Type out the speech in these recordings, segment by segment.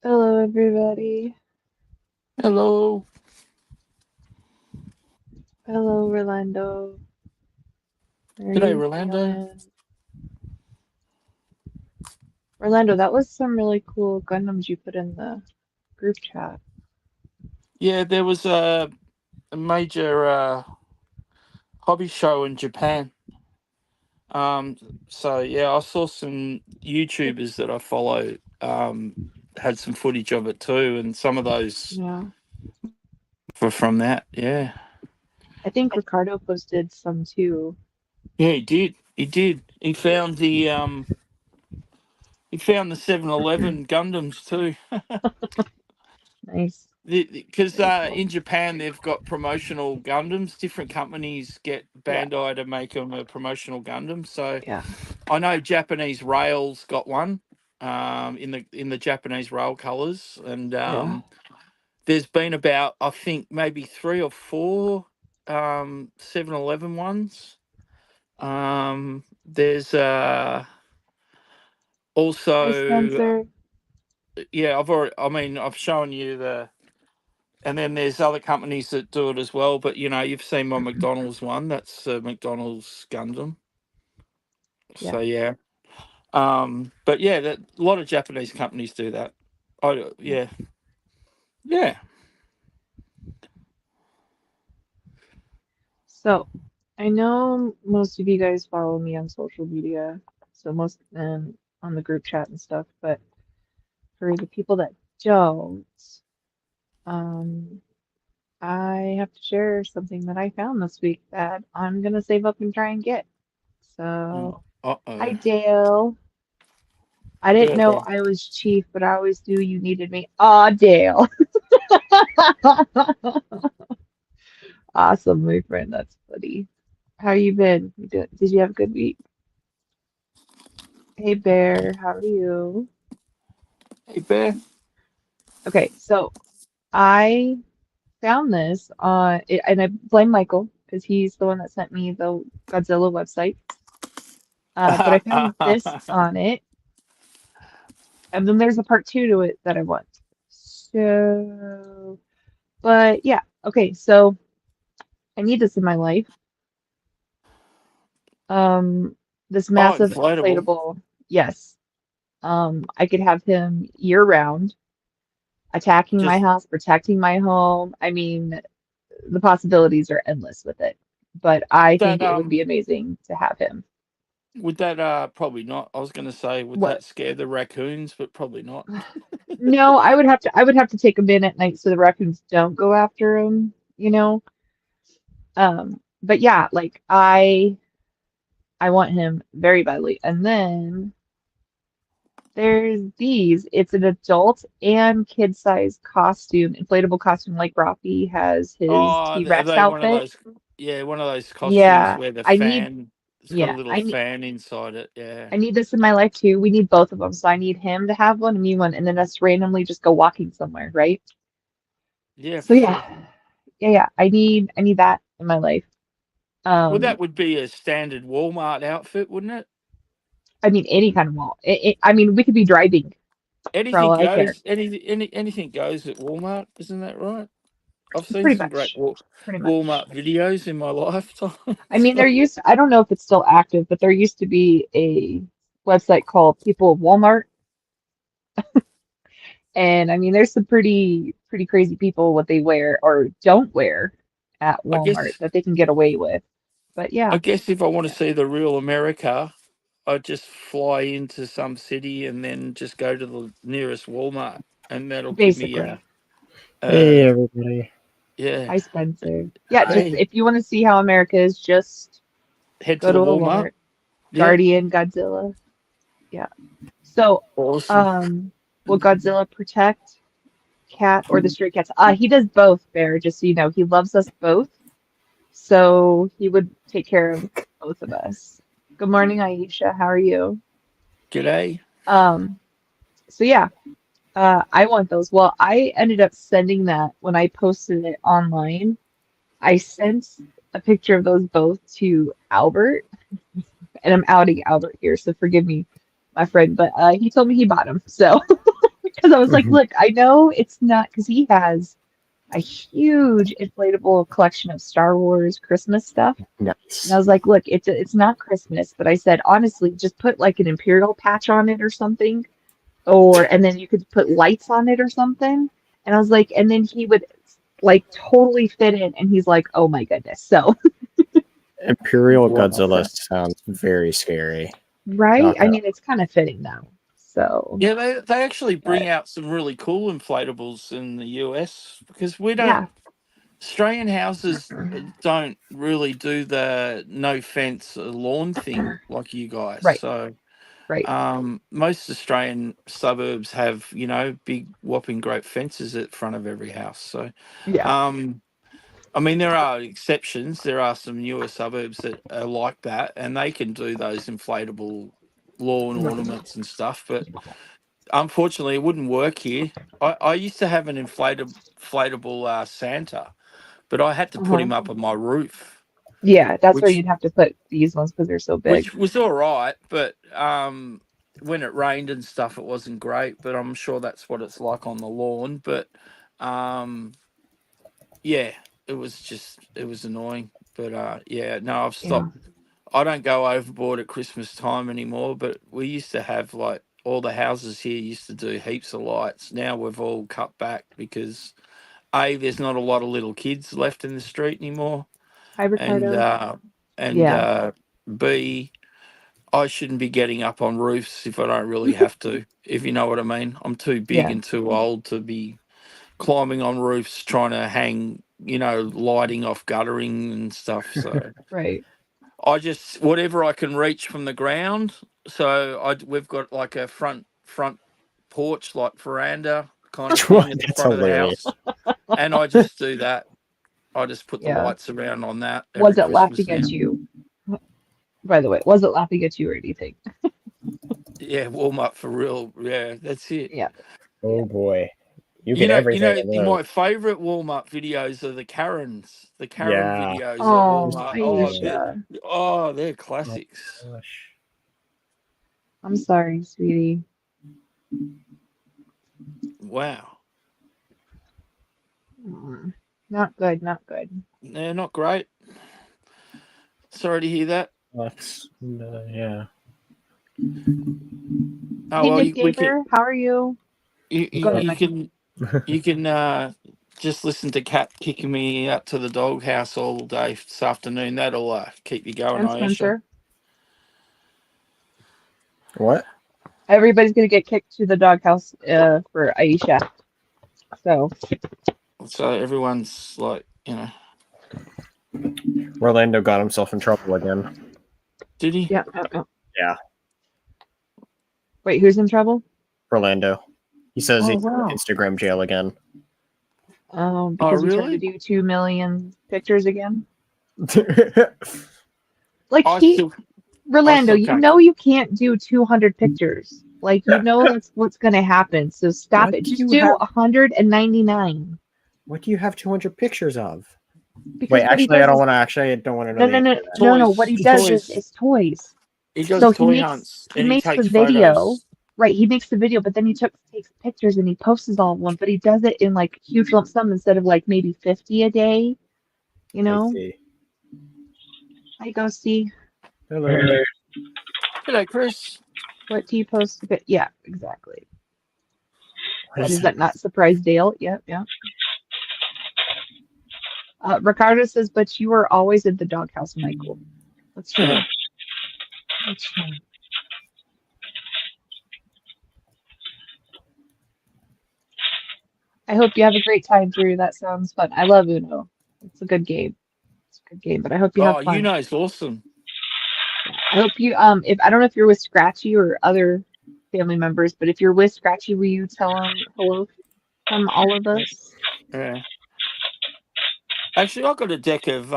Hello, everybody. Hello. Hello, Rolando. How are G'day, you Rolando. feeling? Rolando, that was some really cool Gundams you put in the group chat. Yeah, there was a major hobby show in Japan. Um, so yeah, I saw some YouTubers that I follow had some footage of it too, and some of those Yeah, were from that. Yeah, I think Ricardo posted some too. yeah, he did. He did. He found the 7-Eleven Gundams too. Nice. Because Very cool. in Japan they've got promotional Gundams. Different companies get Yeah, Bandai to make them a promotional Gundam. So yeah, I know Japanese Rail's got one in the Japanese rail colours, and yeah. there's been about I think maybe three or four 7-Eleven ones. There's Hi, also Spencer. yeah I mean I've shown you the. And then there's other companies that do it as well. But you've seen my McDonald's one. That's McDonald's Gundam. Yeah. So yeah. But yeah, a lot of Japanese companies do that. Yeah. Yeah, yeah. So, I know most of you guys follow me on social media, so most and on the group chat and stuff, but for the people that don't, um, I have to share something that I found this week that I'm gonna save up and try and get. So, Uh hi oh. Dale. I didn't Yeah. know I was chief, but I always knew you needed me. Aw, Dale. Awesome, my friend. That's funny. How you been? Did you have a good week? Hey Bear, how are you? Hey Bear. Okay, so I found this on it, and I blame Michael because he's the one that sent me the Godzilla website. But I found this on it. And then there's a part two to it that I want. So, but yeah, okay, so I need this in my life. Um, this Oh, massive inflatable. inflatable, yes. I could have him year round, attacking my Just house, protecting my home. I mean, the possibilities are endless with it. But I that think it would be amazing to have him. would that probably not. I was going to say would What? that scare the raccoons, but probably not. No, I would have to take him in at night so the raccoons don't go after him, you know? But yeah, like I want him very badly. And then there's these. It's an adult and kid-size costume, inflatable costume, like Rocky has his Oh, are T-Rex they one of outfit. those? Yeah, one of those costumes Yeah, where the I need fan. It's got a yeah, little fan inside it. Yeah. I need this in my life too. We need both of them. So I need him to have one and me one, and then us randomly just go walking somewhere, right? Yeah, So for yeah, sure. yeah. I need that in my life. Well, that Um, would be a standard Walmart outfit, wouldn't it? I mean any kind of wall. I mean we could be driving for all Anything I care. goes. Anything goes at Walmart, isn't that right? I've seen Pretty some great much. Pretty much. Walmart videos in my lifetime. I mean, there used I don't know if it's still active, but there used to be a website called People of Walmart. And I mean, there's some pretty crazy people what they wear or don't wear at I Walmart guess. that they can get away with. But I yeah, guess if I want to yeah, see the real America, I just fly into some city and then just go to the nearest Walmart, and that'll give me basically. Hey uh, everybody. yeah. Hi, Spencer. Yeah, just Hey, if you want to see how America is, just head go to to the a Walmart. Walmart. Yeah, Guardian, Godzilla. Yeah. So, awesome. um, will Godzilla protect Cat or the stray cats? He does both, Bear, just so you know. He loves us both. So he would take care of both of us. Good morning, Aisha. How are you? G'day. Um, so yeah, I want those. Well, I ended up sending that when I posted it online. I sent a picture of those both to Albert, and I'm outing Albert here, so forgive me, my friend, but he told me he bought them. So Because I was like, look, I know it's not because he has a huge inflatable collection of Star Wars Christmas stuff. And I Nice. was like, look, it's not Christmas, but I said honestly, just put like an Imperial patch on it or something, or and then you could put lights on it or something. And I was like, and then he would like totally fit in, and he's like, oh my goodness. So Imperial Godzilla so sounds very scary. right, Not I gonna. mean, it's kind of fitting though. So, Yeah, they actually bring but out some really cool inflatables in the US because we don't yeah, Australian houses don't really do the no fence lawn thing like you guys. right, So right, most Australian suburbs have big whopping great fences at front of every house. So yeah, um, I mean there are exceptions. There are some newer suburbs that are like that, and they can do those inflatable lawn right, ornaments and stuff. But unfortunately, it wouldn't work here. I used to have an inflatable Santa, but I had to put uh-huh. him up on my roof, Yeah, that's where which you'd have to put these ones because they're so big. which was all right. But when it rained and stuff, it wasn't great. But I'm sure that's what it's like on the lawn. But um, yeah, it was annoying. But yeah, no, I've Yeah, stopped. I don't go overboard at Christmas time anymore. But we used to have like all the houses here used to do heaps of lights. Now we've all cut back because there's not a lot of little kids left in the street anymore, hi and Ricardo. and Yeah, B, I shouldn't be getting up on roofs if I don't really have to. If you know what I mean, I'm too big yeah, and too old to be climbing on roofs trying to hang, lighting off guttering and stuff. So right. I just whatever I can reach from the ground. So we've got like a front porch, like veranda kind of thing at the That's front of the hilarious. house, and I just do that. I just put the Yeah. lights around on that every Was it Christmas laughing now. at you? By the way, was it laughing at you or anything? Yeah, warm up for real. Yeah, that's it. Yeah, yeah. Oh boy, you get everything in those. My favorite warm up videos are the Karens. The Karen Yeah. videos that Oh, warm up. Aisha. They're Oh classics. gosh. I'm sorry, sweetie. Wow. Mm, not good, not good. They're not great. Sorry to hear that. That's yeah. Oh Hey, well, Nick Gamer, how are you? Go ahead, you Michael. can just listen to Cat kicking me out to the doghouse all day this afternoon. That'll keep you going, And Aisha. Spencer. What? Everybody's gonna get kicked to the doghouse for Aisha. So, So everyone's like, Orlando got himself in trouble again. did he? yeah. Yeah, Wait, who's in trouble? Orlando. He says Oh he's in wow. Instagram jail again. Oh Because he tried to really? do 2 million pictures again. What Like I he, still I Rolando, still you can't. know you can't do 200 pictures. Like you know that's what's gonna happen. So stop it. do Just you do have? 199. What do you have 200 pictures of? Wait, Because what he actually, I does don't is want to. Actually, I don't want to know no, the no, answer no, to that. no, no. What he does Toys. is toys. He does So toy hunts he and he makes the takes video, photos. right? He makes the video, but then he takes pictures and he posts all of them. But he does it in like huge lump sum instead of like maybe 50 a day. You I know? see. I go see Hello. Hello, Chris. what do you post? But yeah, exactly. What What is is that? that? Not surprise, Dale? Yep, yeah. Ricardo says, but you were always in the doghouse, Michael. That's true. That's true. I hope you have a great time, Drew. That sounds fun. I love Uno. It's a good game. It's a good game, but I hope you have Oh, fun. it's awesome. I hope you if I don't know if you're with Scratchy or other family members, but if you're with Scratchy, will you tell him hello from all of us? Yeah. Actually, I've got a deck of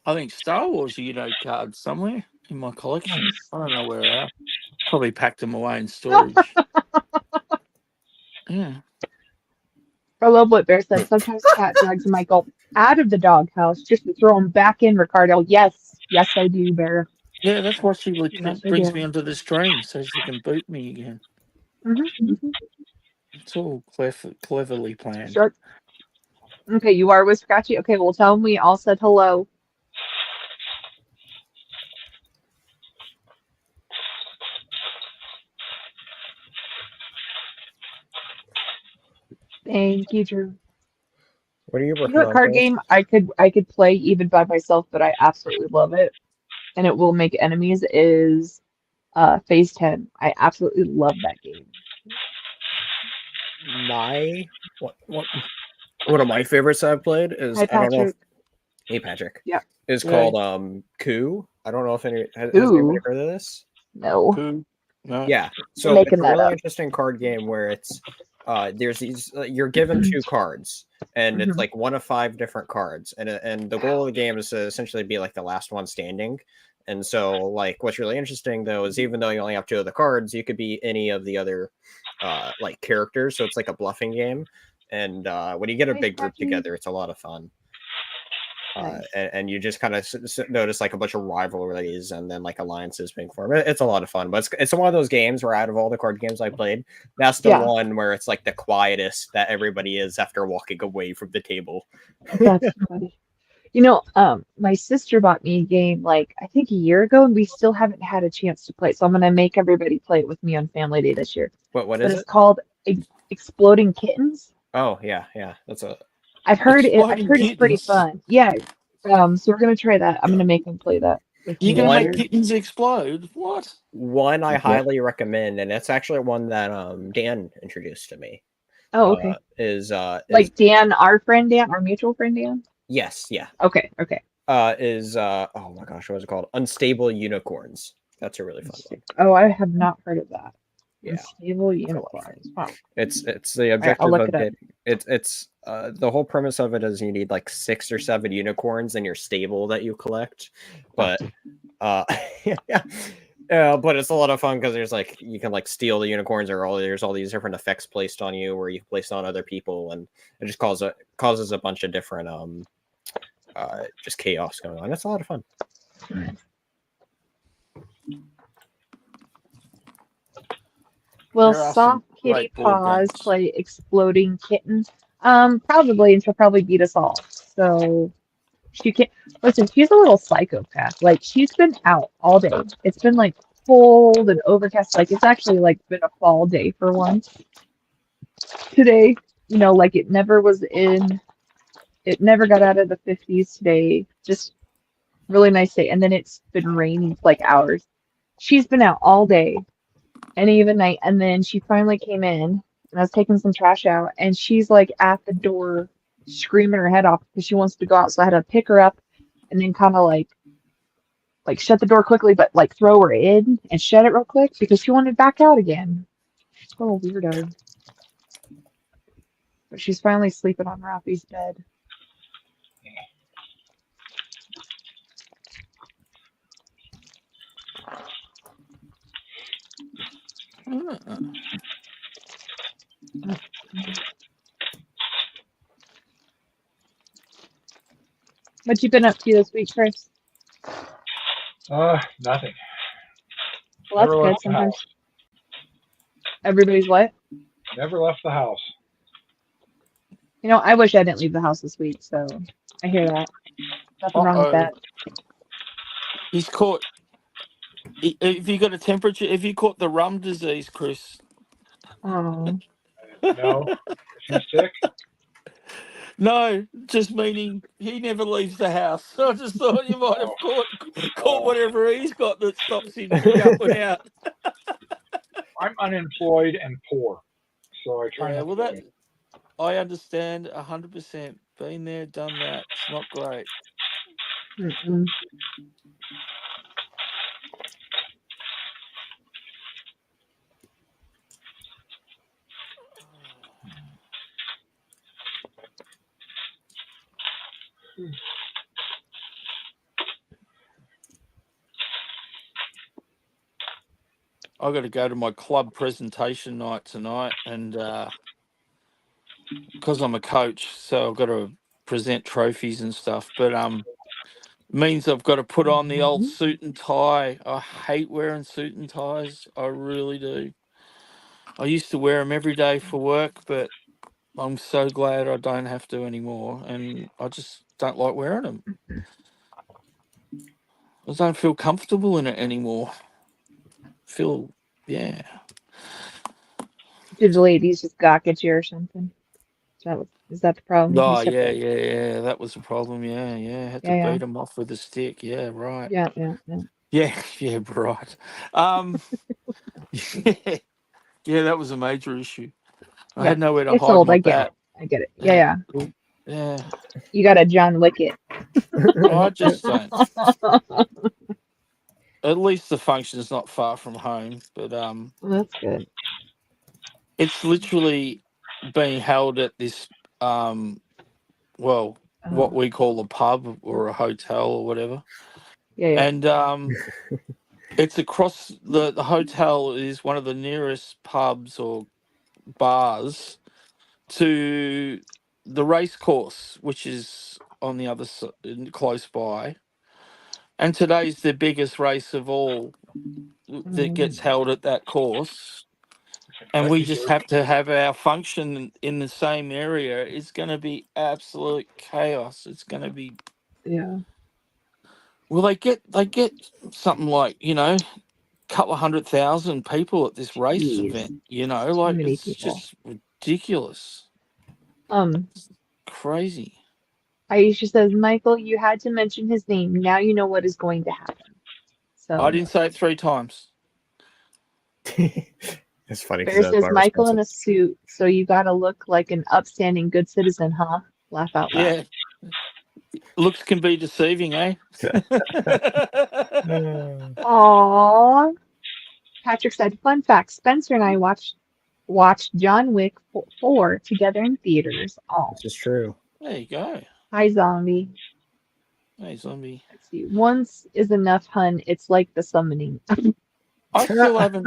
I think Star Wars cards somewhere in my collection. Nice. I don't know where they are. Probably packed them away in storage. Yeah. I love what Bear said. Sometimes Cat drags Michael out of the doghouse just to throw him back in, Ricardo. Yes, yes, I do, Bear. Yeah, that's why she Yes, I brings me do. onto the stream so she can boot me again. Hmm. Hmm. It's all cleverly planned. Shark. Okay, you are with Scratchy. Okay, well, tell him we all said hello. Thank you, Drew. What are you You know working what on, card Chris? game I could play even by myself, but I absolutely love it, and it will make enemies is Phase 10. I absolutely love that game. One of my favorites I've played is Hi, I don't know if Patrick. hey Patrick Yeah. is Yeah. called Coup. I don't know if has anybody Ooh, heard of this? no. Who? No. Yeah. You're So it's making a that really up. interesting card game where it's there's these you're given two cards and it's Mhm. like one of five different cards and the goal of the game is to essentially be like the last one standing. And so like what's really interesting though is even though you only have two of the cards, you could be any of the other like characters. So it's like a bluffing game. And when you get a Hi, big group Scratchy. together, it's a lot of fun. Nice. And you just kind of notice like a bunch of rivalries and then like alliances being formed. It's a lot of fun, but it's one of those games where out of all the card games I played, that's the Yeah, one where it's like the quietest that everybody is after walking away from the table. that's funny. You know, my sister bought me a game like I think a year ago, and we still haven't had a chance to play. So I'm gonna make everybody play it with me on Family Day this year. What But is it's it? called Exploding Kittens. Oh yeah, that's a I've Exploding heard it's pretty kittens. fun. Yeah. So we're gonna try that. I'm gonna make them play that with You're me gonna this make one year. kittens explode? What? one I Yep. highly recommend, and it's actually one that Dan introduced to me. Oh, okay. Is Like Dan, our friend Dan, our mutual friend Dan. yes, yeah. Okay, okay. Is oh my gosh, what was it called? Unstable Unicorns. That's a really fun one. Oh, I have not heard of that. Yeah, Unstable it's a lot of fun. unicorns. Wow. It's the All right, I'll objective look of it up. it. It's the whole premise of it is you need like 6 or 7 unicorns in your stable that you collect, but yeah. But it's a lot of fun because there's like you can like steal the unicorns or there's all these different effects placed on you where you place on other people and it just causes a bunch of different just chaos going on. It's a lot of fun. Will There are some soft kitty great board paws games. play exploding kittens? Probably, and she'll probably beat us all. So she can't listen, she's a little psychopath. Like she's been out all day. It's been like cold and overcast. Like it's actually like been a fall day for once. Today, like it never got out of the 50s today. Just really nice day. And then it's been raining for like hours. She's been out all day and even night. And then she finally came in and I was taking some trash out and she's like at the door screaming her head off because she wants to go out. So I had to pick her up and then kind of like shut the door quickly, but like throw her in and shut it real quick because she wanted back out again. Little weirdo. But she's finally sleeping on Ralphie's bed. What you been up to this week, Chris? Nothing. Well, that's Never good. left the Sometimes house. everybody's what? Never left the house. I wish I didn't leave the house this week, so I hear that. Nothing wrong with Uh-oh. that. He's caught. If you got a temperature, if you caught the rum disease, Chris. Oh, No. Is he sick? No, just meaning he never leaves the house. I just thought you might have caught whatever he's got that stops him from going out. I'm unemployed and poor, so I try Yeah, not well, to go that I understand 100%. Been there, done that. It's not great. mm-mm. I got to go to my club presentation night tonight, and because I'm a coach, so I've got to present trophies and stuff. But means I've got to put on the old suit and tie. I hate wearing suit and ties. I really do. I used to wear them every day for work, but I'm so glad I don't have to anymore, and I just don't like wearing them. I don't feel comfortable in it anymore. Feel yeah. Did the ladies just gawk at you or something? Is that the problem? You Oh said yeah, that. yeah, yeah. That was a problem. Yeah, yeah. Had to Yeah, yeah, beat them off with a stick. Yeah, right. yeah, yeah, yeah. Yeah, yeah, right. Um, yeah, yeah. That was a major issue. I Yeah. had nowhere to It's hide old. my I get bat. it. I get it. Yeah, Yeah, yeah. yeah. You got a John Wicket. I just don't. At least the function is not far from home, but That's good. it's literally being held at this well, what Oh, we call a pub or a hotel or whatever, yeah, yeah. and it's across the hotel is one of the nearest pubs or bars to the race course, which is on the other side, close by. And today's the biggest race of all that Mm, gets held at that course. And we just have to have our function in the same area. It's going to be absolute chaos. It's going to be yeah. well. They get something like couple of 100,000 people at this race Jeez. event. Too Like many it's people. just ridiculous, Um, crazy. Aisha says, Michael, you had to mention his name. Now you know what is going to happen. I So didn't say it 3 times. It's funny because Bear that's my says, Michael response. in a suit, so you gotta look like an upstanding good citizen, huh? Laugh out loud. Yeah, looks can be deceiving, eh? Aww. Patrick said, fun fact, Spencer and I watched John Wick 4 together in theaters. Oh, This is true. There you go. hi, zombie. Hey, zombie. Let's see. Once is enough, hun. It's like the summoning. I still haven't.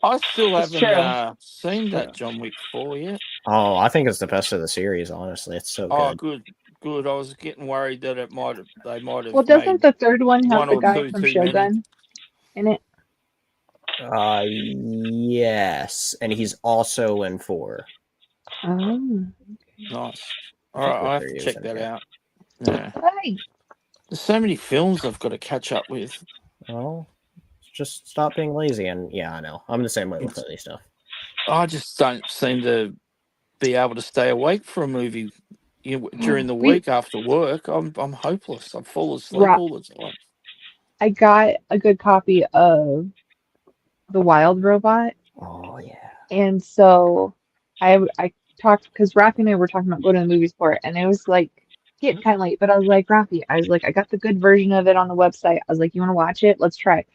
I still It's haven't true. seen True. that John Wick 4 yet. Oh, I think it's the best of the series. Honestly, it's so Oh, good. good, good. I was getting worried that they might Well, have doesn't made the third one have one the or guy two from too many. Shogun in it? Yes, and he's also in 4. Oh. Nice. I All think right, we're I have to 3 years check in. that Yeah. out. Yeah, Hi. there's so many films I've got to catch up with. Well, just stop being lazy. And yeah, I know. I'm the same way with It's, other stuff. I just don't seem to be able to stay awake for a movie during the We week after work. I'm hopeless. I fall asleep Rock. all the time. I got a good copy of The Wild Robot, Oh yeah. and so I talked because Rafi and I were talking about going to the movies for it, and it was like getting kind of late. But I was like, Rafi, I was like, I got the good version of it on the website. I was like, you want to watch it? Let's try.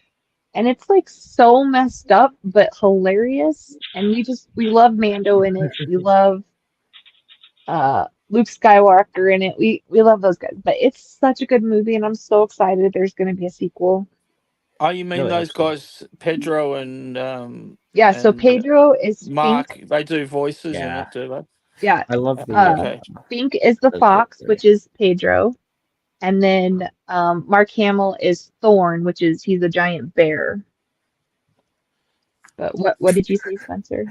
And it's like so messed up, but hilarious. And we love Mando in it. We love Luke Skywalker in it. We love those guys. But it's such a good movie, and I'm so excited there's going to be a sequel. Oh, you mean Really hope those so. guys, Pedro Yeah, so and Pedro is Fink. Mark? They do voices in Yeah, it, do they? Yeah, I love the. uh, Okay. Fink is the Those are fox, great. which is Pedro, and then Mark Hamill is Thorn, which is he's a giant bear. But what did you say, Spencer?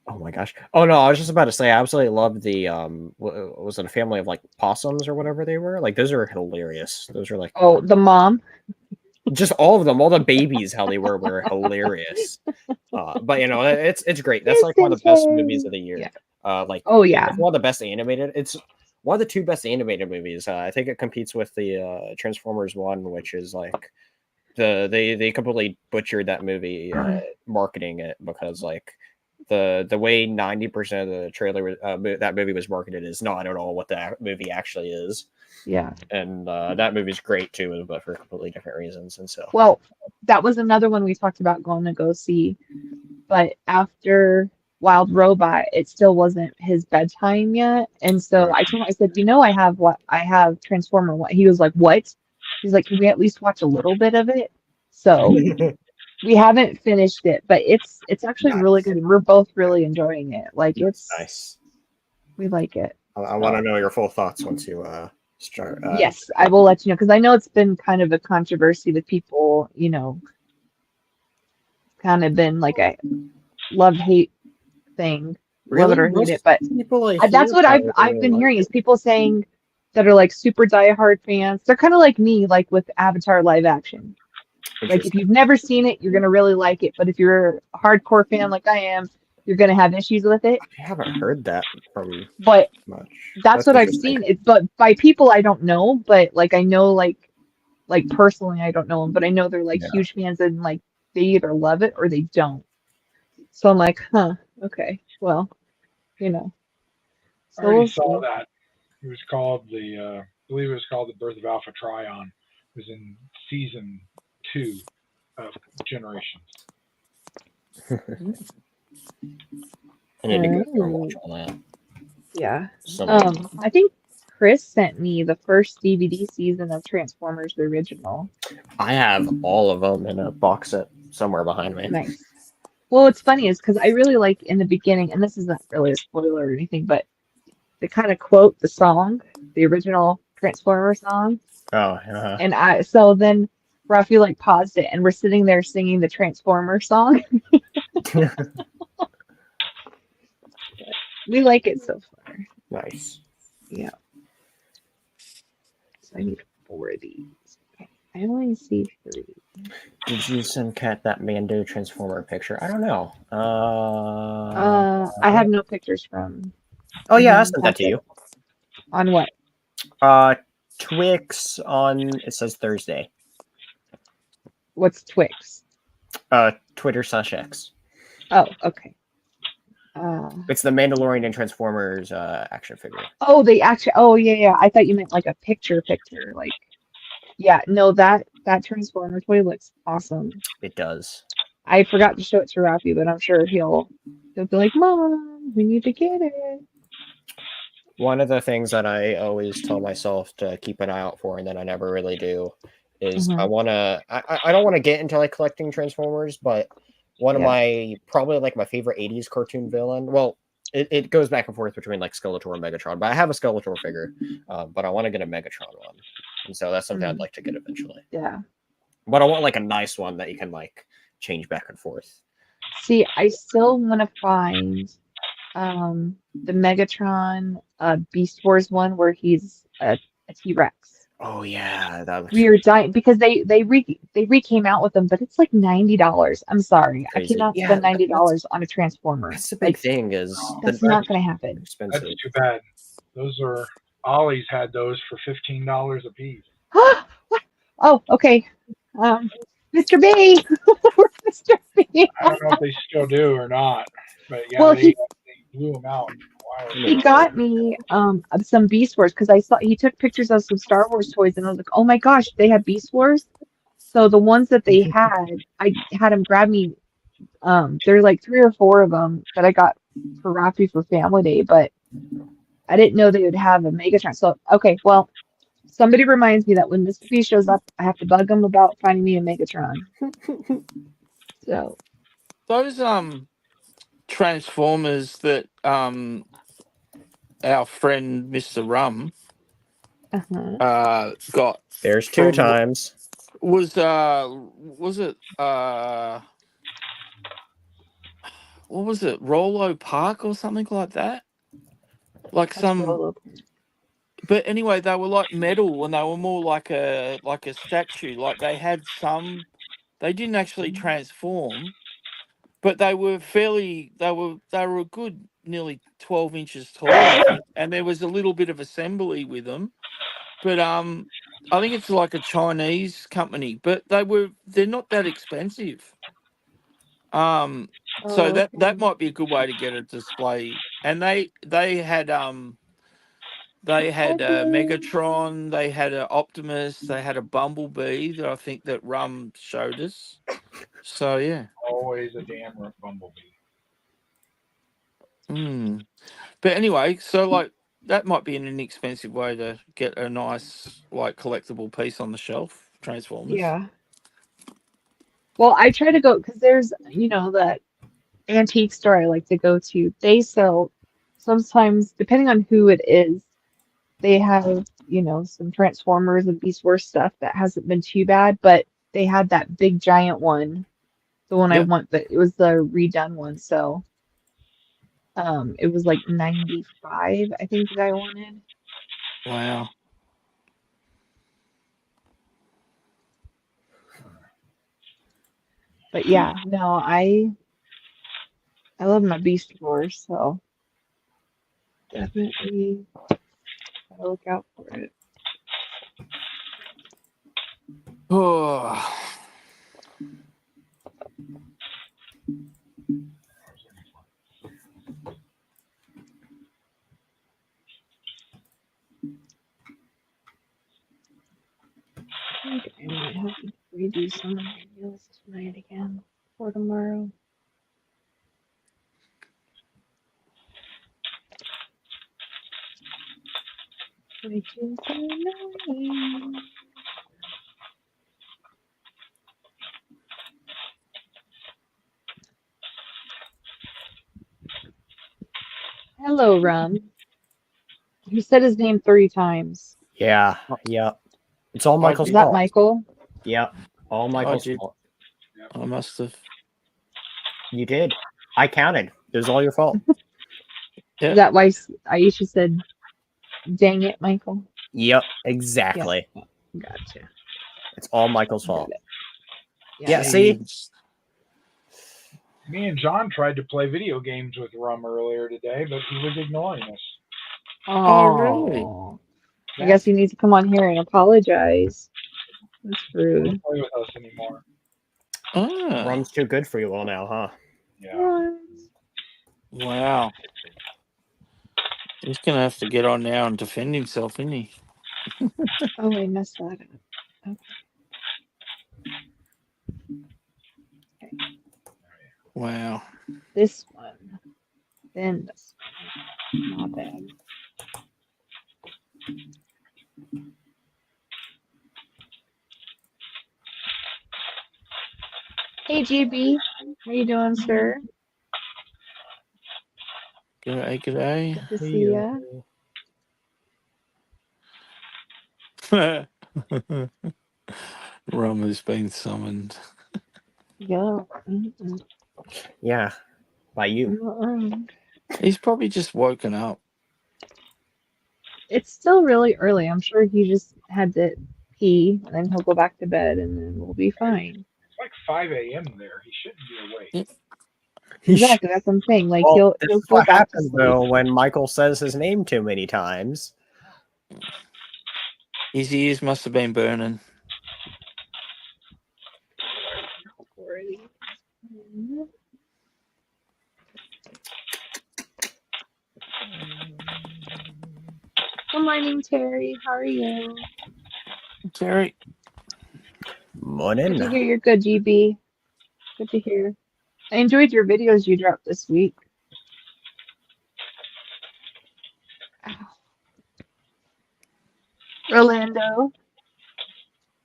Oh my gosh. Oh no, I was just about to say I absolutely love the was it a family of like possums or whatever they were? Like those are hilarious. Those are like Oh, the mom. just all of them, all the babies how they were hilarious. But it's great. That's like one of the best movies of the year. Yeah. Like Oh yeah. it's one of the best animated. It's one of the 2 best animated movies. I think it competes with the Transformers 1, which is like they completely butchered that movie marketing it because like the way 90% of the trailer that movie was marketed is not at all what that movie actually is. Yeah. And that movie's great too, but for completely different reasons. And so Well, that was another one we talked about going to go see, but after Wild Robot, it still wasn't his bedtime yet, and so I told him, I said, I have Transformer one. He was like, what? He's like, can we at least watch a little bit of it? So we haven't finished it, but it's actually really good, and we're both really enjoying it. Like nice. we like it. I want to know your full thoughts once you start. Yes, I will let you know because I know it's been kind of a controversy with people, kind of been like love-hate thing. Love it Really? or hate it, Most but people I that's hear what about I've really been like hearing is it. people saying that are like super diehard fans. They're kind of like me, like with Avatar live action. Like if Interesting. you've never seen it, you're gonna really like it. But if you're a hardcore fan like I am, you're gonna have issues with it. I haven't heard that from But much. that's That's what I've interesting. seen. It, but by people I don't know, but like I know like personally I don't know them, but I know they're like Yeah. huge fans and like they either love it or they don't. So I'm like, huh, okay, well, you know. I So we'll already saw see. that. It was called I believe it was called The Birth of Alpha Trion. It was in season 2 of Generations. I need to go through and watch Oh, all that. yeah. So many. I think Chris sent me the first DVD season of Transformers, the original. I have all of them in a box set somewhere behind me. Nice. Well, what's funny is because I really like in the beginning, and this isn't really a spoiler or anything, but they kind of quote the song, the original Transformer song. Oh, And so then Rafi like paused it and we're sitting there singing the Transformer song. We like it so far. nice. Yeah. So I need 4 of these. Okay. I only see 3. Did you send Kat that Mando Transformer picture? I don't know. I have no pictures from Oh yeah, I him. sent that That's to it. you. On what? Twix on it says Thursday. What's Twix? Twitter/X. Oh, okay. It's the Mandalorian and Transformers action figure. Oh, they actually. Oh, yeah, yeah. I thought you meant like a picture, picture. Like, yeah. No, that Transformer toy looks awesome. It does. I forgot to show it to Rafi, but I'm sure he'll be like, Mom, we need to get it. One of the things that I always tell myself to keep an eye out for, and then I never really do, is I Mhm. want to. I don't want to get into like collecting Transformers, but one of Yeah. my probably like my favorite '80s cartoon villain. Well, it goes back and forth between like Skeletor and Megatron, but I have a Skeletor figure, but I want to get a Megatron one, and so that's something I'd like to get eventually. Yeah. But I want like a nice one that you can like change back and forth. See, I still want to find the Megatron Beast Wars one where he's a T-Rex. Oh yeah, that looks We are dying because they came out with them, but it's like $90. I'm sorry, I crazy. cannot Yeah, spend $90 that's on a Transformer. that's the big Like thing is that's the not gonna happen. expensive. That's too bad. Those are Ollie's had those for $15 a piece. Oh, okay. Mr. B, where's Mr. B? I don't know if they still do or not, but yeah, Well, they blew them out a while he ago. got me of some Beast Wars because I saw he took pictures of some Star Wars toys and I was like, oh my gosh, they have Beast Wars. So the ones that they had, I had him grab me. There's like 3 or 4 of them that I got for Rafi for Family Day, but I didn't know they would have a Megatron. So okay, well, somebody reminds me that when Mr. B shows up, I have to bug him about finding me a Megatron. So Those Transformers that our friend Mr. Rum uh-huh. got There's 2 from times. was it what was it, Rolo Park or something like that? Like That's some, Rolo. but anyway, they were like metal and they were more like a statue. Like they didn't actually transform, but they were a good nearly 12 inches tall, I think, and there was a little bit of assembly with them. But I think it's like a Chinese company, but they're not that expensive. So Oh, that okay. might be a good way to get a display. And they Hi, had a Billy. Megatron, they had a Optimus, they had a Bumblebee that I think that Rum showed us. So yeah. Always a damn bumblebee. Mm. But anyway, so like that might be an inexpensive way to get a nice like collectible piece on the shelf. Transformers. Yeah. Well, I try to go because there's, that antique store I like to go to. They sell sometimes, depending on who it is, they have, some Transformers and Beast Wars stuff that hasn't been too bad, but they had that big giant one The one I Yep. want, but it was the redone one, so it was like 95, I think that I wanted. Wow. But yeah, no, I love my Beast Wars, so definitely gotta look out for it. Oh. I think I might have to redo some of my meals tonight again for tomorrow. Which is annoying. Hello, Rum. You said his name 3 times. Yeah. Yep. It's all I Michael's Is did. that fault. Michael? Yep. All Michael's did. fault. I must have. You did. I counted. It was all your fault. Yeah. Is that why Aisha said, "Dang it, Michael"? Yep. Exactly. Yeah. Gotcha. It's all Michael's Got fault. it. Yeah. See. Me and John tried to play video games with Rum earlier today, but he was ignoring us. Oh, really? Oh, I guess you need to come on here and apologize. That's He won't rude. play with us anymore. Ah, Rum's too good for you all now, huh? Yeah. What? wow. He's gonna have to get on now and defend himself, isn't he? Oh, I messed that up. Okay. Wow. This one. Then this one. Not bad. Hey, GB. How you doing, sir? G'day, g'day. Good to see ya. Rum has been summoned. Yeah. Yeah. By you. Mm-mm. He's probably just woken up. It's still really early. I'm sure he just had to pee, and then he'll go back to bed, and then we'll be fine. It's like 5 a.m. there. He shouldn't be awake. Exactly. That's what I'm saying. Like Well, he'll this he'll is go what back to happens sleep. though when Michael says his name too many times. His ears must have been burning. Good morning, Terry. How are you? Terry. Morning. Good to hear you're good, GB. Good to hear. I enjoyed your videos you dropped this week. Orlando, are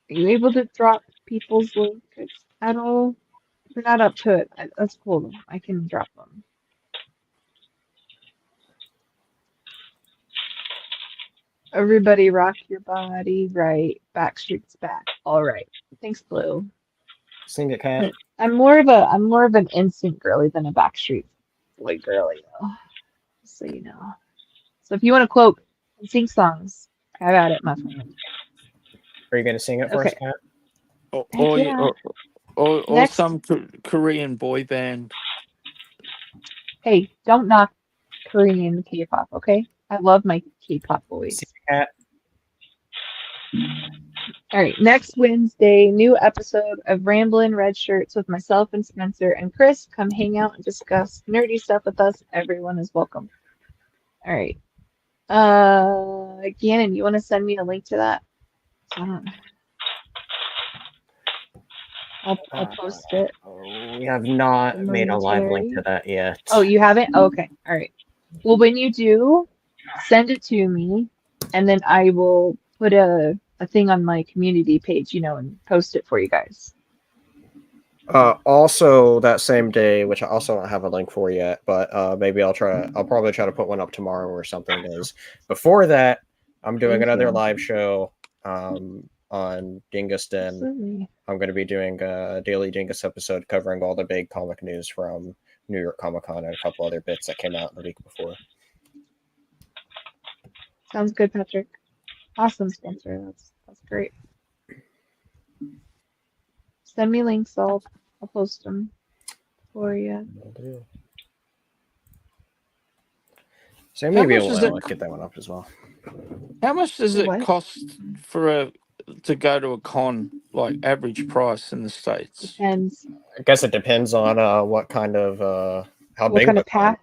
you able to drop people's links at all? If you're not up to it, that's cool. Though. I can drop them. Everybody rock your body right. Backstreet's back. All right. Thanks, Blue. Sing it, Cat. I'm more of an instant girly than a Backstreet Boy girly though. Just so you know. So if you want to quote and sing songs, have at it, my friend. Are you gonna sing it for us, Okay. Cat? Or, Heck yeah. or Next. some Korean boy band. Hey, don't knock Korean K-pop, okay? I love my K-pop boys. Sing it, Cat. All right, next Wednesday, new episode of Ramblin' Red Shirts with myself and Spencer and Chris. Come hang out and discuss nerdy stuff with us. Everyone is welcome. All right. Gannon, you want to send me a link to that? I'll post it. We have not made a live link momentarily. to that yet. Oh, you haven't? Oh, okay. All right. Well, when you do, send it to me, and then I will put a thing on my community page, and post it for you guys. Also that same day, which I also don't have a link for yet, but maybe I'll probably try to put one up tomorrow or something. Because before that, I'm doing Thank another you. live show on on Dingiston. Absolutely. I'm going to be doing a daily Dingus episode covering all the big comic news from New York Comic Con and a couple other bits that came out the week before. Sounds good, Patrick. Awesome, Spencer. That's great. Send me links. I'll post them for you. So How maybe much does I'll it? get that one up as well. How much does it What? cost to go to a con, like average price in the States? Depends. I guess it depends on what kind of how What big kind of of a con. pass?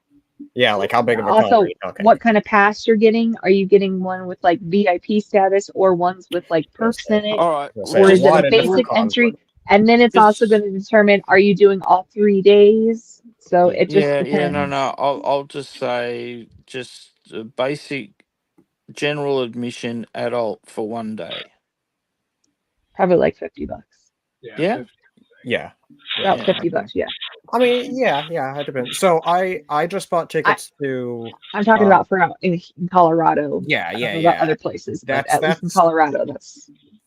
Yeah, like how big of a con are Also, you talking? what kind of pass you're getting? Are you getting one with like VIP status or ones with like Gonna perks in say, it? All right, gonna say Or a is it a lot of different basic cons. entry? And then it's also going to determine, are you doing all 3 days? So it just yeah, no, depends. no. I'll just say just a basic general admission adult for 1 day. Probably like $50. Yeah. Yeah, 50. Yeah. About Yeah, $50, okay. yeah. I mean, yeah, it depends. So I just bought tickets to I'm talking about for out in Colorado. yeah, I don't yeah, know about yeah. other places, but That's at least in Colorado,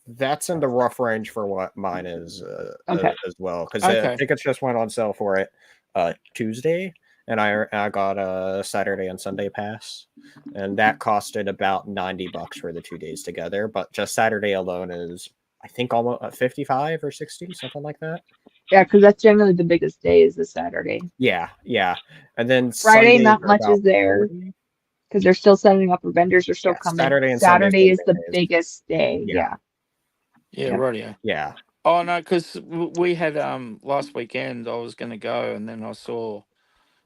that's in the rough range for what mine is okay. as well, because Okay. tickets just went on sale for it Tuesday, and I got a Saturday and Sunday pass, and that costed about $90 for the 2 days together. But just Saturday alone is I think almost 55 or 60, something like that. Yeah, because that's generally the biggest day is the Saturday. Yeah, and then Friday, Sundays not are much about is there 40. because they're still setting up or vendors are still Yeah, coming. Saturday and Sundays are Saturday the is big the days. biggest day. Yeah. Yeah, Yeah. rightio. Yeah. Oh no, because we had last weekend I was going to go, and then I saw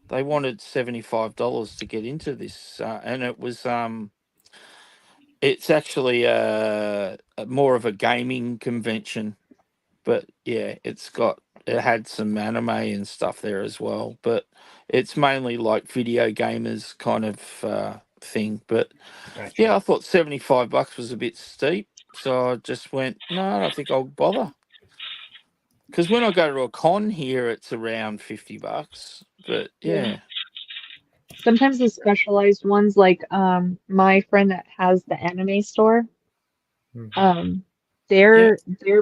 they wanted $75 to get into this, and it was it's actually more of a gaming convention, but yeah, it had some anime and stuff there as well, but it's mainly like video gamers kind of thing. But Gotcha. yeah, I thought $75 was a bit steep, so I just went, no, I don't think I'll bother. Because when I go to a con here, it's around $50. But yeah, Sometimes the specialized ones, like my friend that has the anime store, Mhm. their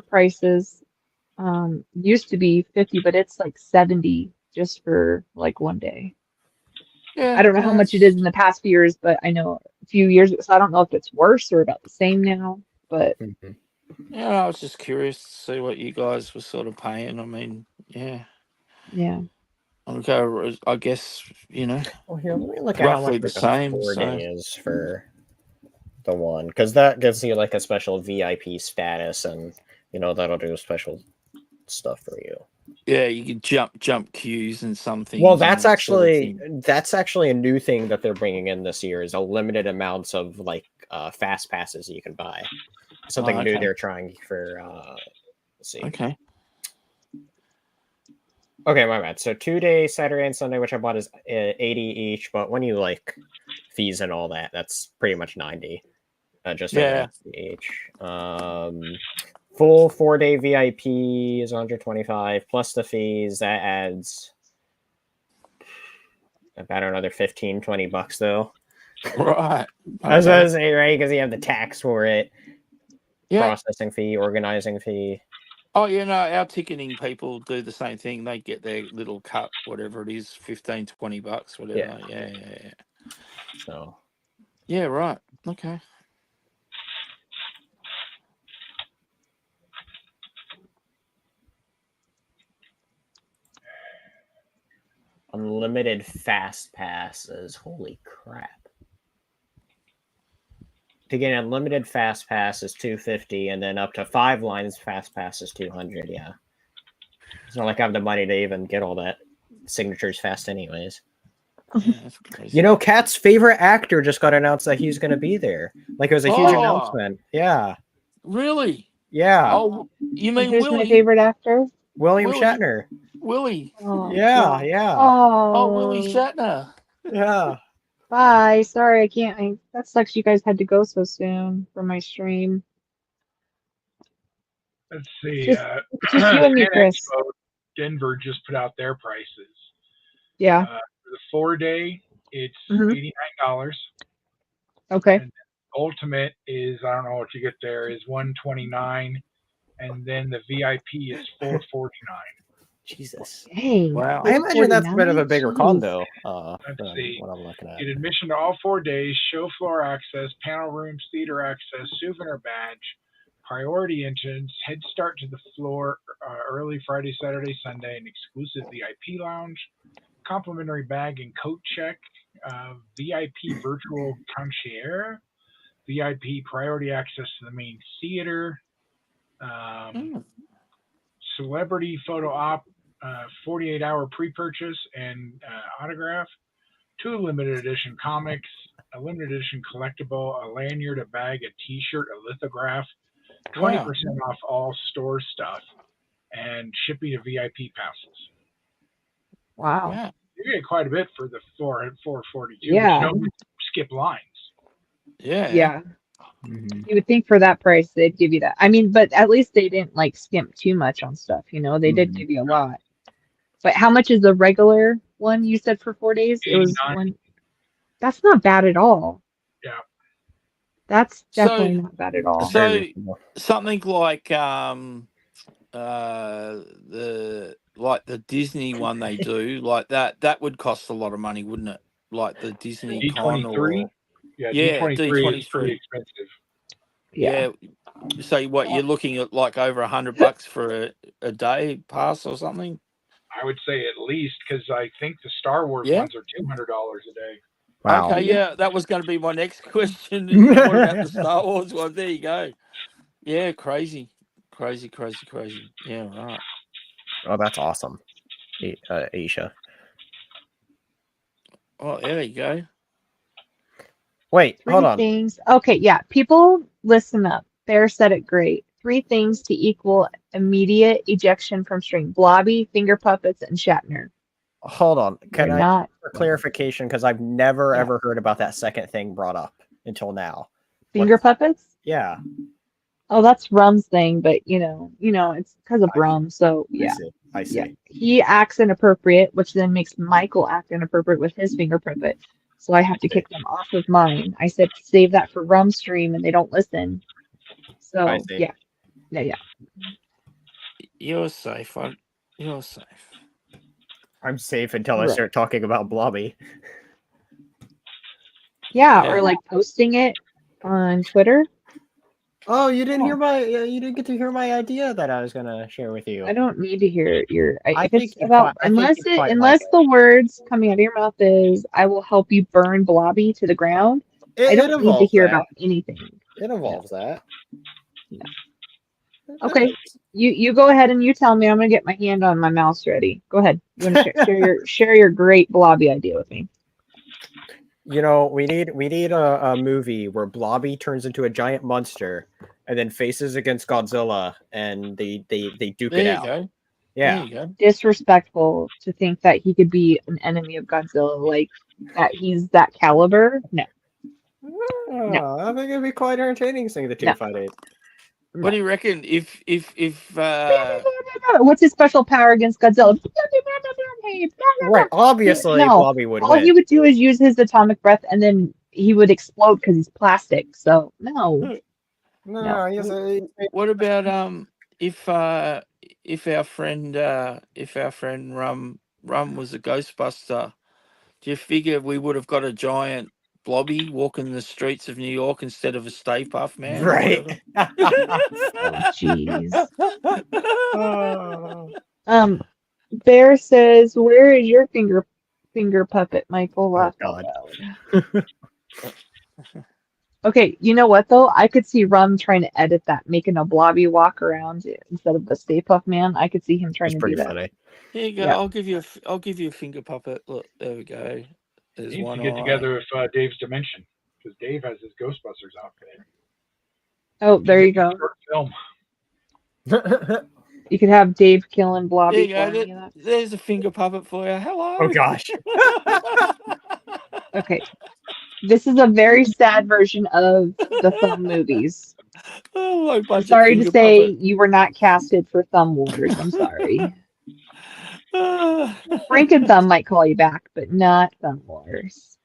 prices used to be 50, but it's like 70 just for like 1 day. yeah, I don't know how much it is that's in the past few years, but I know a few years ago, so I don't know if it's worse or about the same now, but Mhm. yeah. I was just curious to see what you guys were sort of paying. I mean, yeah, yeah. I'll go. I guess Well, here, let me look at how much roughly the like a same. 4 day So is for the one, because that gives you like a special VIP status, and that'll do special stuff for you. yeah, you can jump queues and some Well, things and that sort of thing. that's actually a new thing that they're bringing in this year is a limited amounts of like fast passes you can buy. Something Oh, new okay, they're trying for. Let's see. okay, Okay, my bad. So 2 days, Saturday and Sunday, which I bought is 80 each. But when you like fees and all that, that's pretty much 90. Just for yeah, the each. Full 4 day VIP is 125 plus the fees. That adds about another $15-20 though. right. I was gonna Okay, say, right, because you have the tax for it, yeah. processing fee, organizing fee. Oh, yeah, no, our ticketing people do the same thing. They get their little cut, whatever it is, $15-20, whatever. Yeah. So Yeah, right. Okay. unlimited fast passes. Holy crap. To get an unlimited fast pass is 250, and then up to 5 lines fast pass is 200. Yeah, it's not like I have the money to even get all that signatures fast, anyways. Yeah, that's crazy. Kat's favorite actor just got announced that he's going to be there. Like it was a huge Oh, announcement. Yeah, really? yeah. Oh, you And mean who's my Willie? favorite actor? William Willie? Shatner. Willie? Oh, Yeah, yeah, Oh, Willie oh, Shatner. yeah. bye. Sorry, I can't. That sucks. You guys had to go so soon for my stream. Let's see. Just, just you The and me, Fan Chris. Expo Denver just put out their prices. Yeah. For the 4 day, it's hmm $89, Okay. and ultimate is, I don't know what you get there, is 129, and then the VIP is 449. Jesus. Dang, Wow. I imagine that's a bit of a 449? bigger Jeez. condo. Let's From see. what I'm looking at. Get admission to all 4 days, show floor access, panel rooms, theater access, souvenir badge, priority entrance, head start to the floor early Friday, Saturday, Sunday, and exclusive VIP lounge, complimentary bag and coat check, VIP virtual concierge, VIP priority access to the main theater, celebrity photo op, 48-hour pre-purchase and autograph, 2 limited edition comics, a limited edition collectible, a lanyard, a bag, a T-shirt, a lithograph, 20% off all store stuff, and shipping of VIP passes. Wow. Wow. You get quite a bit for the 442, but Yeah. you don't skip lines. Yeah. Yeah. Mm-hmm. You would think for that price they'd give you that. I mean, but at least they didn't like skimp too much on stuff, you know? They did give you a lot. But how much is the regular one you said for 4 days? It was 89. one. That's not bad at all. Yeah. That's So- definitely not bad at all. So something like the Disney one they do, like that would cost a lot of money, wouldn't it? Like the Disney Con D23? or Yeah, Yeah, D23 is pretty D23. expensive. Yeah. So what you're looking at, like over $100 for a day pass or something? I would say at least, because I think the Star Wars Yeah. ones are $200 a day. Wow. Okay, yeah, that was going to be my next question. What about the Star Wars one? There you go. Yeah, crazy. Yeah, right. Oh, that's awesome. Asia. Oh, there you go. Wait, hold 3 on. things. Okay, yeah. People, listen up. Bear said it great. 3 things to equal immediate ejection from string: Blobby, finger puppets, and Shatner. Hold on. Can They're I not for clarification? Because I've never Yeah. ever heard about that second thing brought up until now. finger puppets? Yeah. Oh, that's Rum's thing, but you know, it's because of Rum. So yeah. I see. Yeah. He acts inappropriate, which then makes Michael act inappropriate with his finger puppet. So I have to kick them off of mine. I said save that for Rum stream, and they don't listen. So I see. yeah. You're safe. You're safe. I'm safe until I Right. start talking about Blobby. Yeah, Yeah. or like posting it on Twitter. Oh, you didn't hear you didn't get to hear my idea that I was gonna share with you. I don't need to hear your. I If think it's you'd about quite- I think you'd quite unless like the words coming out of your mouth is "I will help you burn Blobby to the ground." I It don't need to involves hear that. about anything. It involves that. Yeah. Okay, you go ahead and you tell me. I'm gonna get my hand on my mouse ready. Go ahead. You want to share your great Blobby idea with me? You know, we need a movie where Blobby turns into a giant monster and then faces against Godzilla and they duke There it you out. go. Yeah. There you go. Disrespectful to think that he could be an enemy of Godzilla, like that he's that caliber. No. I think it'd be quite entertaining seeing the two No. fight it. What do you reckon if What's his special power against Godzilla? Right, obviously No. Blobby would All win. he would do is use his atomic breath, and then he would explode because he's plastic. So no. No, he's what about if our friend Rum was a Ghostbuster, do you figure we would have got a giant Blobby walking the streets of New York instead of a Stay Puft Man? or right. Oh jeez. Oh. Bear says, "Where is your finger puppet, Michael?" Laugh out God. loud. Okay, you know what though? I could see Rum trying to edit that, making a Blobby walk around instead of the Stay Puft Man. I could see him trying It's to pretty do that. funny. Here you go. Yeah. I'll give you a finger puppet. Look, there we go. There's He needs one to get eye. together with Dave's Dimension, because Dave has his Ghostbusters outfit. Oh, there you go. Short film. You could have Dave killing There Blobby you go. for me. There's a finger puppet for you. Hello. Oh gosh. Okay. This is a very sad version of the Thumb movies. Oh, low I'm budget sorry to finger say puppet. you were not casted for Thumb Wars. I'm sorry. Frank and Thumb might call you back, but not Thumb Wars.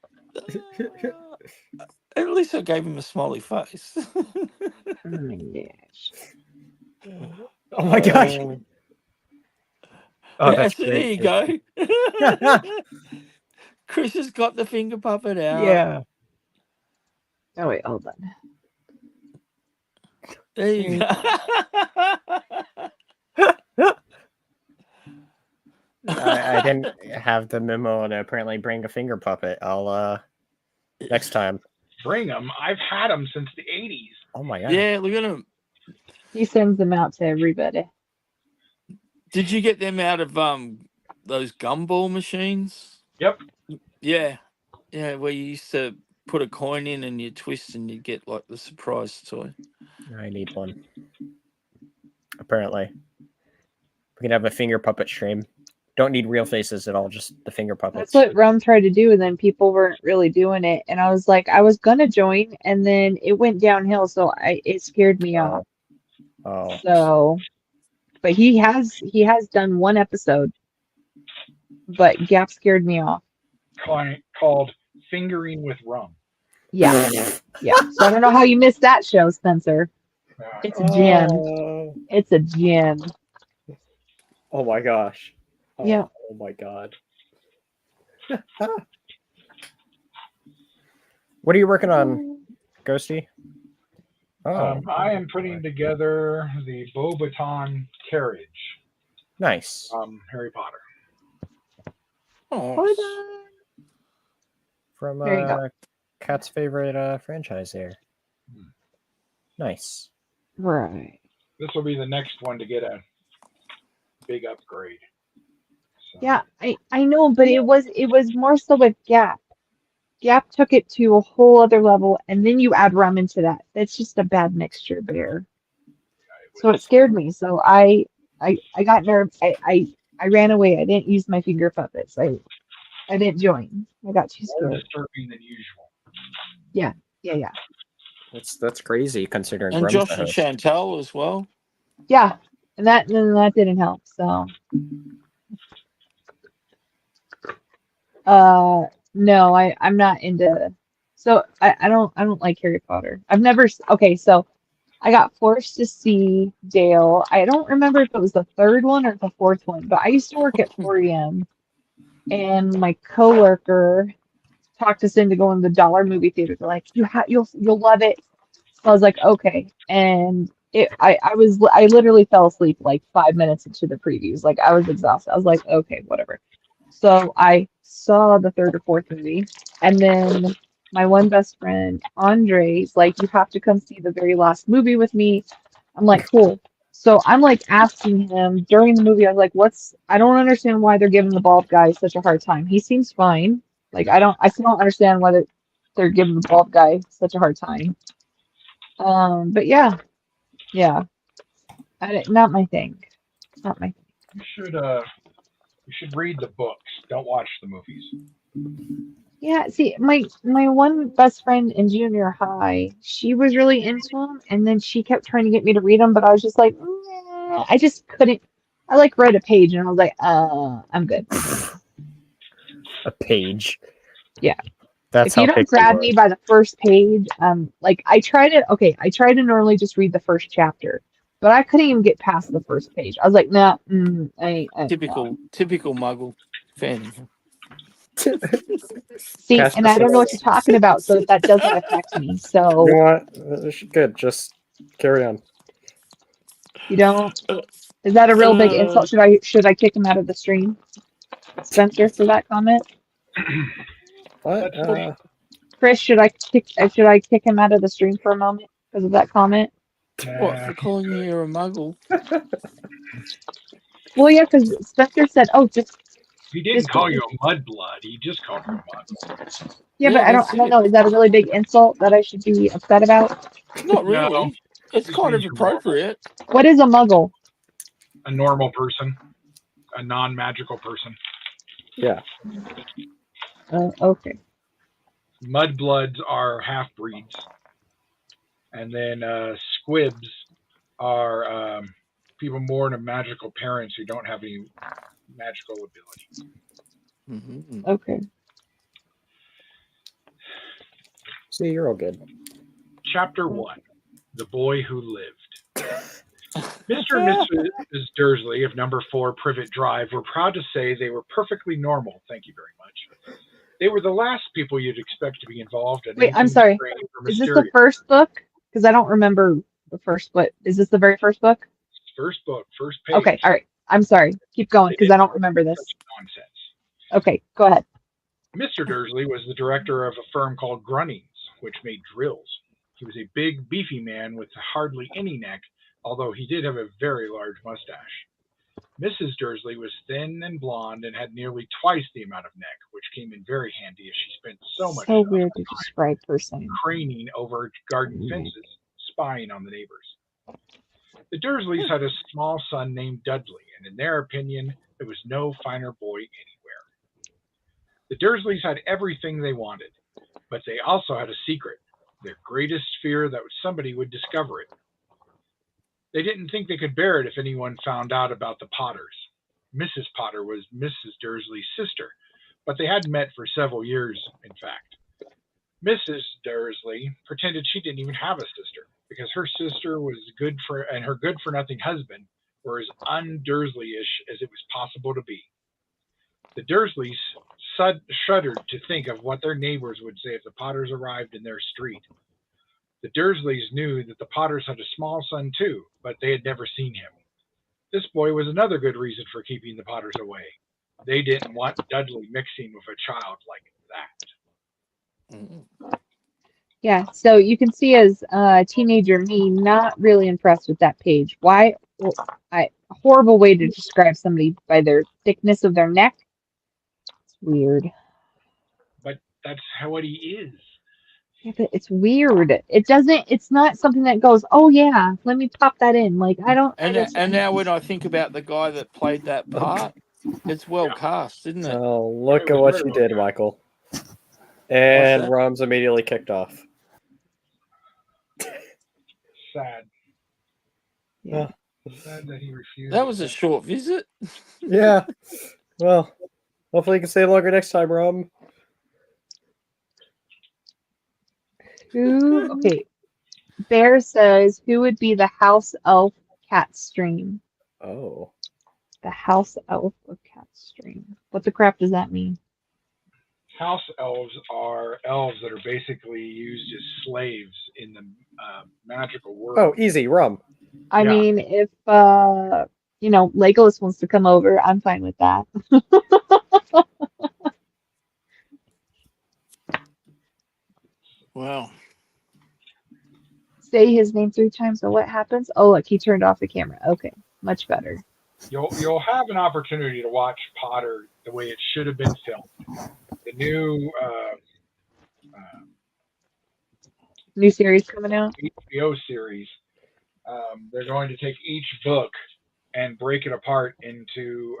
At least I gave him a smiley face. Oh my gosh. Oh my gosh. Oh, Yeah, that's so great. there you go. Chris has got the finger puppet out. Yeah. Oh wait, hold on. There you go. I didn't have the memo to apparently bring a finger puppet. I'll next time. Bring them. I've had them since the 80s. Oh my god. Yeah, look at him. He sends them out to everybody. Did you get them out of those gumball machines? Yep. Yeah. Yeah, where you used to put a coin in and you twist and you get like the surprise toy. I need one. Apparently. We can have a finger puppet stream. Don't need real faces at all, just the finger puppets. That's what Rum tried to do, and then people weren't really doing it. And I was like, I was gonna join, and then it went downhill, so it scared me off. Oh. So, but he has done one episode, but Gap scared me off. Called Fingering with Rum. Yeah, yeah. So I don't know how you missed that show, Spencer. It's a gem. Oh. It's a gem. Oh my gosh. Oh, Yeah. Oh my god. What are you working on, Ghosty? Oh, I am putting together the Beaubaton carriage nice. from Harry Potter. Oh, From There you go. Kat's favorite franchise there. Hmm. Nice. Right. This will be the next one to get a big upgrade. So, Yeah, I know, but it was more so with Gap. Gap took it to a whole other level, and then you add Rum into that. That's just a bad mixture there. So it scared me. So I got nervous. I ran away. I didn't use my finger puppets. I didn't join. I got too more scared. disturbing than usual. Yeah. That's crazy considering and Rum's Josh the and host. Chantel as well. Yeah. And that didn't help. So no, I'm not into, so I don't like Harry Potter. I've never okay, so I got forced to see Dale. I don't remember if it was the third one or the fourth one, but I used to work at 4 and my coworker talked us into going to the dollar movie theater. They're like, you'll love it. So I was like, okay. And I literally fell asleep like 5 minutes into the previews. Like I was exhausted. I was like, okay, whatever. So I saw the third or fourth movie, and then my one best friend, Andre's like, you have to come see the very last movie with me. I'm like, cool. So I'm like asking him during the movie, I was like, I don't understand why they're giving the bald guy such a hard time. He seems fine. Like I still don't understand why they're giving the bald guy such a hard time. But yeah, not my thing. Not my thing. You should read the books. Don't watch the movies. Yeah, see, my one best friend in junior high, she was really into them, and then she kept trying to get me to read them, but I was just like, I just couldn't. I like read a page, and I was like, I'm good. A page. Yeah. That's If you how don't picky grab you me by the first page, like I try to normally just read the first chapter, but I couldn't even get past the first page. I was like, nah, nah. Typical Muggle fan. See, Cast and I don't know what specific. you're talking about, so that doesn't affect me. You So know what? Good. Just carry on. you don't. Is that a real big insult? Should I kick him out of the stream, Spencer, for that comment? What? Chris, should I kick him out of the stream for a moment because of that comment? What, for calling you a Muggle? Well, yeah, because Spencer said, "Oh, just He didn't call you a mudblood. He just called you a mudblood. yeah," Yeah, but I that's don't it. know. Is that a really big insult that I should be upset about? Not No. really. It's Just kind of means you're normal. appropriate. What is a muggle? A normal person, a non-magical person. Yeah. Okay. Mudbloods are half-breeds, and then squibs are people born of magical parents who don't have any magical ability. Mm-hmm. Okay. See, you're all good. Chapter 1: The Boy Who Lived. Mr. and Mrs. Dursley of number 4 Privet Drive were proud to say they were perfectly normal. Thank you very much. They were the last people you'd expect to be involved in Wait, I'm anything sorry. strange or Is this the mysterious. first book? Because I don't remember the first. What is this? The very first book? First book, first page. Okay, all right. I'm sorry. Keep going because I don't remember this. Such nonsense. Okay, go ahead. Mr. Dursley was the director of a firm called Grunnings, which made drills. He was a big, beefy man with hardly any neck, although he did have a very large mustache. Mrs. Dursley was thin and blonde and had nearly twice the amount of neck, which came in very handy as she spent so much So time weird to describe person. craning over garden fences, spying on the neighbors. The Dursleys had a small son named Dudley, and in their opinion, there was no finer boy anywhere. The Dursleys had everything they wanted, but they also had a secret, their greatest fear that somebody would discover it. They didn't think they could bear it if anyone found out about the Potters. Mrs. Potter was Mrs. Dursley's sister, but they hadn't met for several years, in fact. Mrs. Dursley pretended she didn't even have a sister, because her sister was and her good-for-nothing husband were as un-Dursley-ish as it was possible to be. The Dursleys shuddered to think of what their neighbors would say if the Potters arrived in their street. The Dursleys knew that the Potters had a small son too, but they had never seen him. This boy was another good reason for keeping the Potters away. They didn't want Dudley mixing with a child like that. Yeah, so you can see as a teenager me not really impressed with that page. Why? Well, a horrible way to describe somebody by their thickness of their neck. It's weird. But that's what he is. Yeah, but it's weird. It's not something that goes, oh yeah, let me pop that in. Like, I don't. And now when I think about the guy that played that part, it's well cast, isn't it? Oh, look It at was what very you well did, done. Michael. And that? Rom's immediately kicked off. Sad. Yeah. Sad that he refused. That was a short visit. Yeah. Well, hopefully you can stay longer next time, Rom. Okay. Bear says, who would be the house elf cat stream? Oh. The house elf of cat stream. What the crap does that mean? House elves are elves that are basically used as slaves in the magical world. Oh, easy, Rom. I mean, if Legolas wants to come over, I'm fine with that. Wow. Say his name 3 times, so what happens? Oh, look, he turned off the camera. Okay, much better. You'll have an opportunity to watch Potter the way it should have been filmed. The new New series coming out. HBO series. They're going to take each book and break it apart into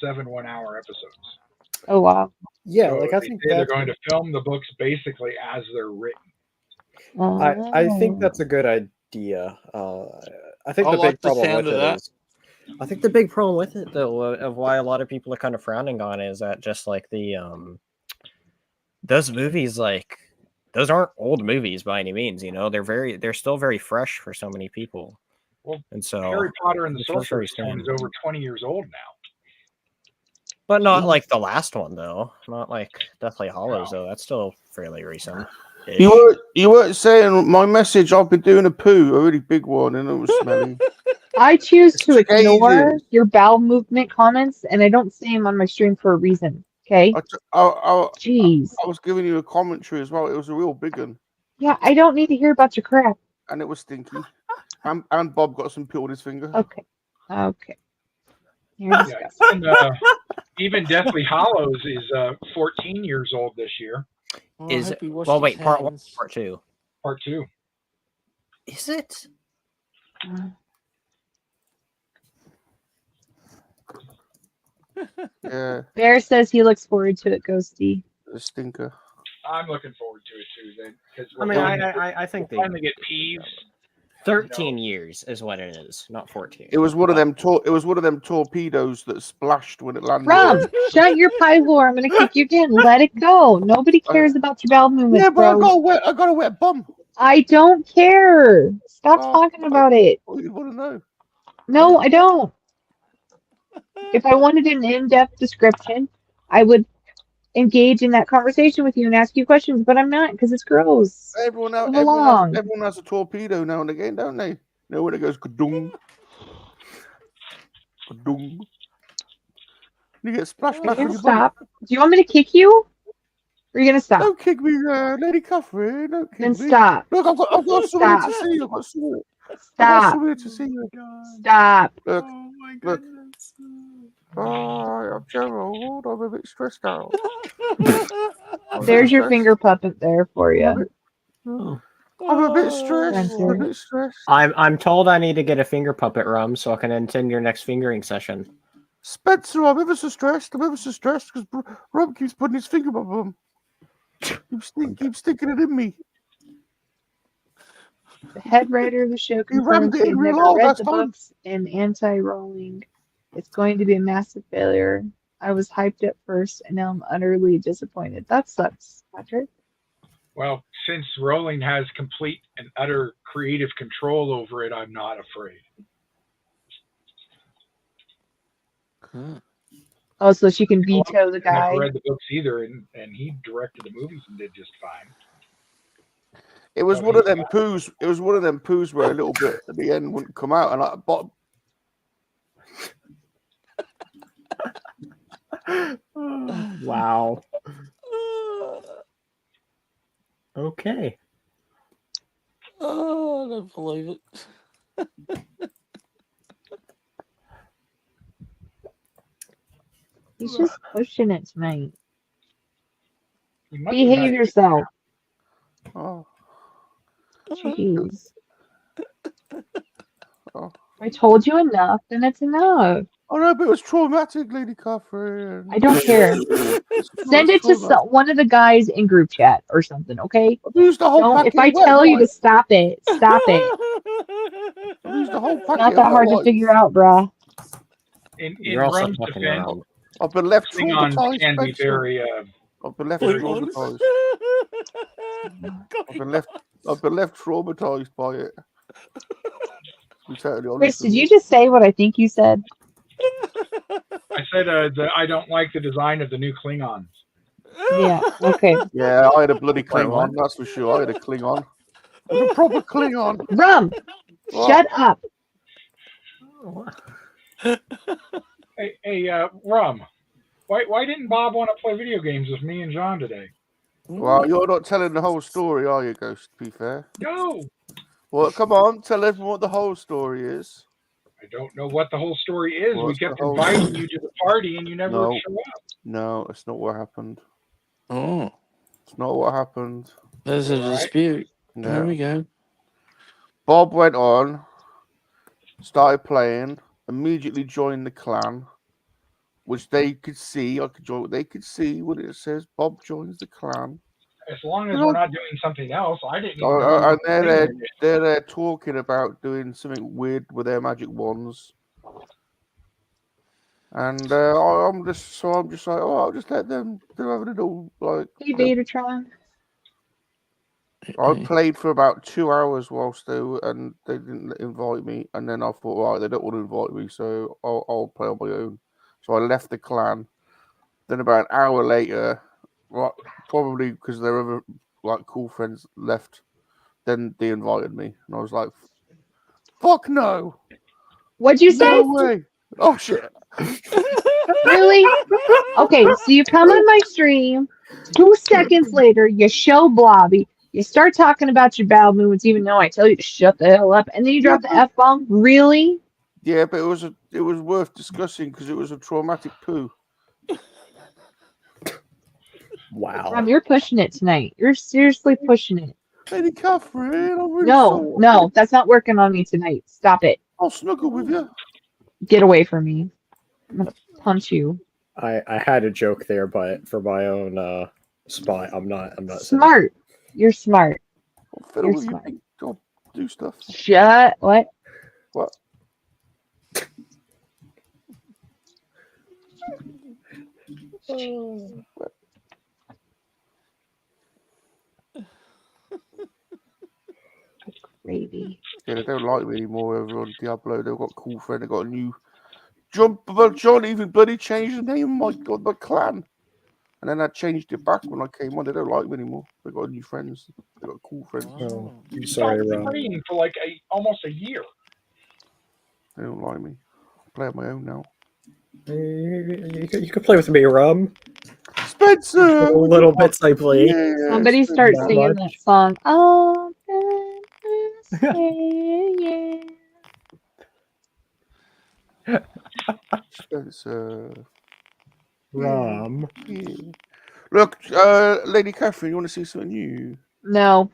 7 one-hour episodes. Oh wow. Yeah, So like I think they're going to film the books basically as they're written. I think that's a good idea. I think I the like big the problem sound with of it that. is, I think the big problem with it though, of why a lot of people are kind of frowning on it, is that just like the those movies, like those aren't old movies by any means. They're still very fresh for so many people. Well, And so Harry Potter and the it's just very Sorcerer's Stone is over 20 years old now. But not like the last one though. Not like Deathly Hollows No. though. That's still fairly recent. You weren't saying my message. I've been doing a poo, a really big one, and it was smelly. I choose to It's ignore scathing. your bowel movement comments, and I don't say them on my stream for a reason. Okay? I Jeez. was giving you a commentary as well. It was a real big one, Yeah, I don't need to hear about your crap. and it was stinky. And Bob got some pee on his finger. Okay. You're disgusting. Even Deathly Hollows is 14 years old this year. Oh, Is I it? hope he washed Well, his wait. Part 1, hands. part 2. Part 2. Is it? Yeah, Bear says he looks forward to it, Ghosty. a stinker. I'm looking forward to it too. Because I mean, I think finally get Peeves 13 years is what it is, not 14. It was one of them. It was one of them torpedoes that splashed when it landed. Rum, shut your pie whore. I'm gonna kick you again. Let it go. Nobody cares about your bowel movements, Yeah, but bro. I got a wet bum. I don't care. Stop talking about it. What you want to know? No, I don't. If I wanted an in-depth description, I would engage in that conversation with you and ask you questions, but I'm not because it's gross. Everyone Move along. has a torpedo now and again, don't they? You know when it goes kadung, kadung. You get splashed Are you back on gonna your body. stop? Do you want me to kick you? Or are you gonna stop? Don't kick me, Lady Catherine. Don't kick Then me. stop. Look, I've got something Stop. to see. I've got something. I've got Stop. something to see. Stop. Look, Oh my look. goodness. Oh, I'm Gerald. I'm a bit stressed out. There's your finger puppet there for you, Oh. I'm a bit stressed. I'm a Spencer. bit stressed. I'm told I need to get a finger puppet, Rum, so I can attend your next fingering session. Spencer, I'm ever so stressed. I'm ever so stressed because Rob keeps putting his finger up on. Keeps sticking it in me. The head writer of the show He rammed confirms it he in had real never hard read last the time. books and anti-rolling. It's going to be a massive failure. I was hyped at first, and now I'm utterly disappointed. That sucks, Patrick. Well, since Rowling has complete and utter creative control over it, I'm not afraid. Oh, so she can veto the I never guy. read the books either, and he directed the movies and did just fine. It was Oh, one he- of them poos. It was one of them poos where a little bit at the end wouldn't come out, and I but Wow. Okay. Oh, I don't believe it. He's just pushing it tonight. he must have Behave not- yourself. oh, Jeez. oh. I told you enough, then it's enough. Oh no, but it was traumatic, Lady Catherine. I don't care. Send it to one of the guys in group chat or something, okay? I've used the whole Don't. packet If I of wet tell you to wipes. stop it, stop it. I've used the whole It's packet not of that wet hard to wipes. figure out, bruh. In You're also Rum's fucking defense, around. I've been left Klingons traumatized. can be Spencer. very. I've been left Klingons. traumatized. I've been left traumatized by it. To be totally honest Chris, with did you just say what I think you said? I said that I don't like the design of the new Klingons. Yeah, okay. Yeah, I had a bloody Wait, Klingon, what? that's for sure. I had a Klingon. It was a proper Klingon. Rum, What? shut up. Hey, Rum, why didn't Bob want to play video games with me and John today? Well, you're not telling the whole story, are you, Ghost, to be fair? No, Well, come on, tell everyone what the whole story is. I don't know what the whole story is. We What's kept the whole inviting story? you to the party and you never No. show up. No, it's not what happened. Oh, It's not what happened. there's a All right. dispute. There No. we go. Bob went on, started playing, immediately joined the clan, which they could see. They could see what it says. Bob joins the clan. As long as we're not doing something else, I didn't even And know. they're there talking about doing something weird with their magic wands. And I'm just like, oh, I'll just let them. They're having a little like. Hey, Vadertron. I played for about 2 hours whilst and they didn't invite me. And then I thought, right, they don't want to invite me, so I'll play on my own. So I left the clan. Then about an hour later, right, probably because their other like cool friends left, then they invited me, and I was like, "Fuck no! What'd you say? No way! Oh shit! Really? Okay, so you come on my stream, 2 seconds later, you show Blobby, you start talking about your bowel movements, even though I tell you to shut the hell up, and then you drop the F-bomb? Really? Yeah, but it was worth discussing because it was a traumatic poo. Wow. You're pushing it tonight. You're seriously pushing it. Lady Catherine, I'm really No, sorry. no, that's not working on me tonight. Stop it. I'll snuggle with you. Get away from me. I'm gonna punch you. I had a joke there, but for my own spot, I'm not saying it. Smart. You're smart. I'll fiddle You're with you. smart. I'll do stuff. Shut what? What? Gravy. Yeah, they don't like me anymore over on Diablo. They've got a cool friend. They've got a new John even bloody changed the name of my clan. And then I changed it back when I came on. They don't like me anymore. They got new friends. They got cool friends. Oh, I'm You sorry, stopped Ron. playing for like almost a year. They don't like me. I play on my own now. You can play with me, Rum. Spencer! The little bits I play. Yeah, Somebody start Not singing much. that song. Oh, yeah. Spencer. Rum. Yeah. Look, Lady Catherine, you want to see something new? No.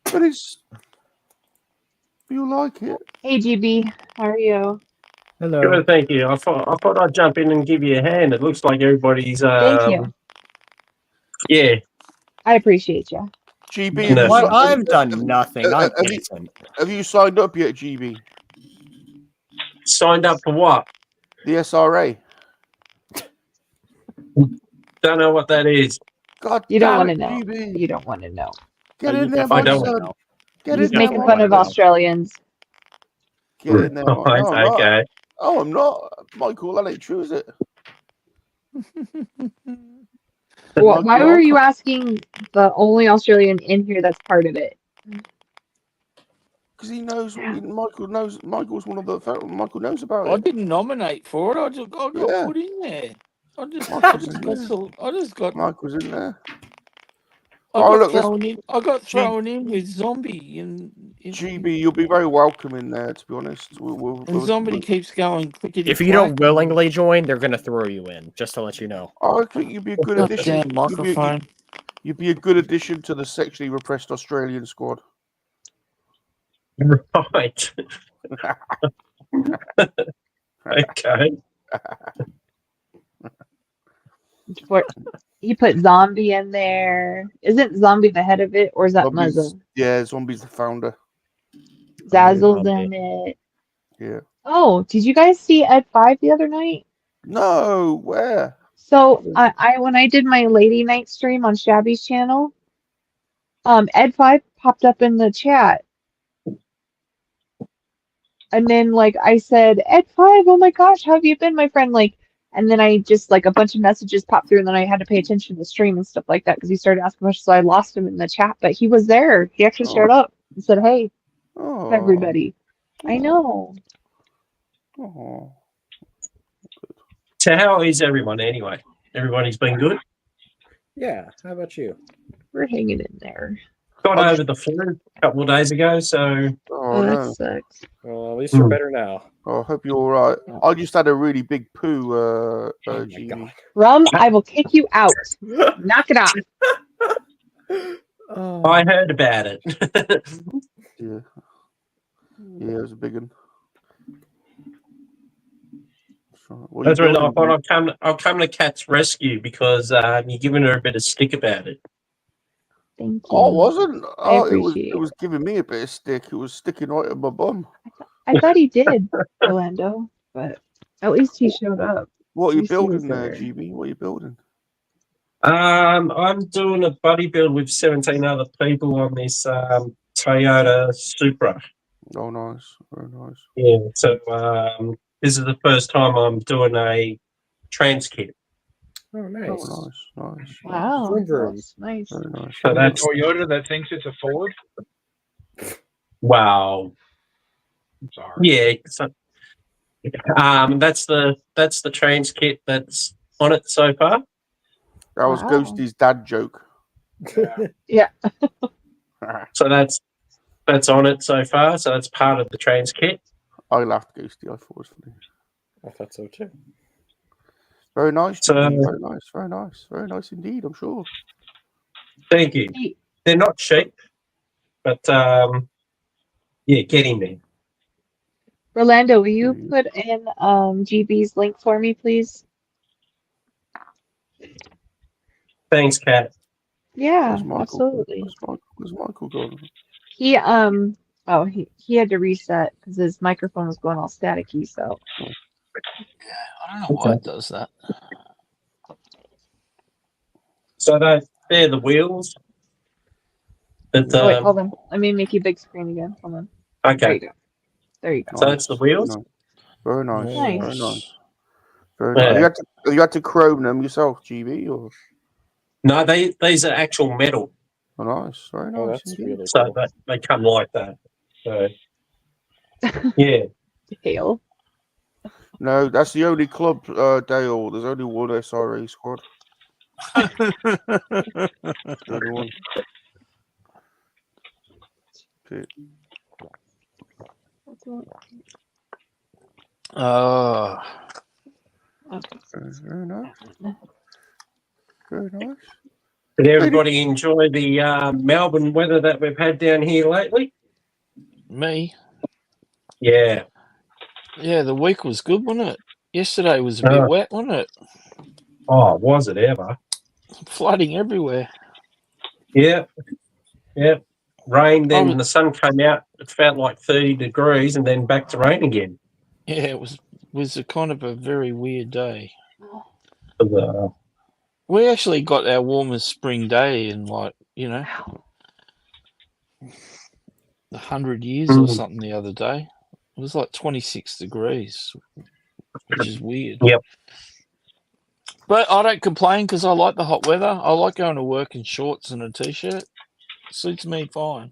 But it's... You like it? Hey, GB. How are you? Hello. Good, thank you. I thought I'd jump in and give you a hand. It looks like everybody's Thank you. yeah. I appreciate you. GB, No. What? I've done nothing. I'm have you- innocent. Have you signed up yet, GB? Signed up for what? The SRA? Don't know what that is. God You don't damn want it, to know. GB. You don't want to know. Get You in there, definitely my I don't. son. know. Get He's in there, making my fun of son. Australians. Get in there, my... Right, No, I'm not. okay. Oh, I'm not. Michael, that ain't true, is it? Well, why were you Because asking the only Australian in here that's part of it? he knows. Yeah. Michael knows. Michael's one of the. Michael knows about I it. didn't nominate for it. I got Yeah. put in there. I just Michael's in got there. Michael's in there. I Oh, got look, thrown in. I got G- thrown in with Zombie, and GB, you'll be very welcome in there. To be honest, Zombie keeps going clickety. If you don't willingly join, they're gonna throw you in. Just to let you know. I think you'd be a good Oh, addition. damn microphone. You'd be a good addition to the sexually repressed Australian squad. Right. Okay. You put Zombie in there. Isn't Zombie the head of it, or is that Muzzle? Yeah, Zombie's the founder. Zazzle's in it. Yeah. Oh, did you guys see Ed 5 the other night? No, where? So I when I did my lady night stream on Shabby's channel, Ed 5 popped up in the chat. And then like I said, Ed 5, oh my gosh, how have you been, my friend? Like, and then I just like a bunch of messages popped through, and then I had to pay attention to the stream and stuff like that because he started asking questions. So I lost him in the chat, but he was there. He actually showed up and said, "Hey, Oh, everybody." I know. Oh. So how is everyone anyway? Everybody's been good? Yeah. How about you? We're hanging in there. Got over the flu a couple of days ago, so Oh that no. sucks. Well, at least you're better now. Oh, I hope you're all right. I just had a really big poo, Oh my GB. God. Rum, I will kick you out. Knock it off. Oh. I heard about it. Yeah. Yeah, it was a big one. So, what are you That's right. I building, thought mate? I'll come to Cat's rescue because you're giving her a bit of stick about it. Thank you. Oh, it wasn't. I Oh, appreciate it was giving me a bit of stick. It was sticking right in my bum. I thought he did, Orlando, but at least he showed up. What are At you least he was building there, there. GB? What are you building? I'm doing a buddy build with 17 other people on this Toyota Supra. Oh, nice. Very nice. Yeah, so this is the first time I'm doing a trans kit. Oh, nice. Oh, nice. Wow, Vroom, vroom. that's nice. Very nice. So Is it that's Toyota that thinks it's a Ford? wow. I'm sorry. Yeah. So, that's the trans kit that's on it so far. That was Wow. Ghosty's dad joke. Yeah. So that's on it so far. So that's part of the trans kit. I laughed, Ghosty. I thought it was funny. I thought so too. Very nice. So- GB. Very nice. Very nice. Very nice indeed, I'm sure. Thank you. Hey, They're not cheap, but yeah, getting there. Orlando, will you put in GB's link for me, please? Thanks, Kat. Yeah, Where's Michael? absolutely. Where's Michael gone? He Oh, he had to reset because his microphone was going all staticky. So I don't know why it does that. So they're the wheels. That oh wait, hold on. Let me make you big screen again. Hold on. There okay. you go. There you go. So that's the wheels. No. Very nice. Nice. Very nice. Very nice. Yeah. You had to chrome them yourself, GB, or No, these are actual metal. oh, nice. Very nice. Oh, that's indeed. really So cool. they come like that. So yeah. Dale. No, that's the only club, Dale. There's only one SRA squad. The only one. Okay. Oh, Very nice. Very nice. Did everybody enjoy the Melbourne weather that we've had down here lately? me? Yeah. Yeah, the week was good, wasn't it? Yesterday was a bit wet, wasn't it? Oh, was it ever? Flooding everywhere. Yeah. Yeah. Rain, I then was- the sun came out. It felt like 30 degrees, and then back to rain again. Yeah, it was a kind of a very weird day. Uh, We actually got our warmest spring day in 100 years or something the other day. It was like 26 degrees, which is weird. Yep. But I don't complain because I like the hot weather. I like going to work in shorts and a t-shirt. Suits me fine.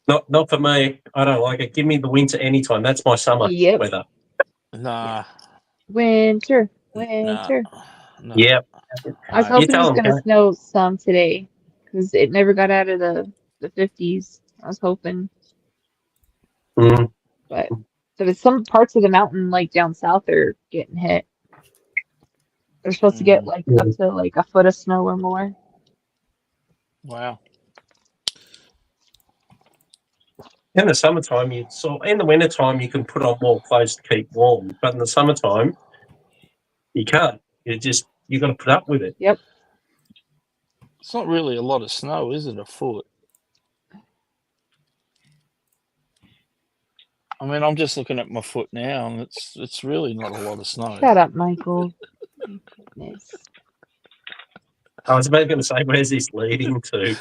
Not for me. I don't like it. Give me the winter anytime. That's my summer Yep. weather. Nah. Winter. Nah. Yep. I was No. hoping it was tell 'em, going to Kat. snow some today because it never got out of the 50s. I was hoping, Mm. but there was some parts of the mountain, like down south, are getting hit. They're supposed to get like up to like a foot of snow or more. Wow. In the summertime, in the wintertime, you can put on more clothes to keep warm, but in the summertime, you can't. You got to put up with it. Yep. It's not really a lot of snow, is it? A foot. I mean, I'm just looking at my foot now, and it's really not a lot of snow. Shut up, Michael. Goodness. I was about going to say, where's this leading to?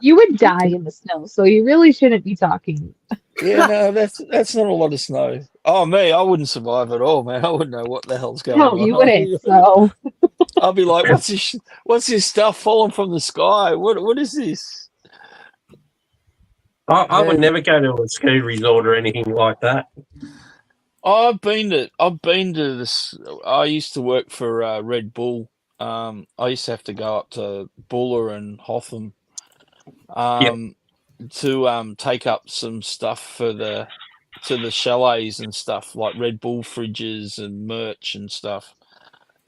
You would die in the snow, so you really shouldn't be talking. Yeah, no, that's not a lot of snow. Oh, me, I wouldn't survive at all, man. I wouldn't know what the hell's going No, on. you wouldn't. So I'll be like, what's this stuff falling from the sky? What is this? I would never go to a ski resort or anything like that. I've been to this. I used to work for Red Bull. I used to have to go up to Buller and Hotham to take up some stuff for the chalets and stuff, like Red Bull fridges and merch and stuff.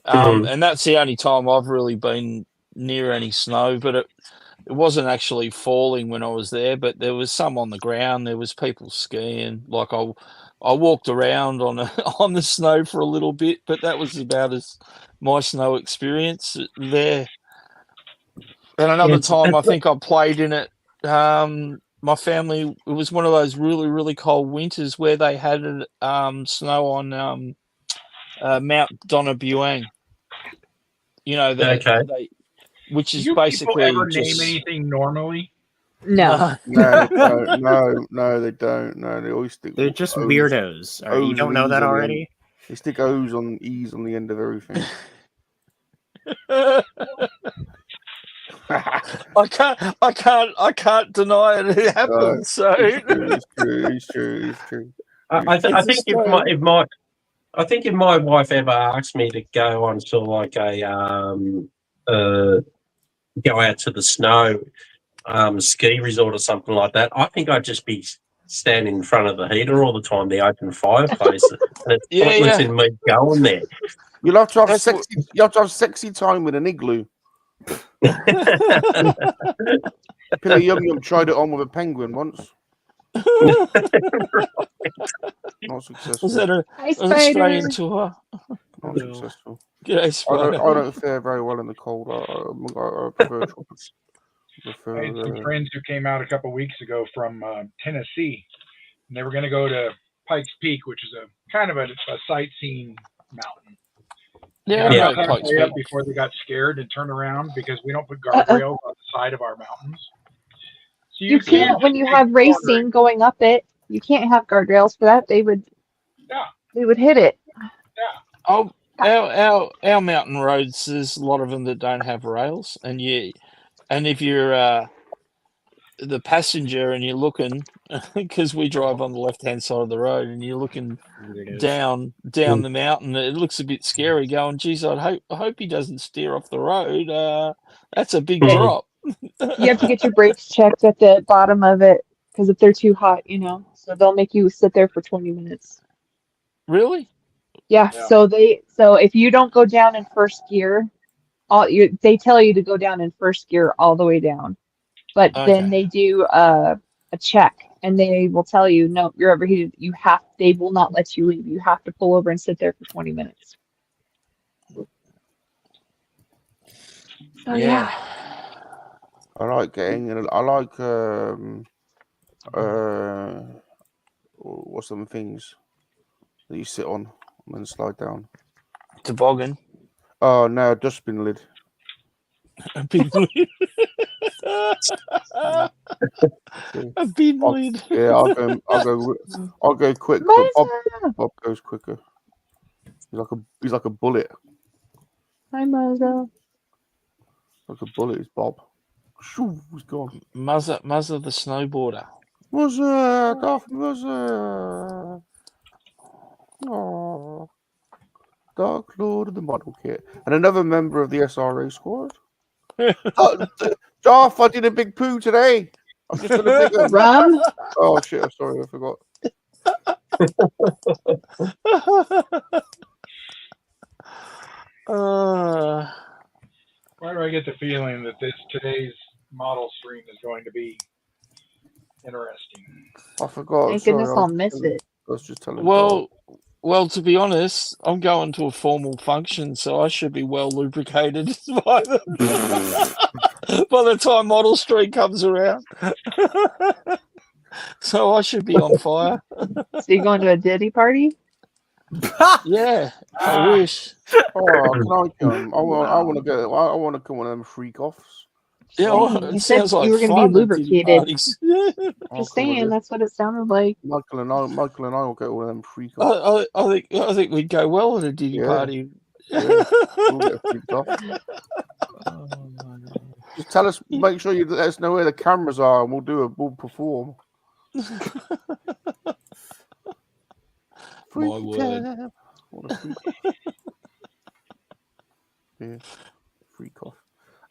And that's the only time I've really been near any snow, but it wasn't actually falling when I was there, but there was some on the ground. There was people skiing. Like I walked around on on the snow for a little bit, but that was about my snow experience there. And another time, I think I played in it. My family, it was one of those really, really cold winters where they had snow on Mount Donabuang. You know, which is Do you basically people ever just name anything normally? no. No, they don't. No, they don't. No, they always stick. They're just O's. weirdos. All right, you O's don't and know E's that on the already? end. They stick O's on E's on the end of everything. I can't deny it. It happened. So It's true. I think if my wife ever asked me to go onto like a go out to the snow ski resort or something like that, I think I'd just be standing in front of the heater all the time, the open fireplace, and it's pointless in me going there. You'll have to have sexy. You have to have sexy time with an igloo. Pillar Yum Yum tried it on with a penguin once. Not successful. Was that an Australian tour? Not successful. G'day, Spider. I don't fare very well in the cold. I prefer tropics. I had some For friends who came out a couple weeks ago from Tennessee, and they were going to go to Pikes Peak, which is a kind of a sightseeing mountain. They Yeah, got I Yeah. about know Pikes halfway up Peak. before they got scared and turned around because we don't put Uh-uh. guardrails on the side of our mountains. So You you can can't when you take have the corner. racing going up it. You can't have guardrails for that. They would Yeah, hit it. yeah. Oh, our mountain roads. There's a lot of them that don't have rails, and if you're the passenger and you're looking, because we drive on the left hand side of the road, and you're looking Weirdos. down the mountain, it looks a bit scary. Going, geez, I hope he doesn't steer off the road. That's a big drop. You have to get your brakes checked at the bottom of it because if they're too hot, so they'll make you sit there for 20 minutes. Really? Yeah, Yeah. so if you don't go down in first gear, they tell you to go down in first gear all the way down. But then Okay. they do a check and they will tell you, no, you're overheated. They will not let you leave. You have to pull over and sit there for 20 minutes. So yeah. I like getting, I like what's some things that you sit on and then slide down. Toboggan. Oh no, dustbin lid. A bin lid. A bin lid. Yeah, I'll go quick, but Bob goes quicker. He's like a bullet. Hi, Mozo. Like a bullet is Bob. Shoo, he's gone. Muzzer the snowboarder. Muzzer, Darth Muzzer. Oh, Dark Lord of the Model Kit. And another member of the SRA squad. Darth, I did a big poo today. I'm just done a big one. Rum? Oh shit, I'm sorry, I forgot. Why do I get the feeling that today's model stream is going to be interesting? I forgot. Thank Sorry, goodness I'll miss it. I was just telling. Well, to be honest, I'm going to a formal function, so I should be well lubricated by the time Model Street comes around. So I should be on fire. So you going to a Diddy party? Yeah, I wish. Oh, can I come? I want to go. I want to come one of them freak offs. Yeah, well, You it said sounds like you were going to fun be at Diddy lubricated. parties. Just saying, that's what it sounded like. Michael and I will go one of them freak offs. I think we'd go well at a Diddy party. Yeah, we'll get freaked off. Just tell us. Make sure you let us know where the cameras are, and we'll perform. My word. What a freak. Yeah, freak off.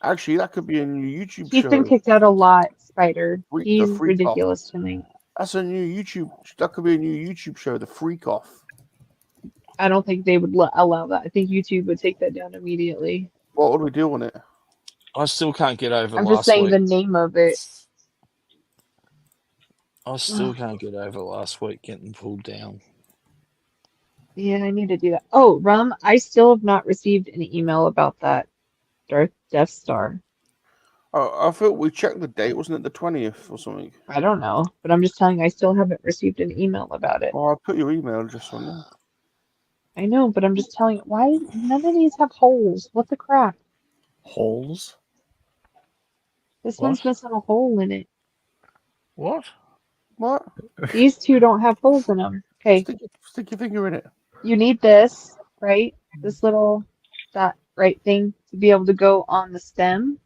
Actually, that could be a new YouTube He's show. been kicked out a lot, Spider. The He's Freak ridiculous tonight. That's a new YouTube. That could be a new YouTube show. The Freak Off. I don't think they would allow that. I think YouTube would take that down immediately. What would we do on it? I still can't get over I'm last just saying week. the name of it. I still can't get over last week getting pulled down. Yeah, I need to do that. Oh, Rum, I still have not received an email about that Death Star. Oh, I thought we checked the date. Wasn't it the 20th or something? I don't know, but I'm just telling you, I still haven't received an email about it. Oh, I'll put your email address on there. I know, but I'm just telling you, why none of these have holes? What the crap? Holes? This one's missing a hole in it. What? What? These two don't have holes in them. Okay, Stick your finger in it. you need this, right? This little that right thing to be able to go on the stem.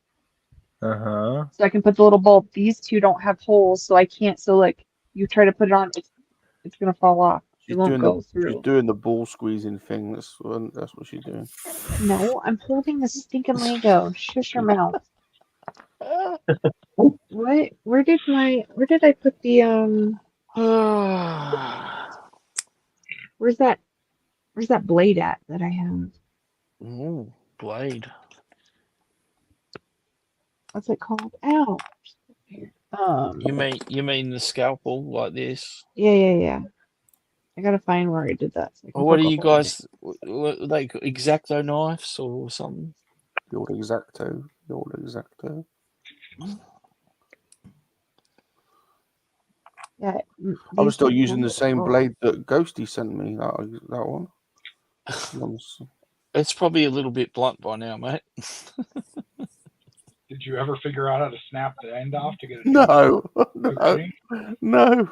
Uh-huh. So I can put the little bulb. These two don't have holes, so I can't. So like you try to put it on, it's gonna fall off. It won't go through. She's doing the ball squeezing thing. That's what she's doing. No, I'm holding the stinking Lego. Shush your mouth. What? Where did I put the Where's that blade at that I have? Ooh, blade. What's it called? Ow. You mean the scalpel like this? Yeah. I gotta find where I did that. So I can Or what are poke a you hole in guys? Like X-Acto knives or something? The old X-Acto. Yeah, I was these still things using the will same roll. blade that Ghosty sent me. That one. It's probably a little bit blunt by now, mate. Did you ever figure out how to snap the end off to get it? No, no.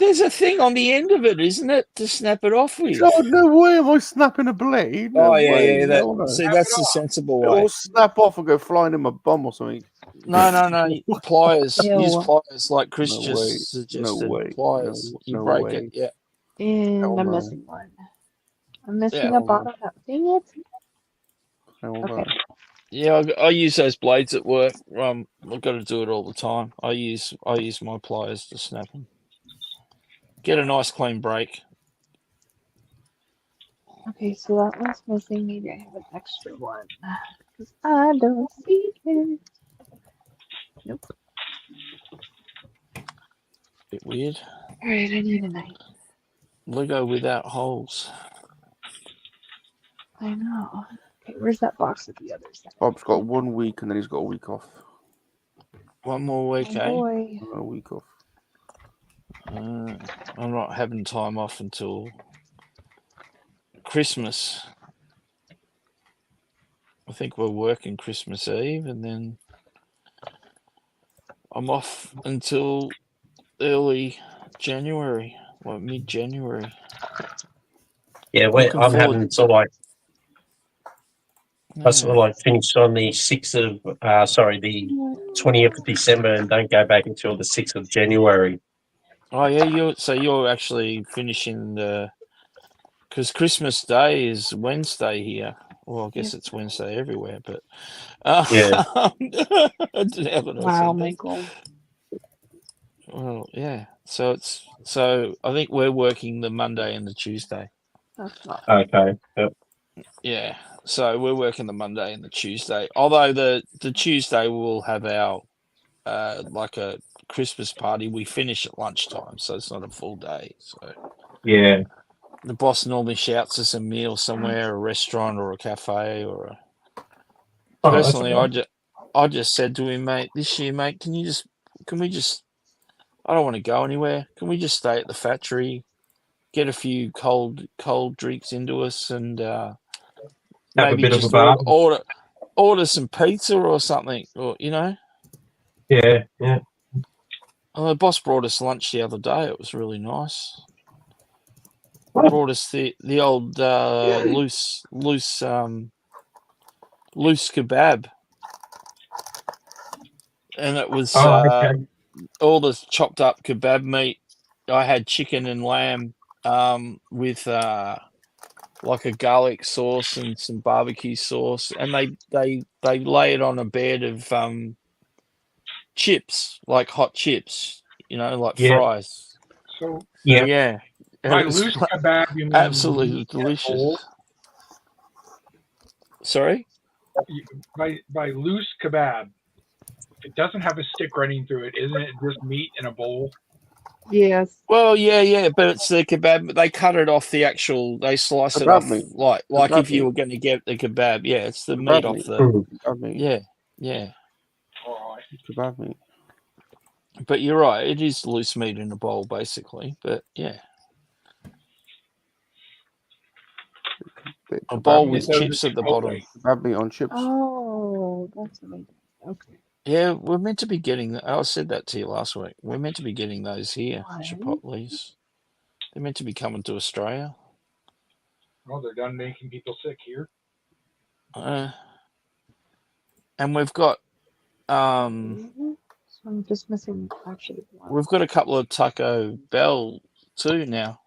There's a thing on the end of it, isn't it, to snap it off with? God, no way am I snapping a blade. No way. That, No. see, Snap that's it the off. sensible It way. will snap off and go flying in my bum or something. No. Pliers. Ew. Use pliers, like Chris No just way. suggested. No way. Pliers. You No break way. it. Yeah. And Hell I'm no. missing one. I'm missing Yeah. a bottom. Dang it. Hell Okay. no. Yeah, I use those blades at work. I've got to do it all the time. I use my pliers to snap them. Get a nice clean break. Okay, so that one's missing. Maybe I have an extra one. Because I don't see it. Nope. Bit weird. Alright, I need a knife. Lego without holes. I know. Okay, where's that box with the others? Bob's got 1 week and then he's got a week off. One more week, Oh eh? boy. A week off. I'm not having time off until Christmas. I think we're working Christmas Eve, and then I'm off until early January, like mid-January. Yeah, Looking I'm forward. having sort of like I sort of like finished on the 6th of the 20th of December and don't go back until the 6th of January. Oh yeah, you're actually finishing because Christmas Day is Wednesday here. Well, I guess it's Wednesday everywhere, but Yeah. Wow, Michael. Well, yeah. So I think we're working the Monday and the Tuesday. That's not Okay. Yep. Yeah. So we're working the Monday and the Tuesday. Although the Tuesday we'll have our like a Christmas party. We finish at lunchtime, so it's not a full day. So Yeah. the boss normally shouts us a meal somewhere, a restaurant or a cafe or a... Oh, that's Personally, I just said to him, mate, this year, mate, can we just I don't want to go anywhere. Can we just stay at the factory, get a few cold drinks into us, and have a maybe bit of a just bar. order some pizza or something, or Yeah. The boss brought us lunch the other day. It was really nice. Oh. Brought us the old loose kebab, and it was Okay. all the chopped up kebab meat. I had chicken and lamb with like a garlic sauce and some barbecue sauce, and they lay it on a bed of chips, like hot chips, like fries. So Yeah, by it was loose kebab, you mean absolutely delicious. Sorry? By loose kebab, it doesn't have a stick running through it. Isn't it just meat in a bowl? Yes. Well, yeah, but it's the kebab. They cut it off the actual. They slice it off meat. like Kebab if you meat. were going to get the kebab. Yeah, it's the Kebab meat off meat. the. Kebab meat. Yeah. Kebab meat. But you're right. It is loose meat in a bowl, basically. But yeah, a bowl Kebab with meat. chips at the bottom. Kebab meat on chips. Oh, that's amazing. Okay. Yeah, we're meant to be getting. I said that to you last week. We're meant to be getting those here, What? Chipotle's. They're meant to be coming to Australia. Oh, they're done making people sick here. And we've got So I'm just missing actually one. we've got a couple of Taco Bell too now.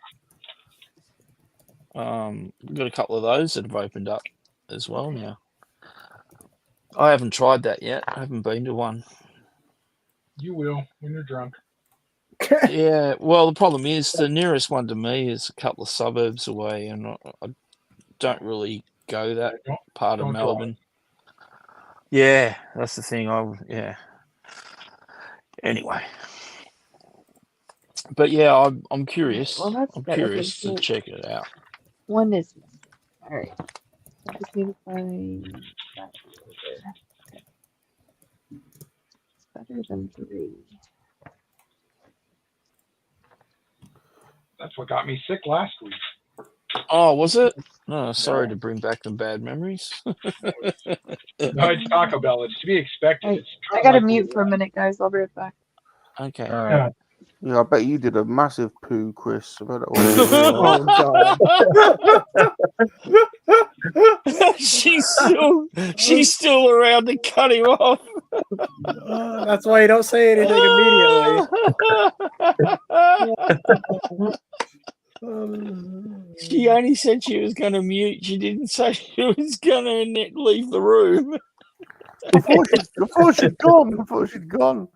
We've got a couple of those that have opened up as well now. I haven't tried that yet. I haven't been to one. You will when you're drunk. Yeah, well, the problem is the nearest one to me is a couple of suburbs away, and I don't really go that part of Melbourne. Yeah, that's the thing. Anyway, but yeah, I'm curious. Well, that's I'm good. curious Okay, to so check it out. one is missing. All right. I just need to find that over. than 3. That's what got me sick last week. Oh, was it? Oh, sorry to bring back some bad memories. No, it's Taco Bell. It's to be expected. Hey, It's I kind of gotta like mute for a minute, guys. I'll be right back. Okay. Yeah. Yeah, I bet you did a massive poo, Chris. I bet it Oh God. she's still around to cut him off. That's why you don't say anything immediately. She only said she was going to mute. She didn't say she was going to leave the room. I thought she'd gone. I thought she'd gone.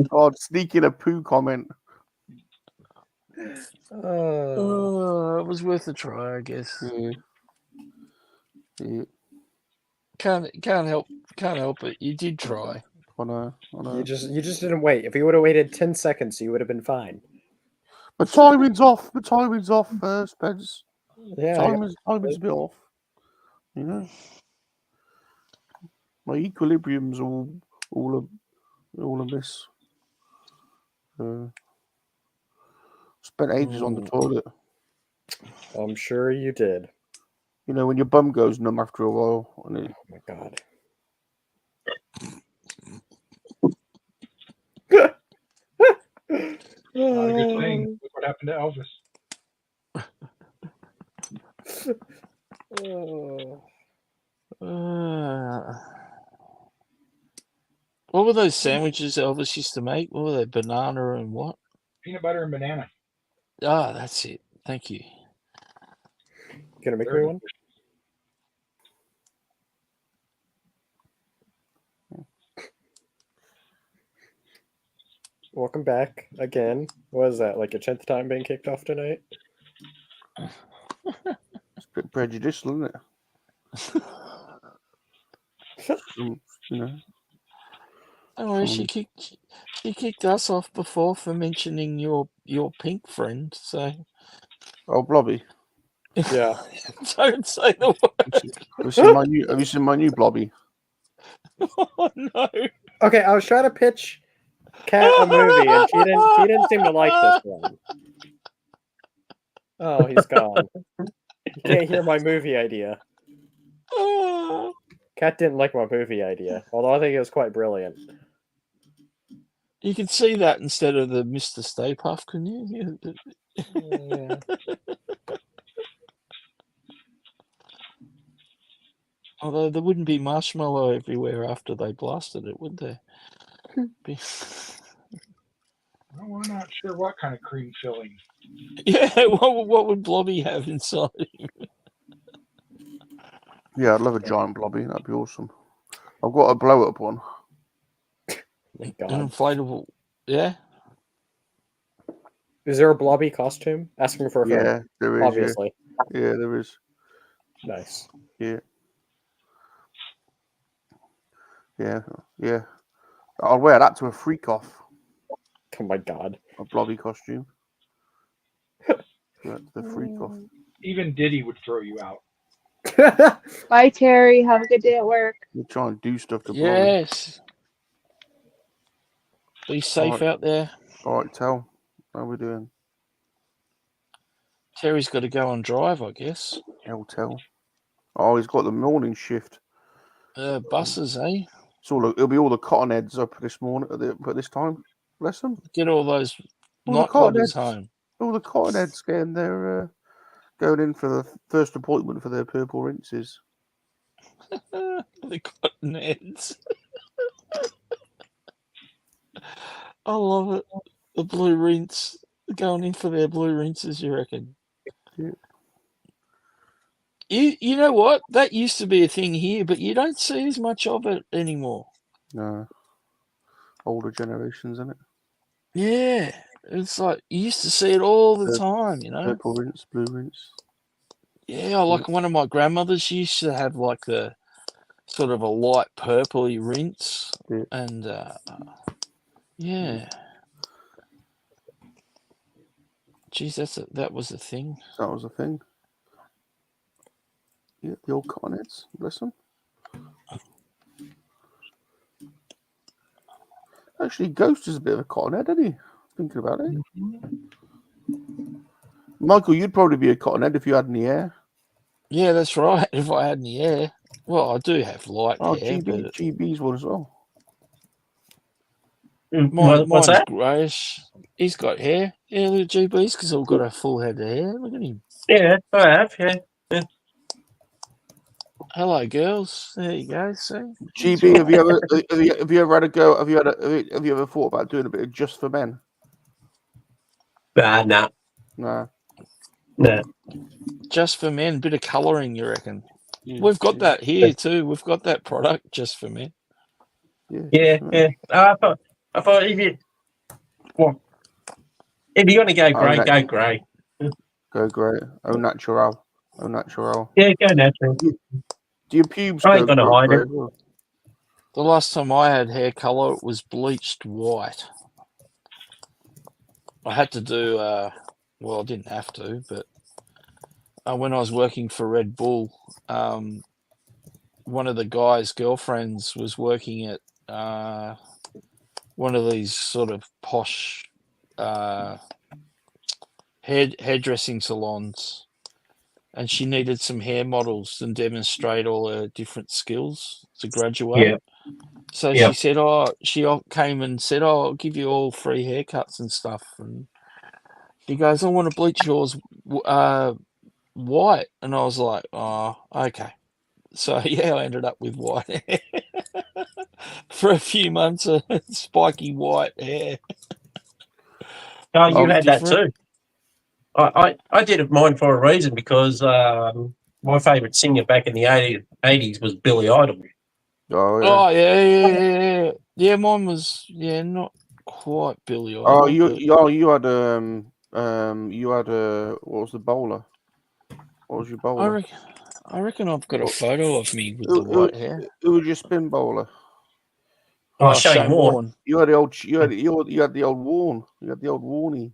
God, sneaking a poo comment. Oh, it was worth a try, I guess. Yeah. Yeah. Can't help it. You did try. I know. You just didn't wait. If you would have waited 10 seconds, you would have been fine. But timing's off. The timing's off, Spence. Yeah. Timing's a bit off. You know, my equilibrium's all a miss. Spent ages on the toilet. I'm sure you did. You know, when your bum goes numb after a while. And it, Oh my God. Not a good thing. Look what happened to Elvis. What were those sandwiches Elvis used to make? What were they? Banana and what? Peanut butter and banana. Ah, that's it. Thank you. Gonna make me one? Welcome back again. What is that, like your 10th time being kicked off tonight? it's a bit prejudicial, isn't it? You know. Oh, she kicked us off before for mentioning your pink friend. So Oh, Blobby. Yeah. don't say the word. Have you seen my new Blobby? Oh no. Okay, I was trying to pitch Kat a movie, and she didn't seem to like this one. Oh, he's gone. You can't hear my movie idea. Kat didn't like my movie idea, although I think it was quite brilliant. You could see that instead of the Mr. Stay Puft, couldn't you? Yeah. Although there wouldn't be marshmallow everywhere after they blasted it, would there? Well, we're not sure what kind of cream filling. Yeah, what would Blobby have inside him? Yeah, I'd love a giant Blobby. That'd be awesome. I've got a blow-up one. My An God. inflatable, yeah. Is there a Blobby costume? Asking for a friend. Yeah, there is. Obviously. Yeah, there is. Nice. Yeah. Yeah. Yeah. I'll wear that to a freak off. Oh my God. A Blobby costume. The freak off. Even Diddy would throw you out. Bye, Terry. Have a good day at work. You try and do stuff to Blobby. Yes. Be safe out there. All right, Tell. How we doing? Terry's got to go on drive, I guess. Tell. Oh, he's got the morning shift. Buses, eh? It'll be all the cotton heads up this morning at this time. Bless them. Get all those All night clubbers home. All the cotton heads getting their going in for the first appointment for their purple rinses. The cotton heads. I love it. The blue rinse. Going in for their blue rinses, you reckon? Yeah. You know what? That used to be a thing here, but you don't see as much of it anymore. No. Older generations, isn't it? Yeah. It's like you used to see it all the time, you know? Purple rinse, blue rinse. Yeah, like one of my grandmothers used to have like the sort of a light purpley rinse. Yeah. And yeah. Geez, that was a thing. That was a thing. Yeah, the old cotton heads. Bless them. Actually, Ghost is a bit of a cottonhead, isn't he? Thinking about it. Mm-hmm. Michael, you'd probably be a cottonhead if you had any hair. Yeah, that's right. If I had any hair. Well, I do have light hair, but GB's one as well. What's mine's that? greyish. He's got hair. Yeah, look at GB's because I've got a full head of hair. Look at him. Yeah, I have. Yeah. Hello, girls. There you go. See, GB, right. have you ever had a go? Have you ever thought about doing a bit of just for men? Nah. Nah. Just for men, bit of colouring, you reckon? Yeah, We've got that here too. We've got that product just for men. Yeah. I thought if you're gonna go grey, go grey. Go grey. Au natural. Yeah, go natural. Do your pubes I go ain't gonna hide grey? it. The last time I had hair colour, it was bleached white. I had to do, well, I didn't have to, but when I was working for Red Bull, one of the guys' girlfriends was working at one of these sort of posh hairdressing salons, and she needed some hair models and demonstrate all her different skills to graduate. Yeah. So Yeah. she said, she came and said, I'll give you all free haircuts and stuff. And she goes, I want to bleach yours white. And I was like, oh, okay. So yeah, I ended up with white hair for a few months of spiky white hair. Oh, you had that different. too. I did mine for a reason because my favourite singer back in the 80s was Billy Idol. Oh yeah. Yeah, mine was not quite Billy Idol. Oh, you had what was the bowler? What was your bowler? I reckon I've got a photo of me with the white hair. Who was your spin bowler? Oh, Shane Warne. You had the old you had the old Warne. You had the old Warney.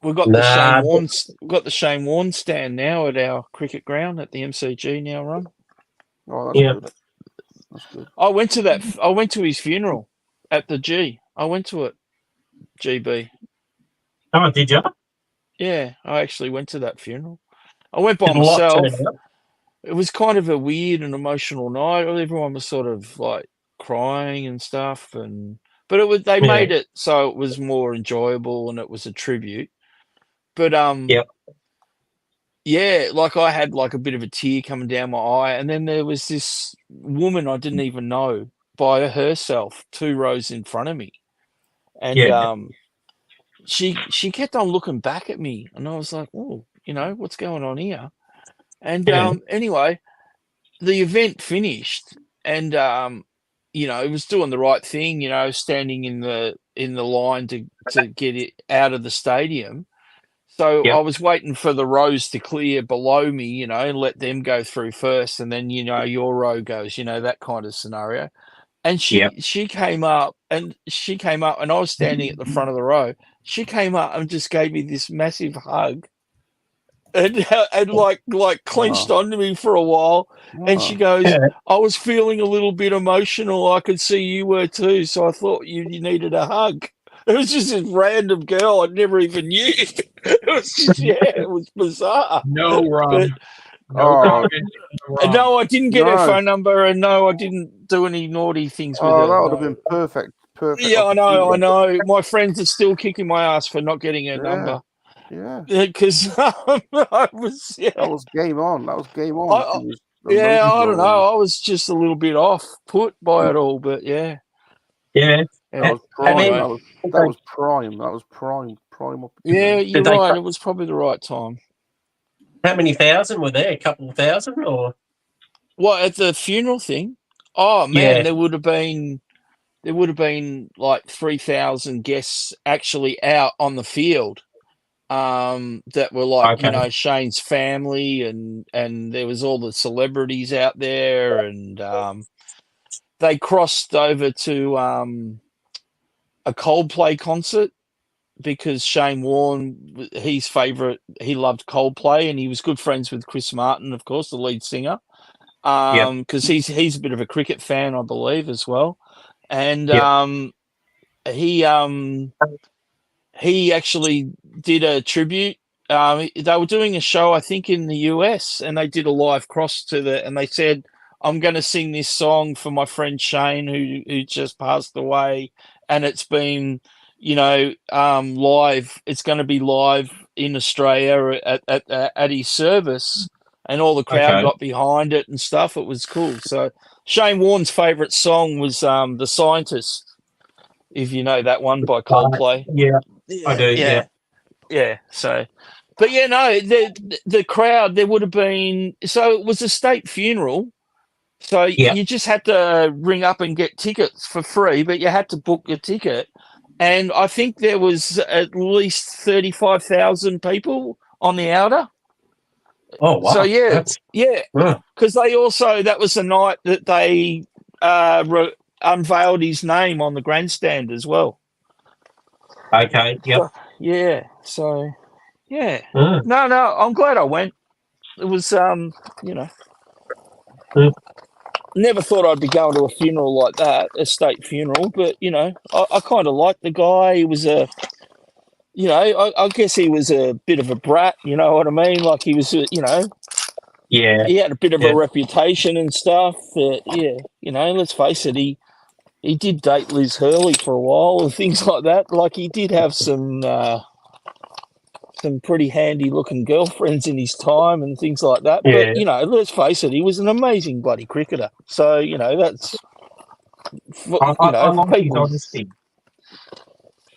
We've got the Shane Warne. We've got the Shane Warne stand now at our cricket ground at the MCG now run. Oh, that's good. That's good. I went to that. I went to his funeral at the G. I went to it. GB. Oh, did you? Yeah, I actually went to that funeral. I went by myself. It was kind of a weird and emotional night. Everyone was sort of like crying and stuff, but it was they made it so it was more enjoyable and it was a tribute. But yeah, like I had like a bit of a tear coming down my eye, and then there was this woman I didn't even know by herself 2 rows in front of me, and she kept on looking back at me, and I was like, oh, what's going on here? And anyway, the event finished, and it was doing the right thing, standing in the line to get it out of the stadium. So I was waiting for the rows to clear below me, and let them go through first, and then your row goes, that kind of scenario. And she came up, and I was standing at the front of the row. She came up and just gave me this massive hug, and like clenched onto me for a while. And she goes, I was feeling a little bit emotional. I could see you were too, so I thought you needed a hug. It was just this random girl I never even knew. It was just, it was bizarre. No, Rob. But, no, I didn't get her phone number, and no, I didn't do any naughty things with her. Oh, that would have been perfect. Yeah, I know. My friends are still kicking my ass for not getting her number. Yeah, because I was. Yeah. That was game on. I don't know. I was just a little bit off put by it all, but yeah. That was prime. That was prime. That was prime. Yeah, you're right. It was probably the right time. How many thousand were there? A couple of thousand, or what at the funeral thing? Oh man, there would have been like 3,000 guests actually out on the field. That were like Shane's family, and there was all the celebrities out there, and they crossed over to a Coldplay concert because Shane Warne, he loved Coldplay, and he was good friends with Chris Martin, of course, the lead singer, because he's a bit of a cricket fan, I believe, as well. And he actually did a tribute. They were doing a show, I think, in the US, and they did a live cross and they said, "I'm going to sing this song for my friend Shane, who just passed away, and it's been, live. It's going to be live in Australia at his service." And all the crowd Okay. got behind it and stuff. It was cool. So Shane Warne's favourite song was "The Scientist," if you know that one by Coldplay. Yeah, I do. Yeah. So, but yeah, no, the crowd, there would have been, so it was a state funeral. So Yeah. you just had to ring up and get tickets for free, but you had to book your ticket. And I think there was at least 35,000 people on the outer. Oh wow. So yeah, That's because that was the night that they unveiled his name on the grandstand as well. okay. Yep. Yeah. So yeah. Mm. No, I'm glad I went. It was never thought I'd be going to a funeral like that, a state funeral, but I kind of liked the guy. He was I guess he was a bit of a brat, you know what I mean? Like he was, Yeah. he had a bit of Yeah. a reputation and stuff. Let's face it, he did date Liz Hurley for a while and things like that. Like he did have some pretty handy looking girlfriends in his time and things like that. Yeah. But let's face it, he was an amazing bloody cricketer. So that's I for like his people. honesty.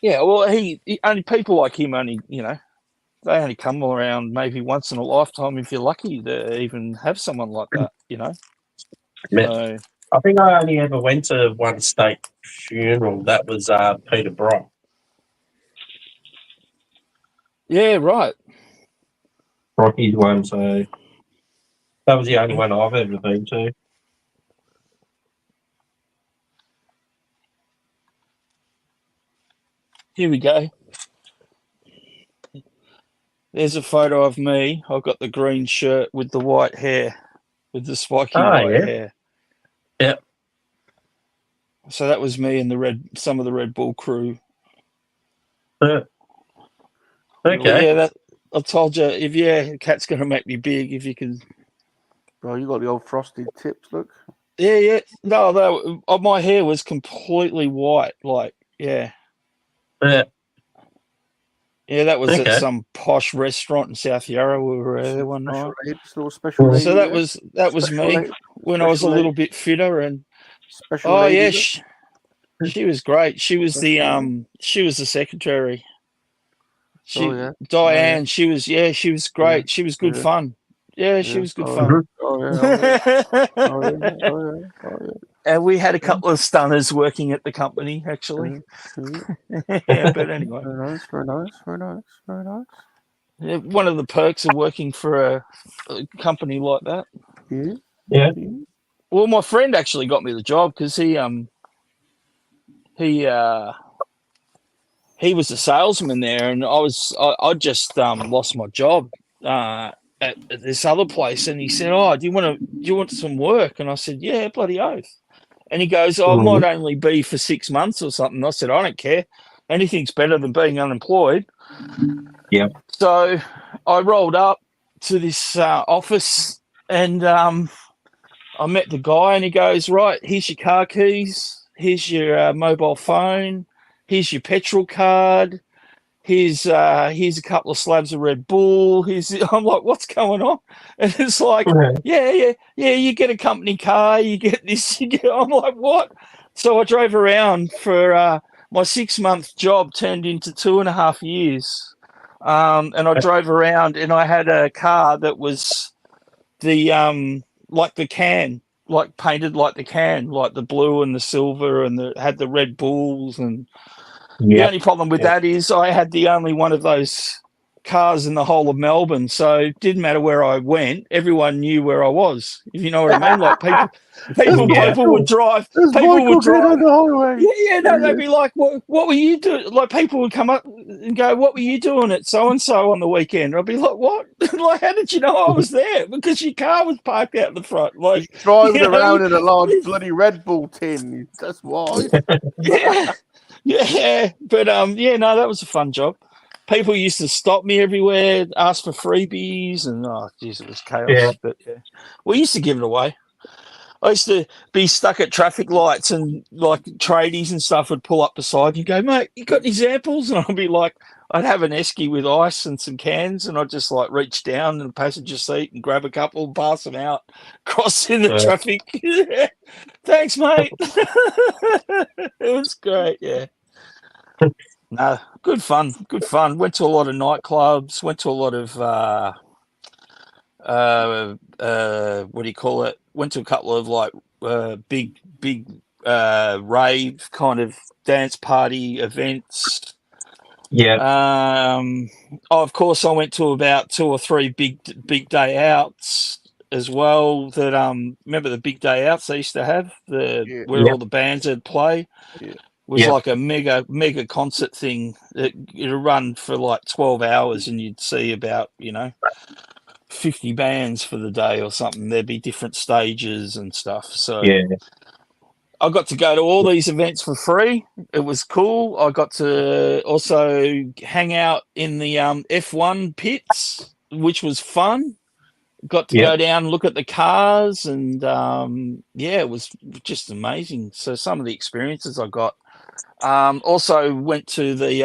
Yeah, well, he only people like him only they only come around maybe once in a lifetime if you're lucky to even have someone like that. So I think I only ever went to one state funeral. That was Peter Brock. yeah, right. Rocky's one, so that was the only one I've ever been to. Here we go. There's a photo of me. I've got the green shirt with the white hair, with the spiky white hair. Yeah. So that was me and some of the Red Bull crew. Okay. Yeah, I told you, the cat's going to make me big if you can. Bro, you got the old frosted tips, look. Yeah. No, my hair was completely white. Like, yeah. Yeah, that was at some posh restaurant in South Yarra. We were there one night. Special lady, so that was me when I was a little bit fitter and. Special Oh lady, yeah, she was great. She was the secretary. Diane. Oh, yeah. She was great. Yeah. She was good fun. Yeah, she was good fun. And we had a couple of stunners working at the company, actually. Yeah, but anyway. Very nice. Yeah, one of the perks of working for a company like that. Yeah. Well, my friend actually got me the job because he was a salesman there, and I just lost my job at this other place, and he said, "Oh, do you want some work?" And I said, "Yeah, bloody oath." And he goes, "Oh, it might only be for 6 months or something." I said, "I don't care. Anything's better than being unemployed." Yeah. So I rolled up to this office, and I met the guy, and he goes, "Right, here's your car keys. Here's your mobile phone. Here's your petrol card. Here's a couple of slabs of Red Bull." I'm like, "What's going on?" And it's like, yeah. You get a company car. You get this. I'm like, "What?" So I drove around for my 6-month job turned into 2.5 years, and I drove around, and I had a car that was the like the can, like painted like the can, like the blue and the silver, and had the Red Bulls. And the only problem with that is I had the only one of those cars in the whole of Melbourne, so it didn't matter where I went, everyone knew where I was, if you know what I mean. Like people would drive. People would drive on the highway. No, they'd be like, what were you doing? Like, people would come up and go, "What were you doing at so and so on the weekend?" I'd be like, "What?" Like, "How did you know I was there?" Because your car was parked out the front. Like, driving around in a large bloody Red Bull tin. That's why. Yeah. Yeah, but yeah, no, that was a fun job. People used to stop me everywhere, ask for freebies, and oh, geez, it was chaos. Yeah. But yeah, we used to give it away. I used to be stuck at traffic lights, and like tradies and stuff would pull up beside me and go, "Mate, you got any samples?" And I'd be like, I'd have an esky with ice and some cans, and I'd just like reach down in the passenger seat and grab a couple and pass them out, crossing the traffic. Thanks, mate. It was great. Yeah. No, good fun. Good fun. Went to a lot of nightclubs. Went to a lot of what do you call it? Went to a couple of like big rave kind of dance party events. Yeah. Oh, of course, I went to about 2 or 3 big day outs as well. That remember the big day outs they used to have Yeah. where all the bands would play. Yeah. Was like a mega concert thing. It'd run for like 12 hours, and you'd see about 50 bands for the day or something. There'd be different stages and stuff. So Yeah. I got to go to all these events for free. It was cool. I got to also hang out in the F1 pits, which was fun. Got to go down and look at the cars, and yeah, it was just amazing. So some of the experiences I got. Also went to the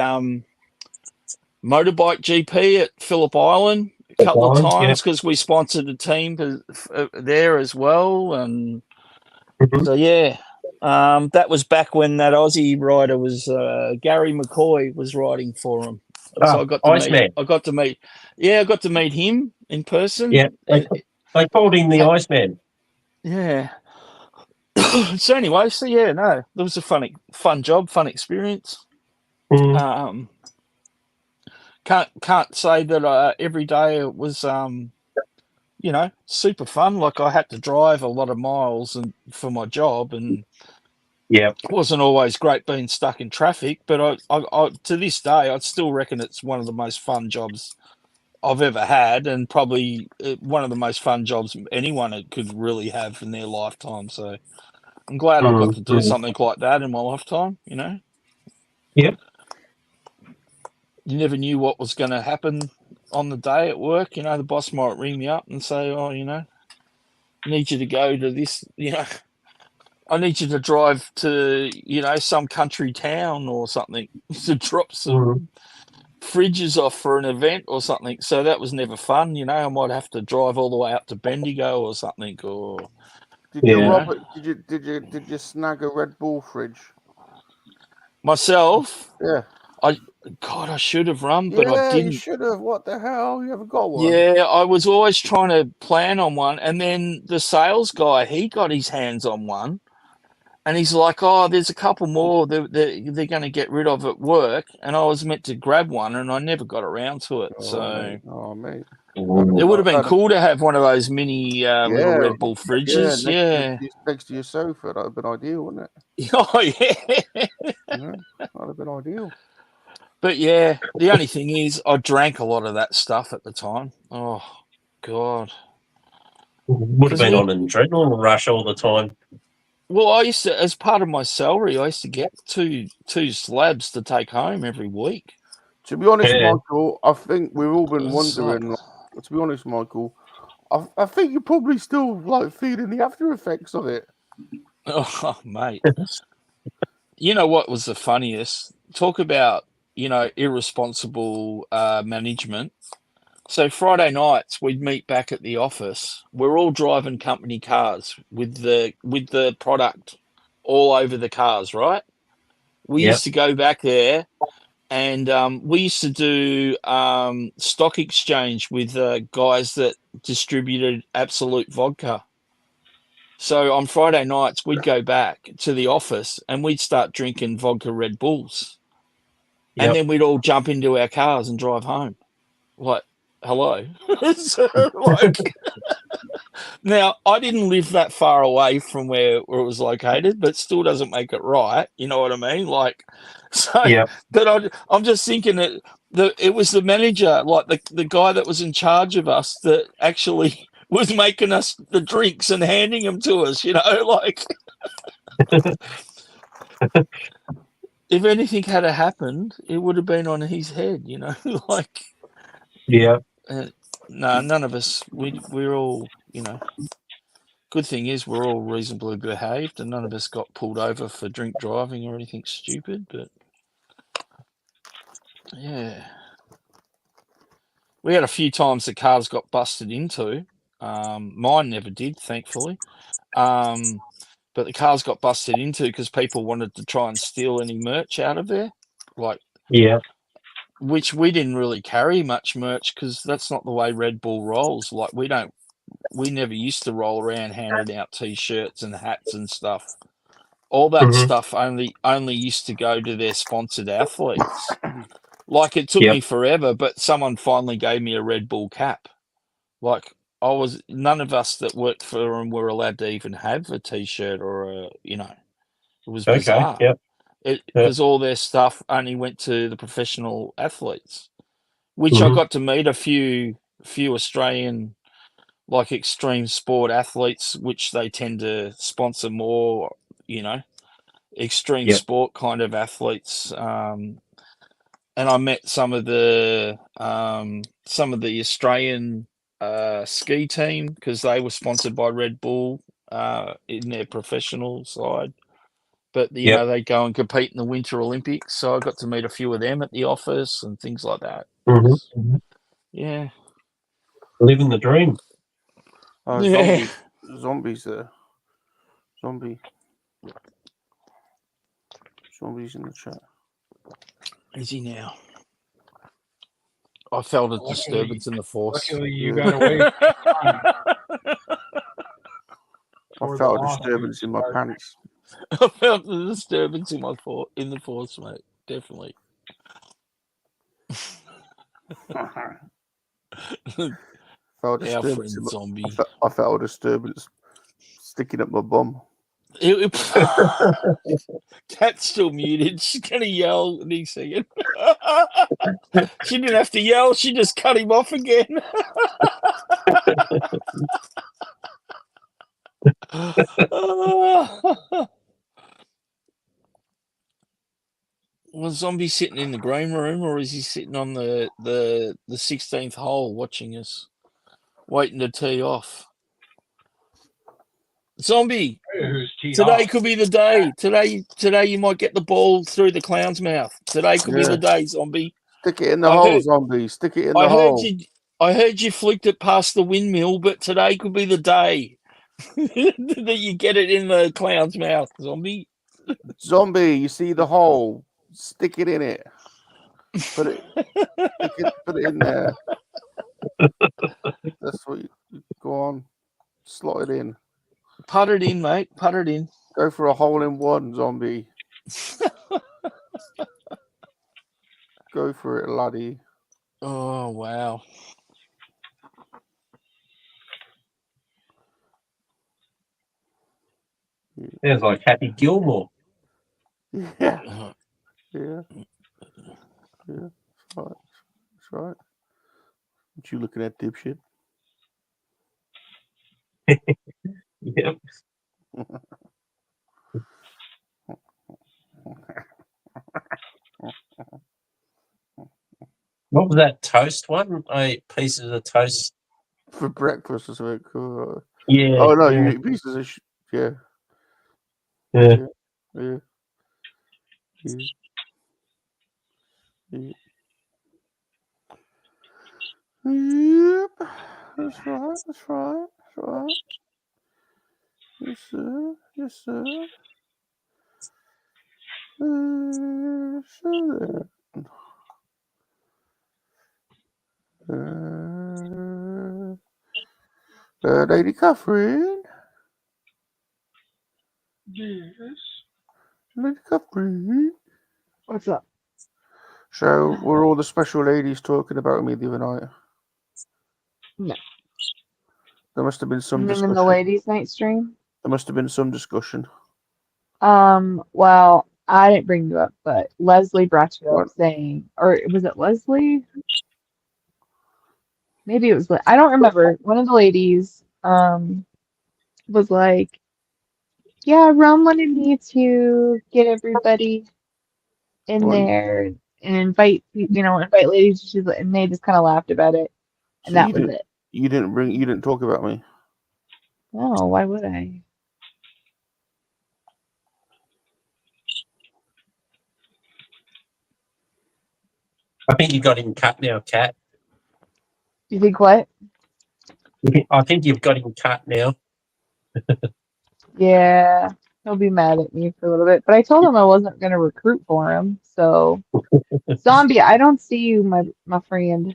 motorbike GP at Phillip Island a couple of times because we sponsored a team there as well, and so yeah, that was back when that Aussie rider was Gary McCoy was riding for him. So I got to meet. Yeah, I got to meet him in person. Yeah, they called him the Iceman. Yeah. So anyway, so yeah, no, it was a fun job, fun experience. Can't say that every day it was super fun. Like I had to drive a lot of miles and for my job, and it wasn't always great being stuck in traffic. But I to this day, I still reckon it's one of the most fun jobs I've ever had, and probably one of the most fun jobs anyone could really have in their lifetime. So I'm glad I got to do something like that in my lifetime. Yep. You never knew what was going to happen on the day at work. The boss might ring me up and say, "Oh, I need you to go to this. I need you to drive to some country town or something to drop some fridges off for an event or something." So that was never fun. I might have to drive all the way up to Bendigo or something. Or did you, Robert? Did you snag a Red Bull fridge? Myself? Yeah. I should have run, but I didn't. You should have. What the hell? You haven't got one. Yeah, I was always trying to plan on one, and then the sales guy, he got his hands on one, and he's like, "Oh, there's a couple more they're going to get rid of at work," and I was meant to grab one, and I never got around to it. Mate. It would have been cool to have one of those mini little Red Bull fridges. Next to your sofa, that would have been ideal, wouldn't it? Oh yeah, that would have been ideal. But yeah, the only thing is, I drank a lot of that stuff at the time. Oh God, would have been on an adrenaline rush all the time. Well, I used to, as part of my salary, I used to get two slabs to take home every week. To be honest, Michael, I think we've all been wondering. To be honest, Michael, I think you're probably still feeling the after effects of it. Oh, mate. You know what was the funniest? Talk about irresponsible management. So Friday nights we'd meet back at the office. We're all driving company cars with the product all over the cars, right? We used to go back there, and we used to do stock exchange with guys that distributed Absolute vodka. So on Friday nights we'd go back to the office and we'd start drinking vodka Red Bulls, and then we'd all jump into our cars and drive home. What? Hello. So, now I didn't live that far away from where it was located, but still doesn't make it right. You know what I mean? But I'm just thinking that it was the manager, like the guy that was in charge of us, that actually was making us the drinks and handing them to us. if anything had happened, it would have been on his head, like. Yeah. No, none of us. We're all, Good thing is we're all reasonably behaved, and none of us got pulled over for drink driving or anything stupid. But yeah, we had a few times the cars got busted into. Mine never did, thankfully. But the cars got busted into because people wanted to try and steal any merch out of there, like. Yeah. Which we didn't really carry much merch because that's not the way Red Bull rolls. Like we never used to roll around handing out T-shirts and hats and stuff. All that Mhm. stuff only used to go to their sponsored athletes. Like it took Yep. me forever, but someone finally gave me a Red Bull cap. Like none of us that worked for them were allowed to even have a T-shirt or it was Okay. bizarre. Yep. Because all their stuff only went to the professional athletes, which I Mhm. got to meet a few Australian like extreme sport athletes, which they tend to sponsor more, extreme Yep. sport kind of athletes. And I met some of the Australian ski team because they were sponsored by Red Bull in their professional side. But Yep. they go and compete in the Winter Olympics, so I got to meet a few of them at the office and things like that. Mhm. Yeah, Living the dream. yeah. Zombies there. Zombies in the chat. Is he now? I felt a Luckily- disturbance in the force. Luckily, you Yeah. got away from I felt a disturbance in my pants. I felt the disturbance in the force, mate. Definitely. Felt a Our disturbance. friend zombie. I felt a disturbance sticking up my bum. Cat's still muted. She's gonna yell in a second. She didn't have to yell. She just cut him off again. Was zombie sitting in the green room, or is he sitting on the 16th hole watching us, waiting to tee off? Zombie, who's teed today off. could be the day. Today you might get the ball through the clown's mouth. Today could be Yeah. the day, zombie. Stick it in the I hole, heard- zombie. Stick it in the I heard hole. I heard you flicked it past the windmill, but today could be the day that you get it in the clown's mouth, zombie. Zombie, you see the hole? Stick it in it. Put it in there. That's what you go on. Slot it in. Put it in, mate. Put it in. Go for a hole in one, zombie. Go for it, laddie. Oh wow. Sounds like Happy Gilmore. Yeah. Uh, Yeah. Yeah. That's right. That's right. What you looking at, dipshit? Yep. What was that toast one? I ate pieces of toast. For breakfast or something. Yeah. Oh no, yeah. you eat pieces of yeah. Yeah. Yeah. Yeah. Yeah. Yep. That's right. That's right. That's right. Yes, sir. Yes, sir. Sure. Lady Catherine. Yes. Lady Catherine. What's up? So, were all the special ladies talking about me the other night? No. There must have been You some mean in discussion. the ladies' night stream? There must have been some discussion. Well, I didn't bring you up, but Leslie brought you up What? saying, or was it Leslie? Maybe it was, I don't remember. One of the ladies, was like, yeah, Ron wanted me to get everybody in Well, there and invite ladies. And they just kind of laughed about it, and so that was it. you didn't talk about me. No, why would I? I think you got him cut now, Cat. You think what? I think you've got him cut now. Yeah, he'll be mad at me for a little bit. But I told him I wasn't going to recruit for him. So, Zombie, I don't see you, my friend.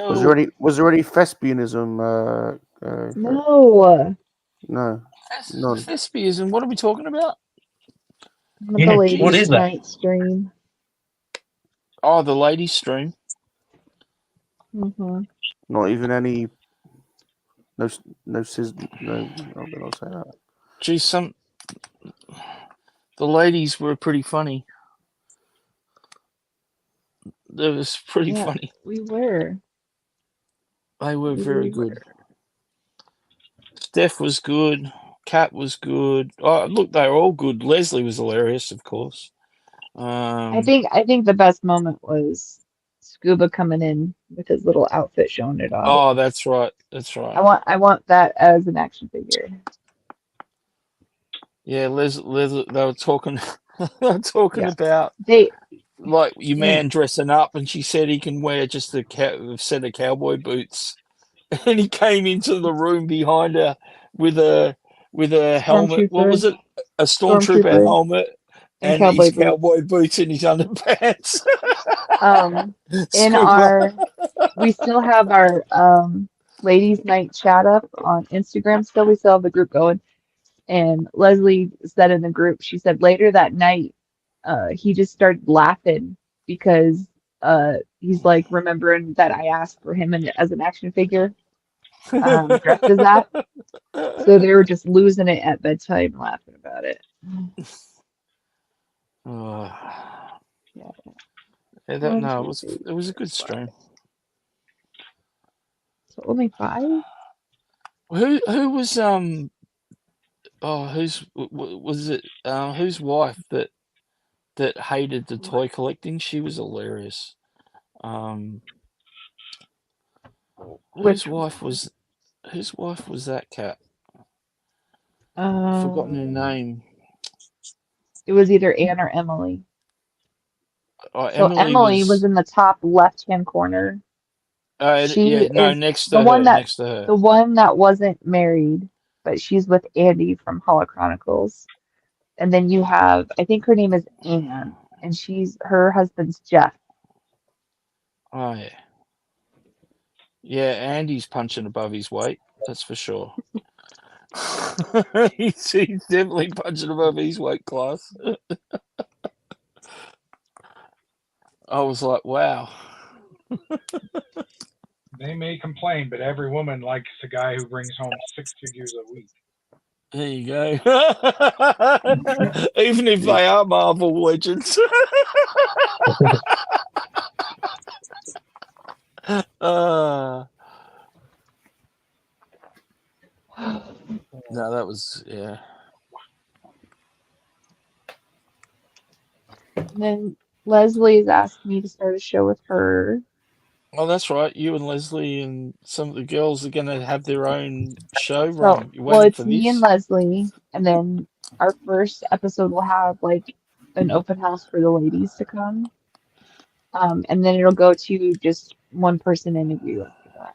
Was Yo, there any thespianism? No, No, none. thespianism. What are we talking about? with the Yeah, what ladies' is that? night stream. Oh, the ladies' stream. Hmm. Not even any. No, no, no. I'm gonna say that. Geez, the ladies were pretty funny. It was pretty Yeah, funny. we were. They were We very were. good. Steph was good. Kat was good. Oh, look, they were all good. Leslie was hilarious, of course. I think the best moment was Scuba coming in with his little outfit showing it off. Oh, that's right. That's right. I want that as an action figure. Yeah, Leslie. They were talking. They were talking Yeah. about They like your man dressing up, and she said he can wear just a set of cowboy boots, and he came into the room behind her with a helmet. What was stormtrooper, it? A stormtrooper stormtrooper, helmet and and his cowboy boots. cowboy boots and his underpants. In Scuba. we still have our ladies' night chat up on Instagram. Still, we still have the group going. And Leslie said in the group, she said later that night, he just started laughing because he's like remembering that I asked for him as an action figure, dressed as that. So they were just losing it at bedtime, laughing about it. Oh. Yeah. Yeah, no, it was a good stream. So only 5? Who was was it whose wife that hated the toy collecting? She was hilarious. Whose wife was that cat? I've forgotten her name. It was either Anne or Emily. Oh, So Emily was was in the top left-hand corner. She is next the to one her, that next to her. the one that wasn't married, but she's with Andy from Hollow Chronicles. And then you have, I think her name is Anne, and her husband's Jeff. Oh yeah. Yeah, Andy's punching above his weight, that's for sure. he's definitely punching above his weight class. I was like, wow. They may complain, but every woman likes a guy who brings home 6 figures a week. There you go. Even if they are Marvel legends. No, that was, yeah. And then Leslie's asked me to start a show with her. Oh, that's right. You and Leslie and some of the girls are going to have their own show. So, You well, waiting it's for me and this? Leslie, and then our first episode will have like an open house for the ladies to come. And then it'll go to just one person interview after that.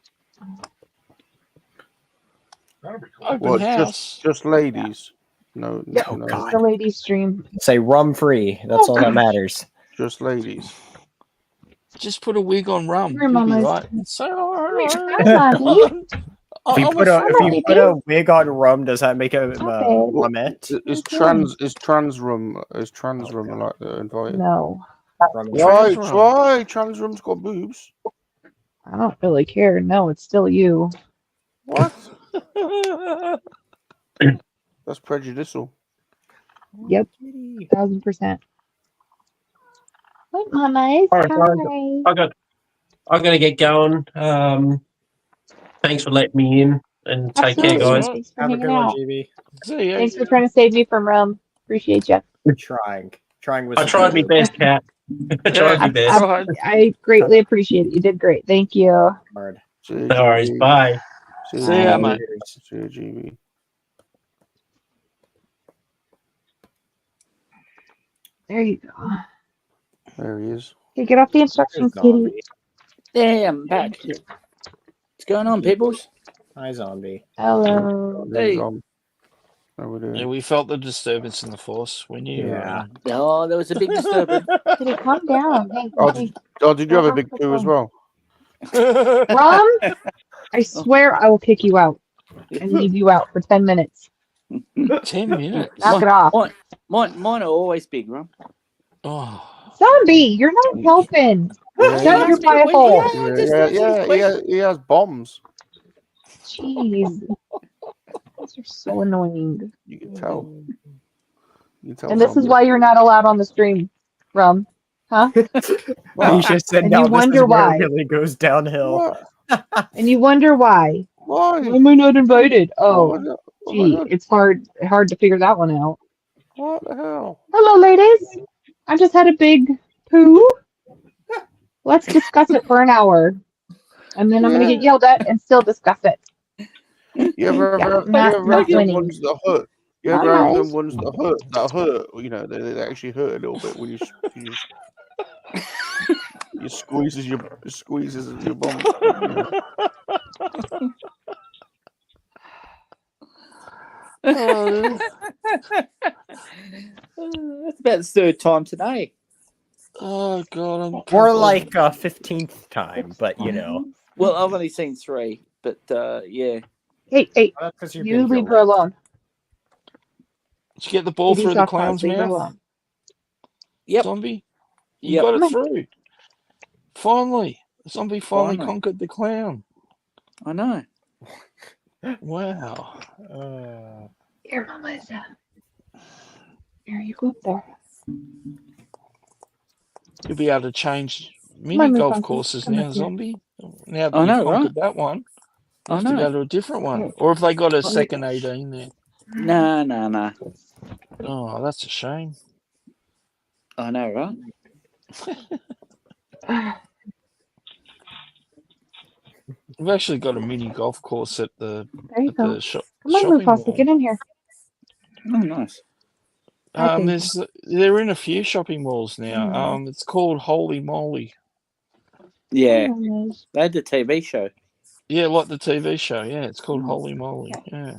That'll be cool. Open What? house. Just ladies. No, Yep, Oh, no, God. the ladies stream. Say rum free. That's all that matters. just ladies. Just put a wig on Rum. Come here, You'll be mamas. right. Say, Hi, Zombie. If you I'm put baby. a wig on rum, does that make a Hi, lamette? Is Okay. trans room like invited? No, Why? Trans room's got boobs. I don't really care. No, it's still you. What? That's prejudicial. Yep, 1000%. Hi, mamas. All right, Hi. I got to get going. Thanks for letting me in, and take care, Absolutely. guys. right. Thanks for Have a hanging good one, out. GB. See ya. Thanks for trying to save me from Rum. Appreciate you. Trying with I tried my best, Cat. I tried my best. I greatly appreciate it. You did great. Thank you. Hard. See you, No worries. GB. Bye. See See ya, mate. See you, GB. There you go. There he is. Okay, get off the instructions, There's Kitty. Zombie. Yeah, I'm back. What's going on, peoples? Hi, Zombie. Hello. Hey. How we doing? Yeah, we felt the disturbance in the force. We knew you were Yeah. around. Oh, there was a big disturbance. Kitty, calm down. Hey, Oh, hey. did you have a big poo as well? Rum, I swear I will kick you out and leave you out for 10 minutes. 10 minutes. Knock it off. Mine are always big, Ron. Oh. Zombie, you're not helping. Shut your pie hole. He has bombs. Jeez. These are so annoying. You can tell. And this is why you're not allowed on the stream, Rum. Huh? Aisha said, And "No, you this wonder is where why. it really goes downhill." And you wonder why. Why? Why am I not invited? Oh, What the gee, it's hard to figure that one out. What the hell? Hello, ladies. I just had a big poo. Let's discuss it for an hour. And then I'm going to get yelled at and still discuss it. You ever have not them winning. ones that hurt? You Not ever have them nice. ones that hurt? You know, they actually hurt a little bit when you squeezes your bum. You know. That's about the third time today. Oh, God. I'm More like 15th time, but you know. Well, I've only seen 3, but yeah. Hey, Well, that's 'cause you've you been leave here her alone. Did you get the ball Kitty's through the off clown's leave her mouth? alone. Yep. Zombie? You Yep. got it through. Finally. Zombie finally Finally. conquered the clown. I know. Wow. Here, Mama. Here, you go up there. You'll be able to change Come mini on, move golf on. courses Come now, up here. Zombie. Now that I you've know, conquered right? that one, you I have to know. go to a different one. Or if they got a Well, second 18 there. Nah. Oh, that's a shame. I know, right? We've actually got a mini golf course at the There you go. shopping Come on, Mufasa, mall. get in here. Oh, nice. Hi, baby. They're in a few shopping malls now. It's called Holy Moly. Yeah. Hi, They had the TV show. Yeah, like the TV show. Yeah, it's called Holy Moly. Yeah.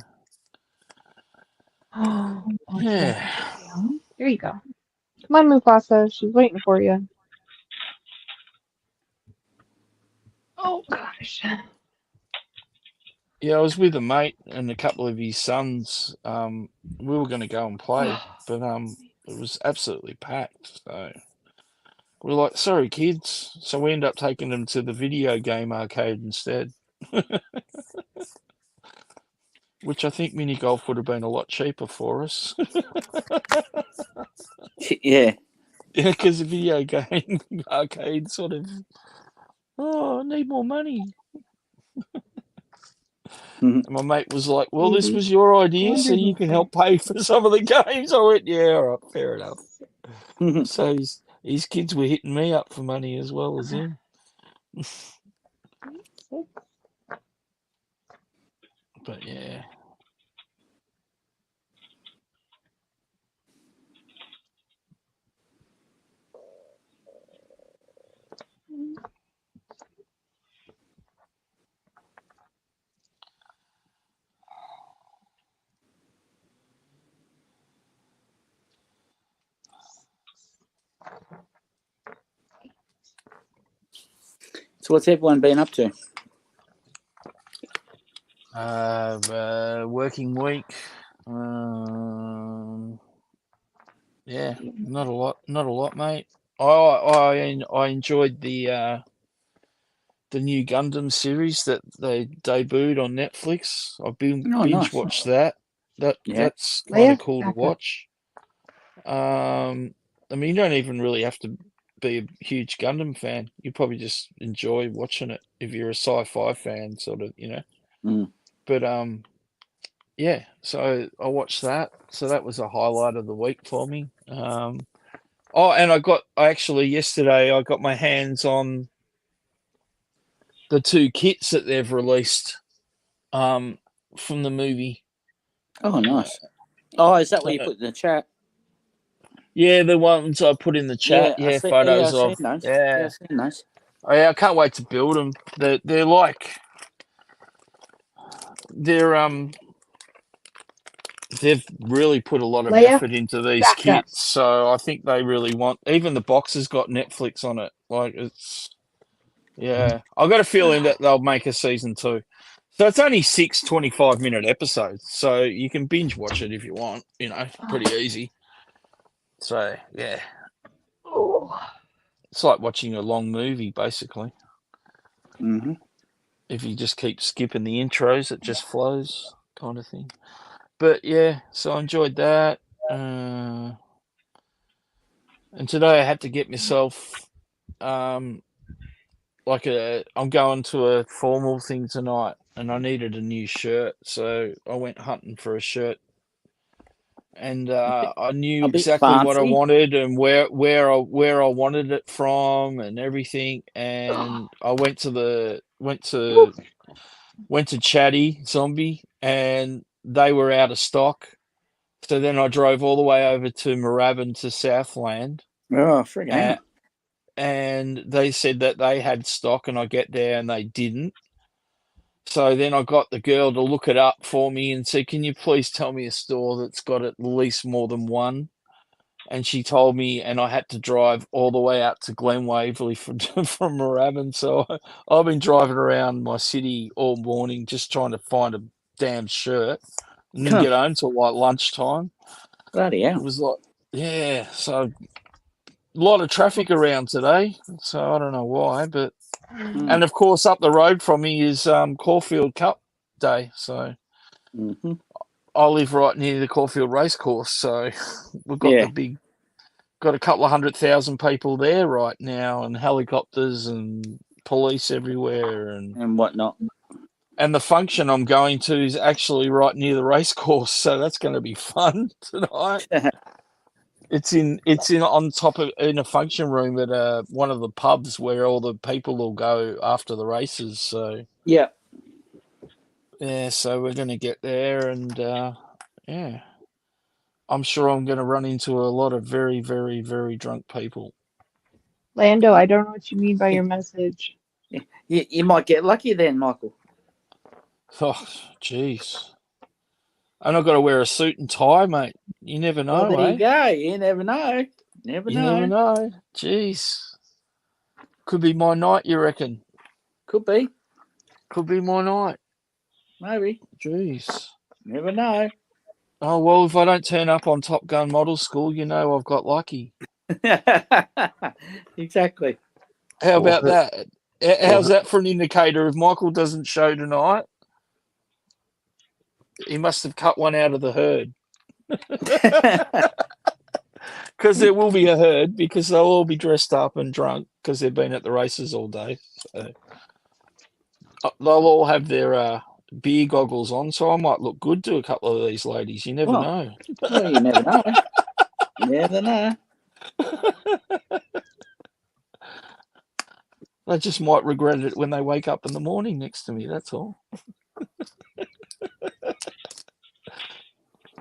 Oh, Yeah. there you go. Come on, Mufasa. She's waiting for you. Oh, gosh. Yeah, I was with a mate and a couple of his sons. We were going to go and play, but it was absolutely packed. So we're like, sorry, kids. So we end up taking them to the video game arcade instead, which I think mini golf would have been a lot cheaper for us. Yeah. Yeah, because the video game arcade sort of, I need more money. And my mate was like, well, this was your idea, so you can help pay for some of the games. I went, yeah, all right, fair enough. So his kids were hitting me up for money as well as him. But yeah. So what's everyone been up to? Working week. Yeah, not a lot, mate. I enjoyed the new Gundam series that they debuted on Netflix. I've been binge nice. watched that. That's kind of cool to watch. I mean, you don't even really have to be a huge Gundam fan. You probably just enjoy watching it if you're a sci-fi fan, sort of, you know. Mm. But yeah, so I watched that. So that was a highlight of the week for me. Oh, and yesterday I got my hands on the 2 kits that they've released from the movie. Oh, nice. Oh, is that what you Uh, put in the chat? Yeah, the ones I put in the chat. Yeah, Yeah, photos I've seen of. those. Yeah. I've seen those. Oh, yeah, I can't wait to build them. They're like they've really put a lot of Leia, effort into these back up. kits, so I think they really want. Even the box has got Netflix on it. Like it's yeah. I've got a feeling that they'll make a season 2. So it's only 6 25-minute episodes, so you can binge watch it if you want. Pretty easy. So yeah, Oh. it's like watching a long movie basically. Mm-hmm. If you just keep skipping the intros, it just flows, kind of thing. But yeah, so I enjoyed that. And today I had to get myself I'm going to a formal thing tonight, and I needed a new shirt, so I went hunting for a shirt, and I knew A bit exactly what I fancy. wanted and where I wanted it from and everything, and I went to Chatty Zombie, and they were out of stock. So then I drove all the way over to Moorabbin to Southland, Oh, friggin' hell. and they said that they had stock, and I get there and they didn't. So then I got the girl to look it up for me and said, "Can you please tell me a store that's got at least more than one?" And she told me, and I had to drive all the way out to Glen Waverley from Moorabbin. So I've been driving around my city all morning just trying to find a damn shirt, and didn't get home till like lunchtime. Bloody It hell. was like, yeah, so a lot of traffic around today. So I don't know why, but and of course up the road from me is Caulfield Cup Day. So Mm-hmm. I live right near the Caulfield Racecourse, so we've got Yeah. got a couple of 100,000 people there right now, and helicopters and police everywhere, And whatnot. and the function I'm going to is actually right near the racecourse, so that's going to be fun tonight. It's in on top of in a function room at one of the pubs where all the people will go after the races. So Yeah. yeah, so we're going to get there, and yeah, I'm sure I'm going to run into a lot of very, very, very drunk people. Lando, I don't know what you mean by your message. You might get lucky then, Michael. Oh, jeez. And I've got to wear a suit and tie, mate. You never know, Well, there eh? you go. You never know. Never You know. never know. Jeez. Could be my night, you reckon? Could be. Could be my night. Maybe. Jeez. Never know. Oh, well, if I don't turn up on Top Gun Model School, you know I've got lucky. Exactly. How about that? How's that for an indicator? If Michael doesn't show tonight, he must have cut one out of the herd. Because there will be a herd, because they'll all be dressed up and drunk because they've been at the races all day. So they'll all have their beer goggles on, so I might look good to a couple of these ladies. You never know. Well, you never know. Never know. They just might regret it when they wake up in the morning next to me. That's all.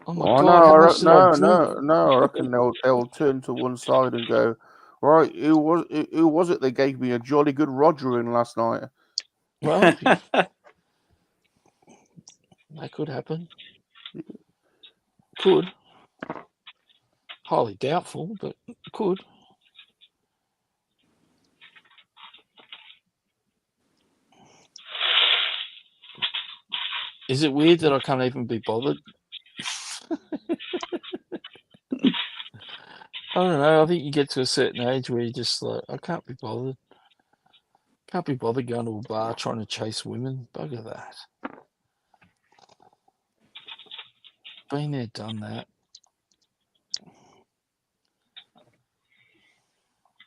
Oh my God! How much did I drink? No. I reckon they'll turn to one side and go, right, who was it that gave me a jolly good Roger in last night? Well, that could happen. Could. Highly doubtful, but could. Is it weird that I can't even be bothered? I don't know. I think you get to a certain age where you just like, I can't be bothered. Can't be bothered going to a bar trying to chase women. Bugger that. Been there, done that.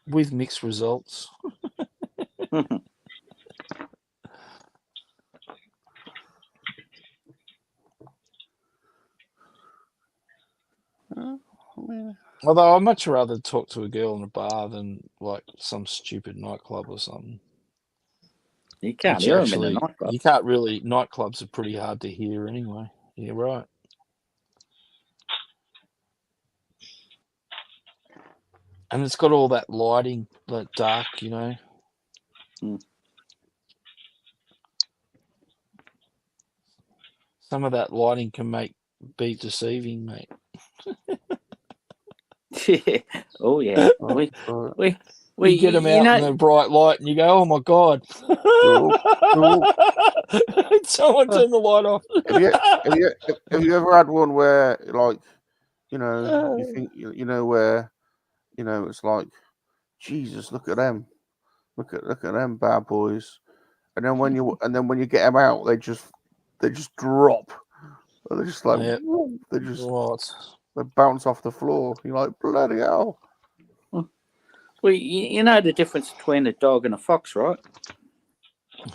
With mixed results. Although I'd much rather talk to a girl in a bar than like some stupid nightclub or something. You can't Which hear them in actually, the nightclub. you can't really. Nightclubs are pretty hard to hear anyway. Yeah, right. And it's got all that lighting, that dark, you know. Mm. Some of that lighting can be deceiving, mate. Oh yeah. You get them out in the bright light, and you go, "Oh my god!" Someone turn the light off. Have you ever had one where, like, you know, you think you know where, you know, it's like, Jesus, look at them, look at them bad boys, and then when you get them out, they just drop, they're just like, Yep. they just What? they bounce off the floor. You're like, bloody hell. Well, you know the difference between a dog and a fox, right?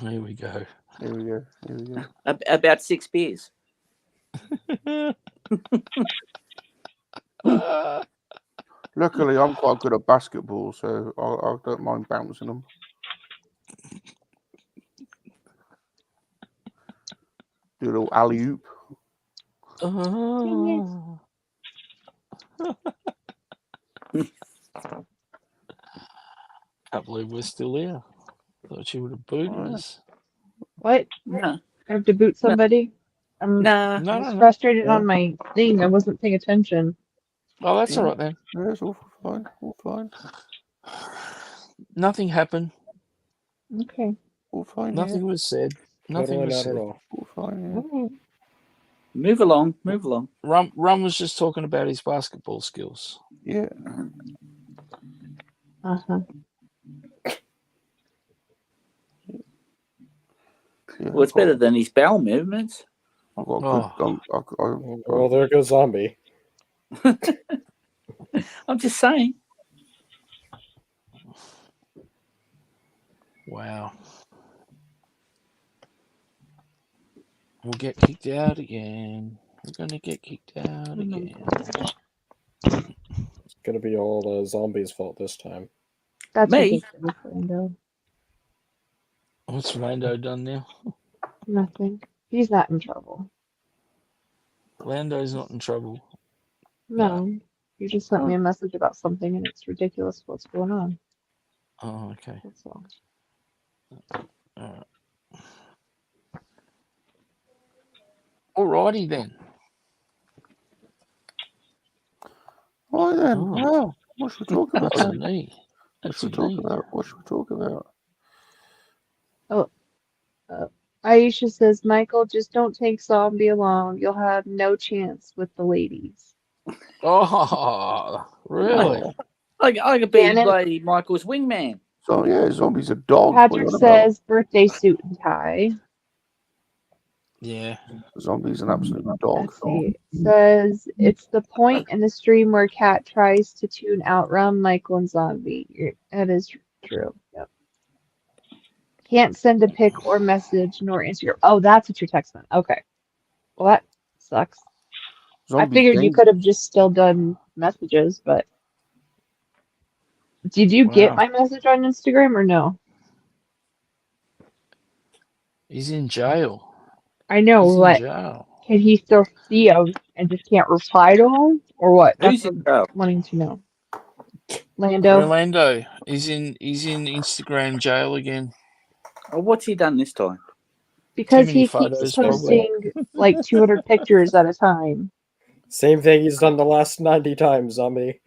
Here we go. Here we go. Here we go. About 6 beers. Luckily, I'm quite good at basketball, so I don't mind bouncing them. Do a little alley oop. Can't believe we're still here. Thought you would have booted us. What? No. I have to boot somebody? I'm No. frustrated on my thing. I wasn't paying attention. Oh, that's all right then. Yeah, it's all fine. All fine. Nothing happened. Okay. All fine. Nothing was said. Nothing Totally was not said. at all. All fine. Yeah. All right. Move along. Rum was just talking about his basketball skills. Yeah. Uh-huh. Yeah, Well, it's better than his bowel movements. I've got good. Well, there goes Zombie. I'm just saying. Wow. We'll get kicked out again. We're going to get kicked out again. It's going to be all the Zombies' fault this time. That's Me? ridiculous, Lando. What's Lando done now? Nothing. He's not in trouble. Lando's not in trouble. No. You just sent me a message about something and it's ridiculous what's going on. Oh, okay. That's all. All right. Alrighty then. All right then. Oh. Well, what should we talk about? That's a knee. What should we talk about? Oh, Aisha says, Michael, just don't take Zombie along. You'll have no chance with the ladies. Oh, really? I could be Shannon- Lady Michael's wingman. So yeah, Zombie's a dog. Patrick says, birthday suit and tie. Yeah. Zombie's an absolute dog. Let's see. It says, it's the point in the stream where Cat tries to tune out Rum, Michael, and Zombie. That is true. Yep. Can't send a pic or message nor Instagram. Oh, that's what you're texting. Okay. Well, that sucks. I figured you could have just still done messages, but did you get my message on Instagram or no? He's in jail. I know, He's but in jail. can he still see them and just can't reply to them, or what? That's Who's in what jail? I'm wanting to know. Lando. Orlando. He's in Instagram jail again. Oh, what's he done this time? Because Too many he keeps photos, probably. posting like 200 pictures at a time. Same thing he's done the last 90 times, Zombie.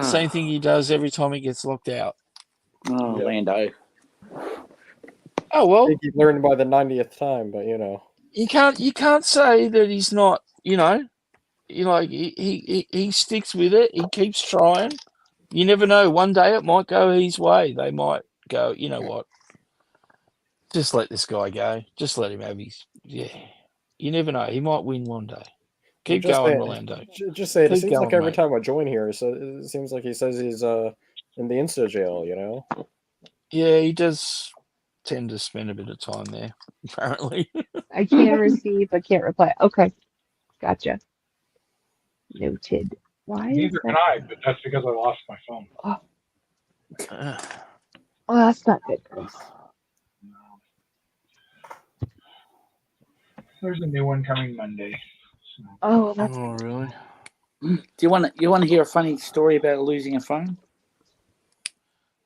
Same thing he does every time he gets locked out. Oh, Yep. Lando. Oh well, I think he learned by the 90th time, but you know. you can't say that he's not. He sticks with it. He keeps trying. You never know. One day it might go his way. They might go, you know what? Just let this guy go. Just let him have his. Yeah. You never know. He might win one day. Keep Just going, say- Rolando. Just say it. It Keep seems going, like every mate. time I join here, so it seems like he says he's in the Insta jail, you know? Yeah, he does tend to spend a bit of time there, apparently. I can receive, but can't reply. Okay. Gotcha. Noted. Why is Neither can that? I, but that's because I lost my phone. Oh, that's not good, Chris. There's a new one coming Monday. So. Oh, that's Oh, really? Do you want to hear a funny story about losing a phone?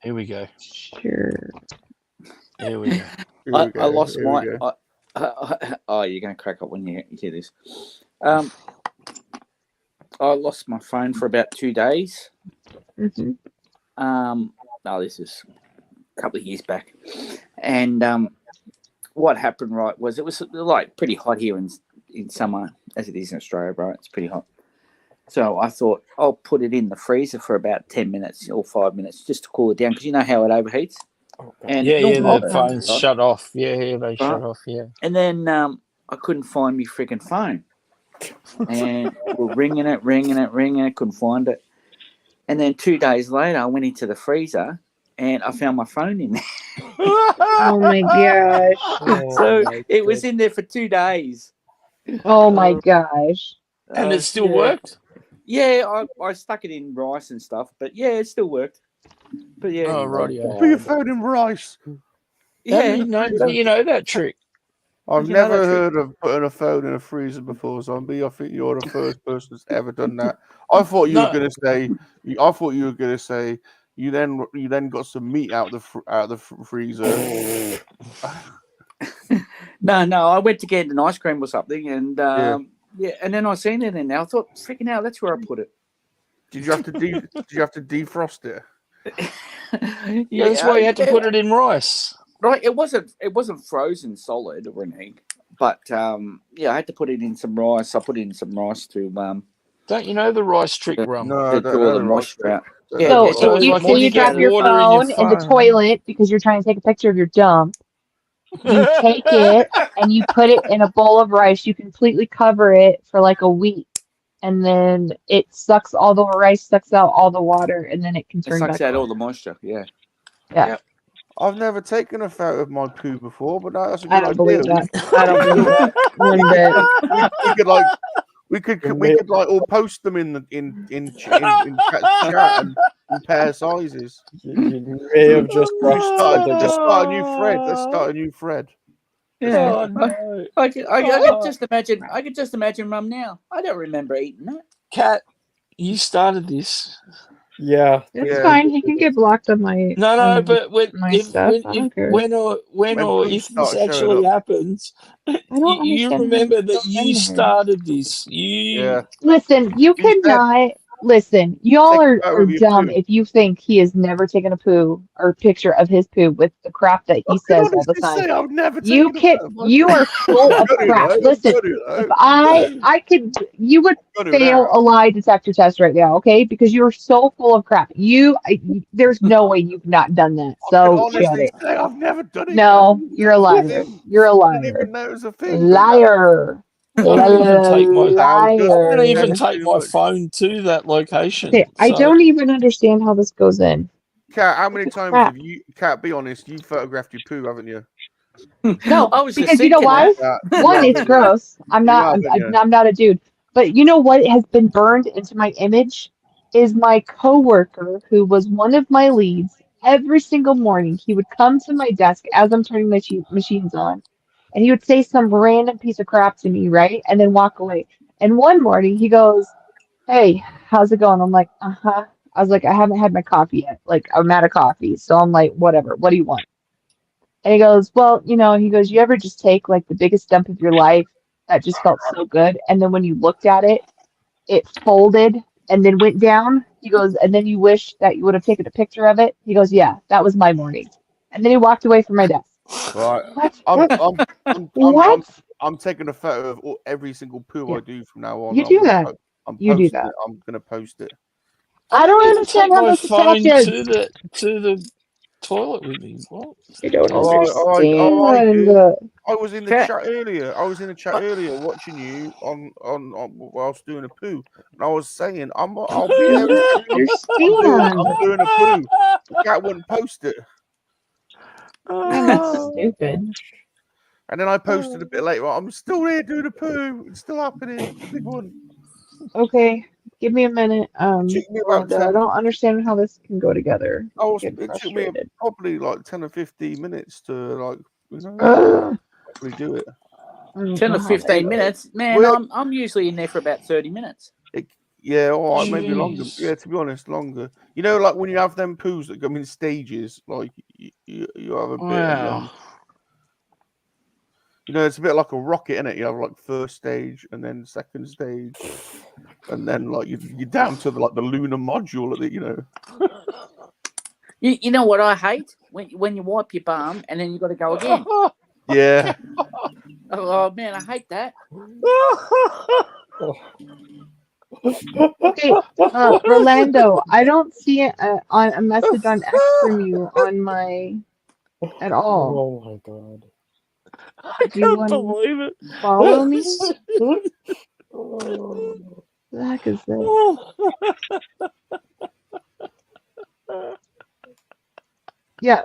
Here we go. sure. Here we go. Here we go. I lost Here we my. go. Oh, you're going to crack up when you hear this. I lost my phone for about 2 days. Hmm. No, this is a couple of years back, and what happened, right, was it was like pretty hot here in summer, as it is in Australia, right? It's pretty hot. So I thought I'll put it in the freezer for about 10 minutes or 5 minutes just to cool it down, because you know how it overheats. And Yeah, normal the overheats, phone's right? shut off. Yeah, they shut Right. off, yeah. And then I couldn't find my freaking phone. And we're ringing it, couldn't find it. And then 2 days later, I went into the freezer and I found my phone in there. Oh my gosh. So it was in there for 2 days. Oh my gosh. And it still yeah. worked? Yeah, I stuck it in rice and stuff, but yeah, it still worked. But yeah, Oh, rightio. Put your phone in rice. yeah. You know that trick. I've You know never that trick? heard of putting a phone in a freezer before, Zombie. I think you're the first person that's ever done that. I thought you were No. going to say. I thought you were going to say you then got some meat out of the freezer. No, I went to get an ice cream or something, and Yeah. and then I seen it in there. I thought, freaking hell, that's where I put it. Did you have to did you have to defrost it? Yeah, that's why you had to put it in rice. Right, it wasn't frozen solid or anything, but I had to put it in some rice. I put it in some rice to Don't you know the rice trick, Rum? No, I to don't draw know the the moisture rice out. trick. Yeah, So it's So if always you like say if you you drop get your water in your phone in the phone. toilet because you're trying to take a picture of your dump, you take it and you put it in a bowl of rice. You completely cover it for like a week, and then it sucks all the rice, sucks out all the water, and then it can It turn sucks back out on. all the moisture. Yeah. Yeah. Yep. I've never taken a photo of my poo before, but that's a I good don't idea. believe that. I don't believe that one bit. We could like all post them in chat and compare sizes. You may have just Just start a new thread. Let's start a new thread. Yeah. Oh, no. I could just imagine. I could just imagine Mum now. I don't remember eating that. Cat, you started this. Yeah. It's Yeah. fine. He can get blocked on my No, but my stuff. I don't care. when or When poo if this starts showing actually up. happens, I don't you understand how remember this that goes you in there. started this. You Yeah. Listen, you You said cannot listen. Y'all take a are photo of your dumb poo. if you think he has never taken a poo or picture of his poo with the crap that I he could says all the honestly time. say I've never You taken a can photo of my you poo. are full of Got it, crap. though. Listen, Got it, if though. I could, you would Got it fail now. a lie detector test right now, okay? Because you're so full of crap. There's no way you've not done that. I can So shut honestly it. say I've never done it. No, you're a liar. You're a I didn't even liar. know it was a thing. Liar. I don't even take my Liar. phone to that location. Okay, I So don't even understand how this goes in. Kat, how many Look at times crap. have you? Kat, be honest. You photographed your poo, haven't you? No, I was just because you know thinking why? that. You One, have, it's haven't you? gross. I'm You not. have, I'm, haven't you? I'm not a dude. But you know what has been burned into my image is my coworker, who was one of my leads. Every single morning, he would come to my desk as I'm turning my machines on, and he would say some random piece of crap to me, right, and then walk away. And one morning, he goes, "Hey, how's it going?" I'm like, "Uh-huh." I was like, "I haven't had my coffee yet. Like, I'm out of coffee." So I'm like, "Whatever. What do you want?" And he goes, "Well, you ever just take like the biggest dump of your life that just felt so good, and then when you looked at it, it folded and then went down?" He goes, "And then you wish that you would have taken a picture of it?" He goes, "Yeah, that was my morning." And then he walked away from my desk. Right. What? I'm What? taking a photo of every single poo Yeah. I do from now on. You do that. I'm You do posting that. it. I'm gonna post it. I don't even understand take how my this phone attaches. to the toilet with me. What? I don't I understand. do. I was in the Kat. chat earlier. Watching you on whilst doing a poo, and I was saying I'll be I there. don't understand. I'm doing a poo. The cat wouldn't post it, Man, that's stupid. and then I posted a bit later. I'm still here doing a poo. It's still happening. It's a big one. Okay. Give me a minute, Took me about Orlando. I 10. don't understand how this can go together. It Get took me frustrated. probably like 10 or 15 minutes to like Ugh, properly do it. I don't 10 know or how that 15 goes. minutes. Man, Well, I'm usually in there for about 30 minutes. yeah, all right, maybe longer. Jeez. Yeah, to be honest, longer. You know, like when you have them poos that come in stages, like you have a bit, and then Wow. you know it's a bit like a rocket, isn't it? You have like first stage, and then second stage, and then like you're down to the lunar module at the, you know. You know what I hate? When you wipe your bum and then you got to go again. Yeah. Oh man, I hate that. Okay, Rolando, I don't see on a message on X from you on my at all. Oh my god. I Do you can't want to believe it. follow me? Oh. What the heck is this? Yeah.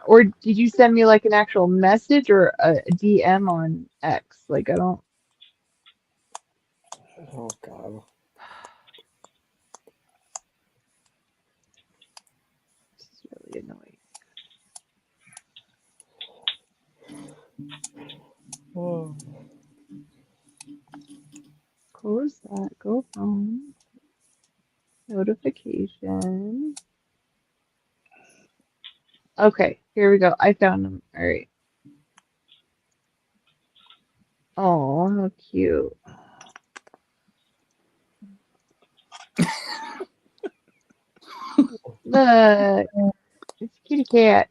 Or did you send me like an actual message or a DM on X? Like I don't. Oh god. This is really annoying. Oh. Close that. Go home. Notification. Okay, here we go. I found them. All right. Oh, how cute. Look, it's a kitty cat.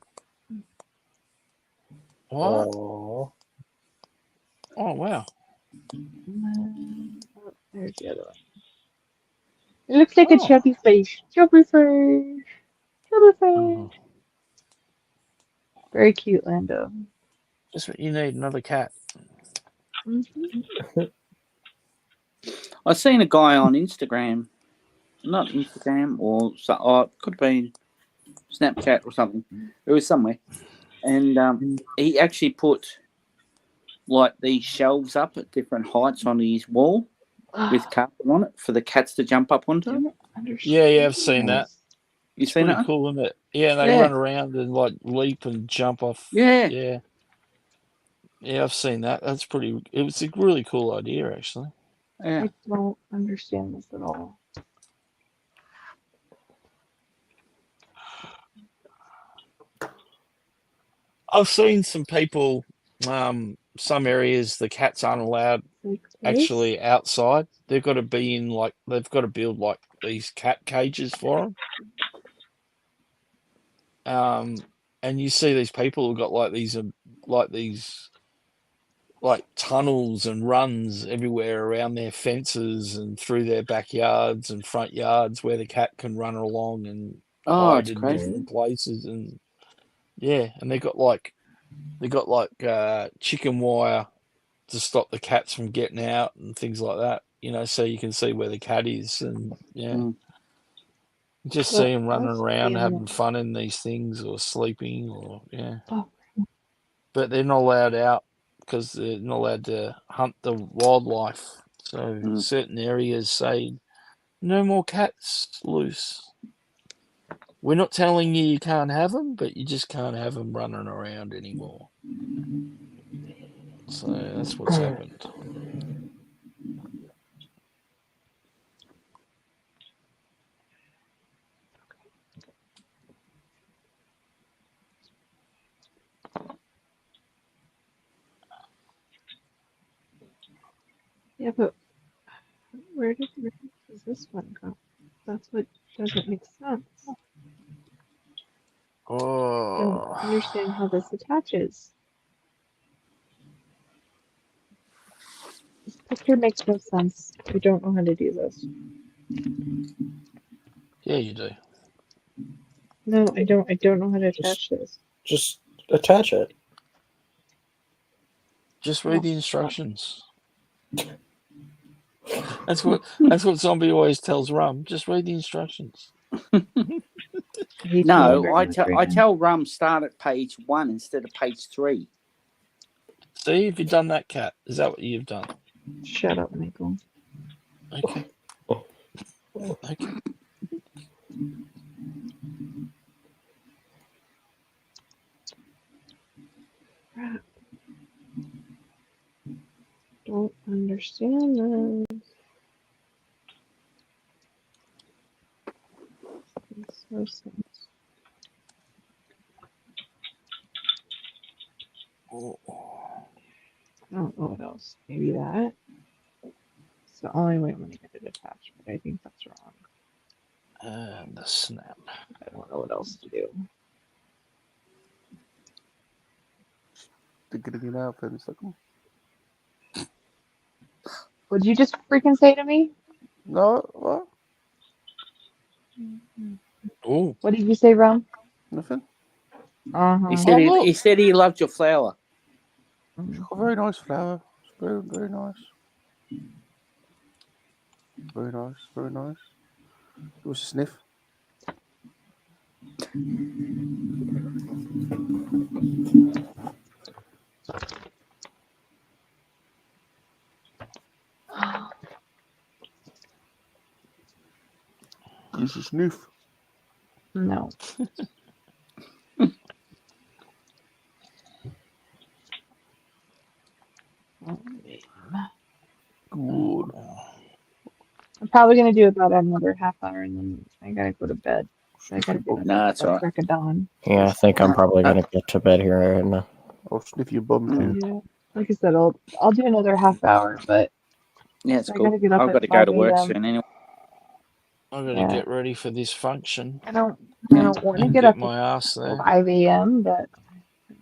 What? Oh. Oh, wow. Oh, there's the other one. It looks like a chubby face. Chubby face. Chubby Oh, face. Very cute, Lando. just what you need, another cat. Mm-hmm. I seen a guy on Instagram, not Instagram or it could have been Snapchat or something. It was somewhere, and he actually put like these shelves up at different heights on his wall with carpet on it for the cats to jump up onto. Don't understand. Yeah, I've seen that. You It's seen pretty that? cool, isn't it? Yeah, they Yeah. run around and like leap and jump off. Yeah. Yeah. Yeah, I've seen that. That's pretty. It was a really cool idea, actually. Yeah. I don't understand this at all. I've seen some people. Some areas the cats aren't allowed Like actually outside. They've got to be in like they've got to build like these cat cages for them. And you see these people who've got like these like tunnels and runs everywhere around their fences and through their backyards and front yards where the cat can run along and Oh, hide it's in crazy. different places. And yeah, and they got like chicken wire to stop the cats from getting out and things like that, you know, so you can see where the cat is. And yeah, just see them running around having fun in these things or sleeping or yeah. But they're not allowed out because they're not allowed to hunt the wildlife. So certain areas say no more cats loose. We're not telling you can't have them, but you just can't have them running around anymore. So that's what's happened. Yeah, but where does this one go? That's what doesn't make sense. Oh. Don't understand how this attaches. This picture makes no sense. I don't know how to do this. Yeah, you do. No, I don't. I don't know how to attach this. Just attach it. Just read the instructions. That's what Zombie always tells Rum. Just read the instructions. No, I tell Rum start at page 1 instead of page 3. See, have you done that, Cat? Is that what you've done? Shut up, Michael. Okay. Okay. Don't understand this. Makes no sense. I don't know what else. Maybe that. It's the only way I'm going to get it attached, but I think that's wrong. And the snap. I don't know what else to do. Thinking it out for a second. What'd you just freaking say to me? No, what? Oh, What did you say, Ron? Nothing. Uh-huh. He said look. he said he loved your flower. It's got a very nice flower. It's very, very nice. Very nice, very nice. Give us a sniff. Give us a sniff. No. Good. I'm probably gonna do about another half hour and then I gotta go to bed. So I gotta get up No, at that's all right. crack of dawn. Yeah, I think I'm probably gonna get to bed here right now. I'll sniff your bum too. Yeah. Like I said, I'll do another half hour, but Yeah, it's I cool. gotta get up I've at got to go to 5 work a.m. soon anyway. I'm going to get ready for this function I don't want to and get get up my ass at there. 5 a.m., but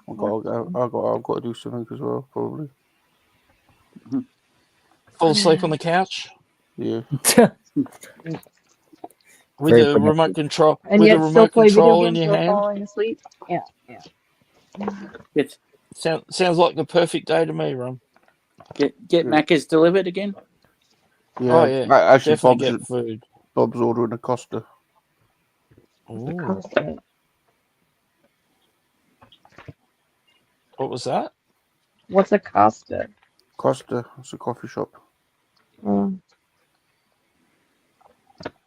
I've got to do something as well, probably. Fall asleep on the couch Yeah. with Very a remote control. and With a yet still remote play video control in games your while hand. falling asleep. Yeah. Get Sounds like the perfect day to me, Ron. get Macca's delivered again. Yeah. Oh yeah, Actually, definitely get food. Bob's ordering a Costa. The Ooh, Costa. what was that? What's a Costa? Costa. It's a coffee shop.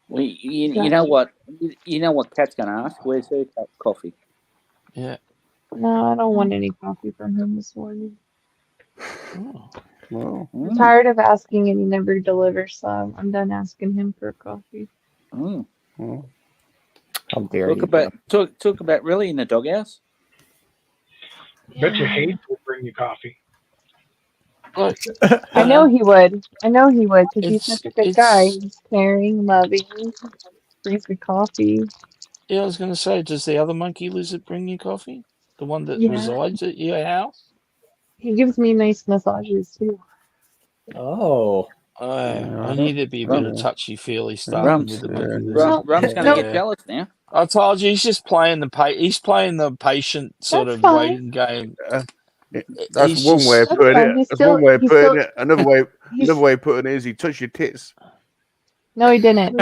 Well, you know what? You know what Kat's going to ask? Where's her coffee? Yeah. No, I don't want any coffee from him this morning. Oh. Well, I'm tired of asking and he never delivers, so I'm done asking him for coffee. Mm. well. How dare you? Talk about really in the doghouse. Bet your Hayes will bring you coffee. Look, I know he would. I know he would because he's It's- such a good guy. He's caring, loving, brings me coffee. yeah, I was going to say, does the other monkey lizard bring you coffee? The one that Yeah. resides at your house? He gives me nice massages too. Oh. I need to be a bit of touchy-feely stuff with the monkey lizard. Rum's going to get jealous now. I told you, he's just playing he's playing the patient sort That's of fine. waiting game. That's He's one way of That's putting fine. it. He's That's still- one way of he's putting still- it. Another way he's- of putting it is he touched your tits. No, he didn't.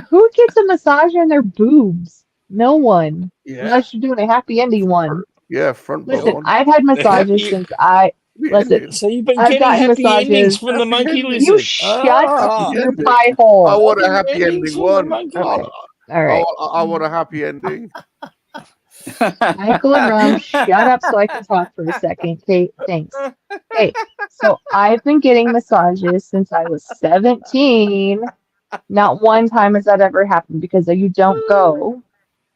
Who gets a massage on their boobs? No one. Yeah. Unless you're doing a happy ending one. Yeah, front bum Listen, one. I've had massages since listen. So you've been I've getting gotten happy endings massages. from the monkey endings. lizard. You shut Ah, your ending. pie hole. I want a happy Happy ending endings from the one. monkey All right. lizard. All right. I want a happy ending. Michael and Rum, shut up so I can talk for a second. Okay, thanks. Okay, so I've been getting massages since I was 17. Not one time has that ever happened because you don't go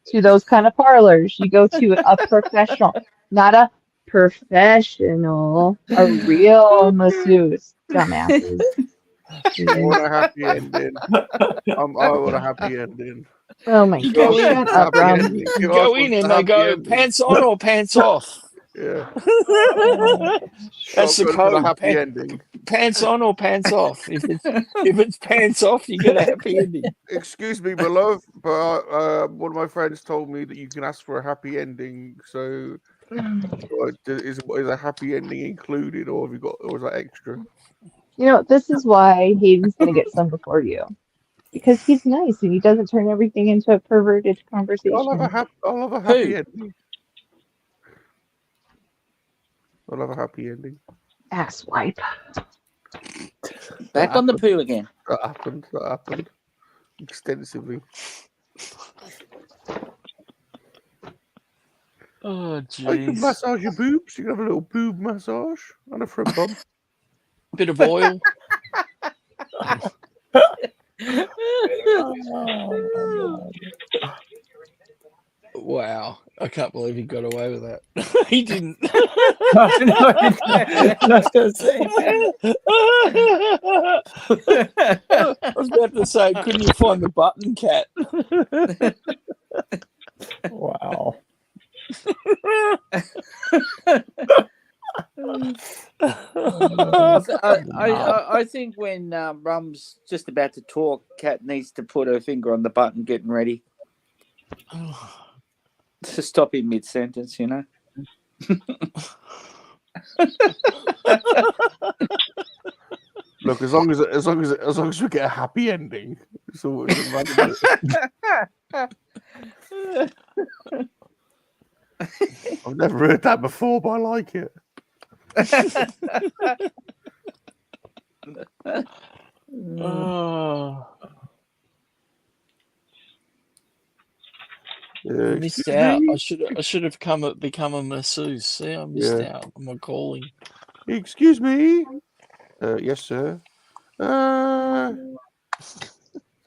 to those kind of parlors. You go to a professional, not a professional, a real masseuse. Dumbasses. I want a happy ending. I want a happy ending. Oh my You god, go in, shut up, Happy Rum. ending. you Give go us in a and they happy go, ending. pants on or pants off? Yeah. That's the Shotgun for the code. happy ending. Pants on or pants off? If it's pants off, you get a happy ending. Excuse me, my love, but one of my friends told me that you can ask for a happy ending. So, is a happy ending included, or have you got, or is that extra? You know, this is why Hayden's gonna get some before you. Because he's nice and he doesn't turn everything into a perverted conversation. I'll have a happy ending. I'll have a happy ending. Asswipe. Back on the poo again. That happened. extensively. Oh, I can jeez. massage your boobs. You can have a little boob massage and a front bump. Bit of oil. Wow. I can't believe he got away with that. He didn't. I was gonna say. I was about to say, couldn't you find the button, Cat? Wow. I think when Rum's just about to talk, Kat needs to put her finger on the button, getting ready to stop in mid sentence. You know. Look, as long as we get a happy ending, it's all it doesn't matter. I've never heard that before, but I like it. Oh, I missed Excuse out. me? I should have become a masseuse. See, I missed out on my calling. Excuse me. Yes, sir. I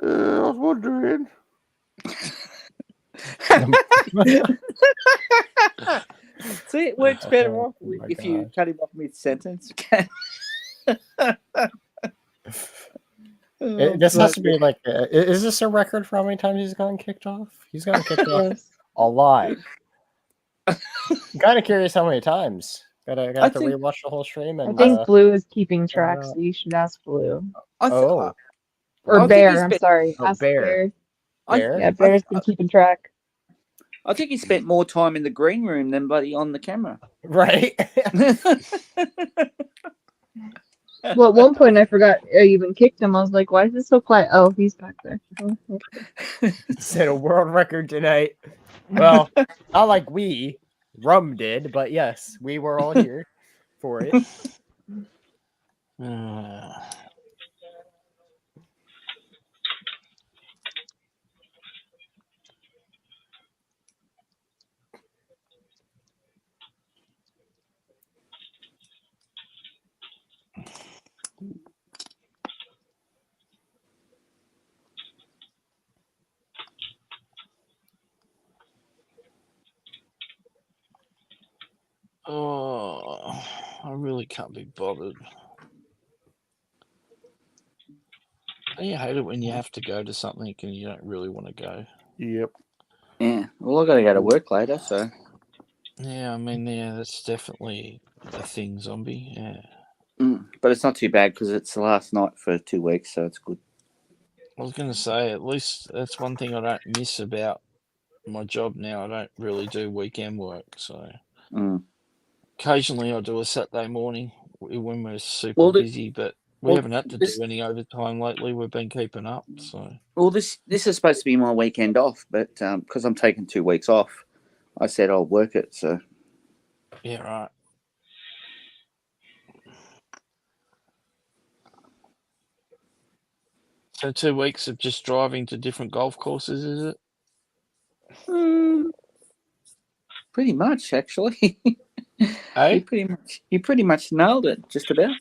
was wondering. See, it works better off Oh my if you gosh. cut him off mid sentence. This has to be like, is this a record for how many times he's gotten kicked off? He's gotten kicked off Yes. a lot. Kind of curious how many times. Gotta have to think- rewatch the whole stream. I And think Blue is keeping track, uh, so you should ask Blue. oh, Or I think Bear, he's I'm been- sorry. Oh, Ask Bear. Bear. Bear? Yeah, Bear's been keeping track. I think he spent more time in the green room than bloody on the camera. Right. Well, at one point I forgot I even kicked him. I was like, why is it so quiet? Oh, he's back there. Set a world record tonight. Well, not like Rum did, but yes, we were all here for it. Oh, I really can't be bothered. Don't you hate it when you have to go to something and you don't really want to go? Yep. Yeah. Well, I got to go to work later, so. Yeah, I mean, yeah, that's definitely a thing, zombie. Yeah. But it's not too bad because it's the last night for 2 weeks, so it's good. I was going to say, at least that's one thing I don't miss about my job now. I don't really do weekend work, so occasionally I do a Saturday morning when we're super busy, but we haven't had to do any overtime lately. We've been keeping up, so. Well, this is supposed to be my weekend off, but because I'm taking 2 weeks off, I said I'll work it. So. Yeah, right. So 2 weeks of just driving to different golf courses, is it? Pretty much, actually. Hey? You pretty much nailed it, just about.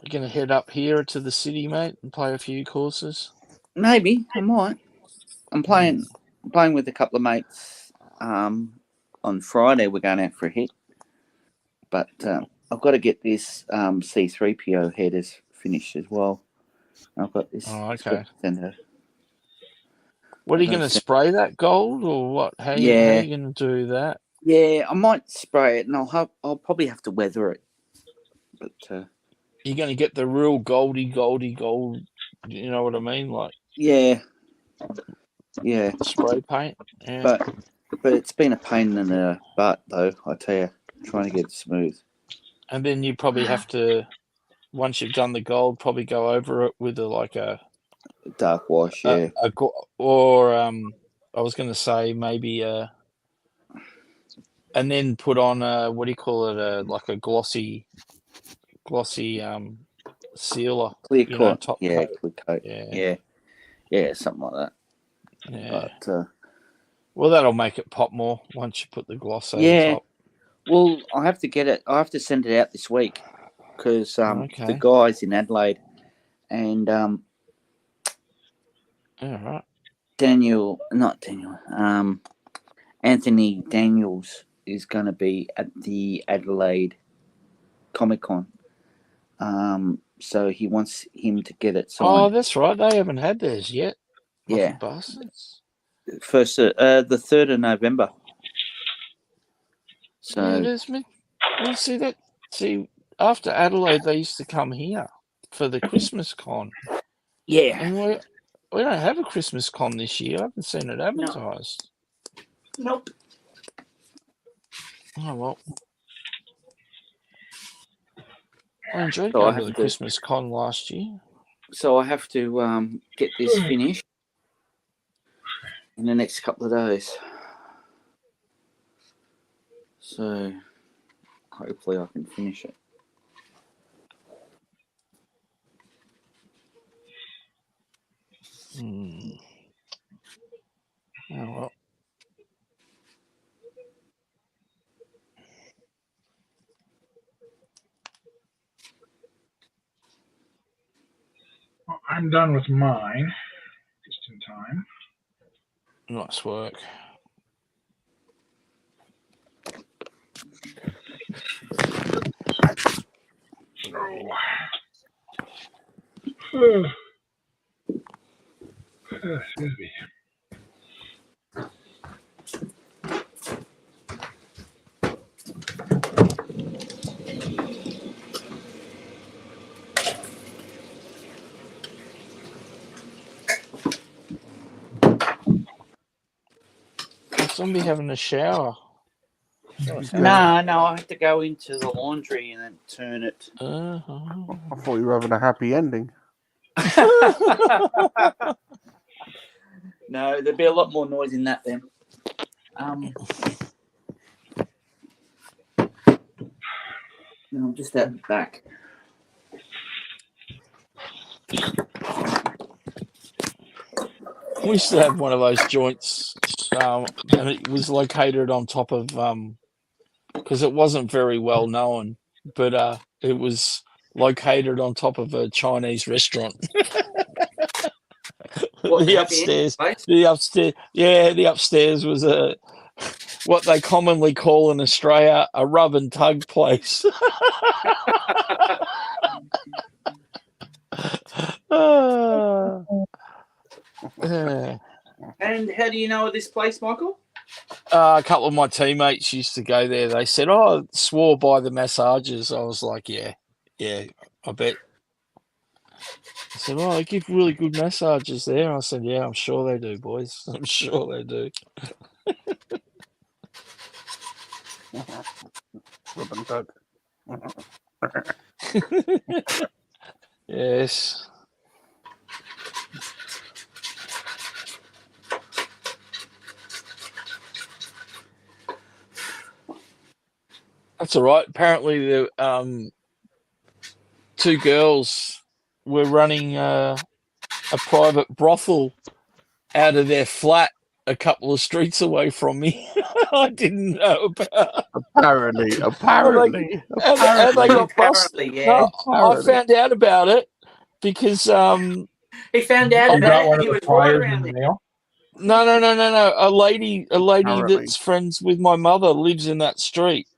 You're going to head up here to the city, mate, and play a few courses? Maybe I might. I'm playing with a couple of mates. On Friday, we're going out for a hit, but I've got to get this C3PO headers finished as well. I've got this. Oh, okay. Center. What are you going to spray that gold, or what? How are you going to do that? Yeah, I might spray it, and I'll probably have to weather it. But you're going to get the real gold. You know what I mean? Like yeah, spray paint. Yeah. But it's been a pain in the butt, though. I tell you, trying to get it smooth. And then you probably have to, once you've done the gold, probably go over it with a dark wash, yeah. Or I was going to say maybe and then put on what do you call it? Like a glossy sealer. Clear coat. Top Yeah, coat. clear coat. Yeah. Yeah, something like that. Yeah. But Well, that'll make it pop more once you put the gloss over yeah, top. well, I have to get it. I have to send it out this week because the Okay. guys in Adelaide and Yeah, right. Anthony Daniels is going to be at the Adelaide Comic Con. So he wants him to get it Oh, signed. that's right. They haven't had theirs yet. Yeah. Lucky bastards. First, the 3rd of November. So Yeah, there's me. Well, see, after Adelaide, they used to come here for the Christmas con. yeah, And we don't have a Christmas con this year. I haven't seen it advertised. nope. Oh, well. I enjoyed So I going to have the to- Christmas con last year. So I have to get this finished in the next couple of days. So hopefully I can finish it. Hmm. Oh, well. Well, I'm done with mine. Just in time. Nice work. So, excuse me. Somebody having a shower. No, I have to go into the laundry and then turn it. Uh-huh. I thought you were having a happy ending. No, there'd be a lot more noise in that then. No, I'm just at the back. We used to have one of those joints, and it was located on top of, because it wasn't very well known, but it was located on top of a Chinese restaurant. What, the happy ending upstairs, place? the upstairs was a what they commonly call in Australia a rub and tug place. Yeah. And how do you know of this place, Michael? A couple of my teammates used to go there. They said, "Oh, swore by the massages." I was like, "Yeah, I bet." I said, "Oh, they give really good massages there." I said, "Yeah, I'm sure they do, boys. I'm sure they do." Rub and tug. Yes. That's all right. Apparently, the two girls were running a private brothel out of their flat a couple of streets away from me. I didn't know about. Apparently. And they got busted. Apparently, yeah. No, I found out about it because He found out You about got it one and of he the was right flyers around in there. the mail? no. A lady Apparently. that's friends with my mother lives in that street,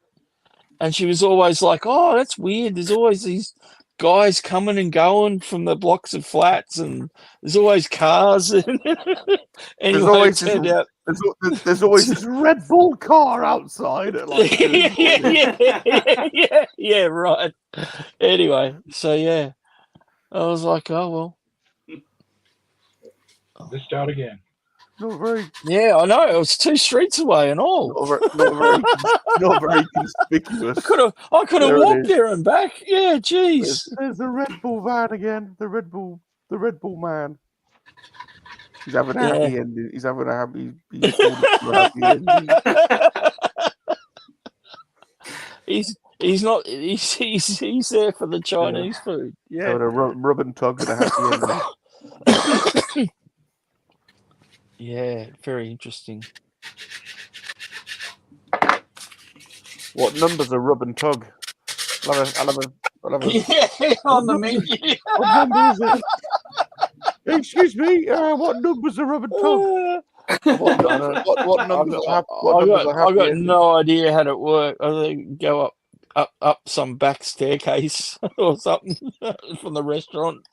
and she was always like, "Oh, that's weird. There's always these guys coming and going from the blocks of flats, and there's always cars." Anyway, always it turned out. There's always this Red Bull car outside at like 2 yeah, right. Anyway, so yeah, I was like, oh well. Missed out again. Not very, Yeah, I know. It was 2 streets away and all. not very conspicuous. I could have There it walked is. there and back. Yeah, jeez. There's the Red Bull van again. The Red Bull man. He's having a happy ending. He's having a happy. He's called it for a happy ending. He's not. He's there for the Chinese food. Yeah. Having a rub and tug and a happy ending. Yeah, very interesting. What number's a rub and tug? I'll have a Yeah, on the menu. What number is it? Excuse me, what number's a rub and tug? What number's I got no idea how to work. I think go up some back staircase or something from the restaurant.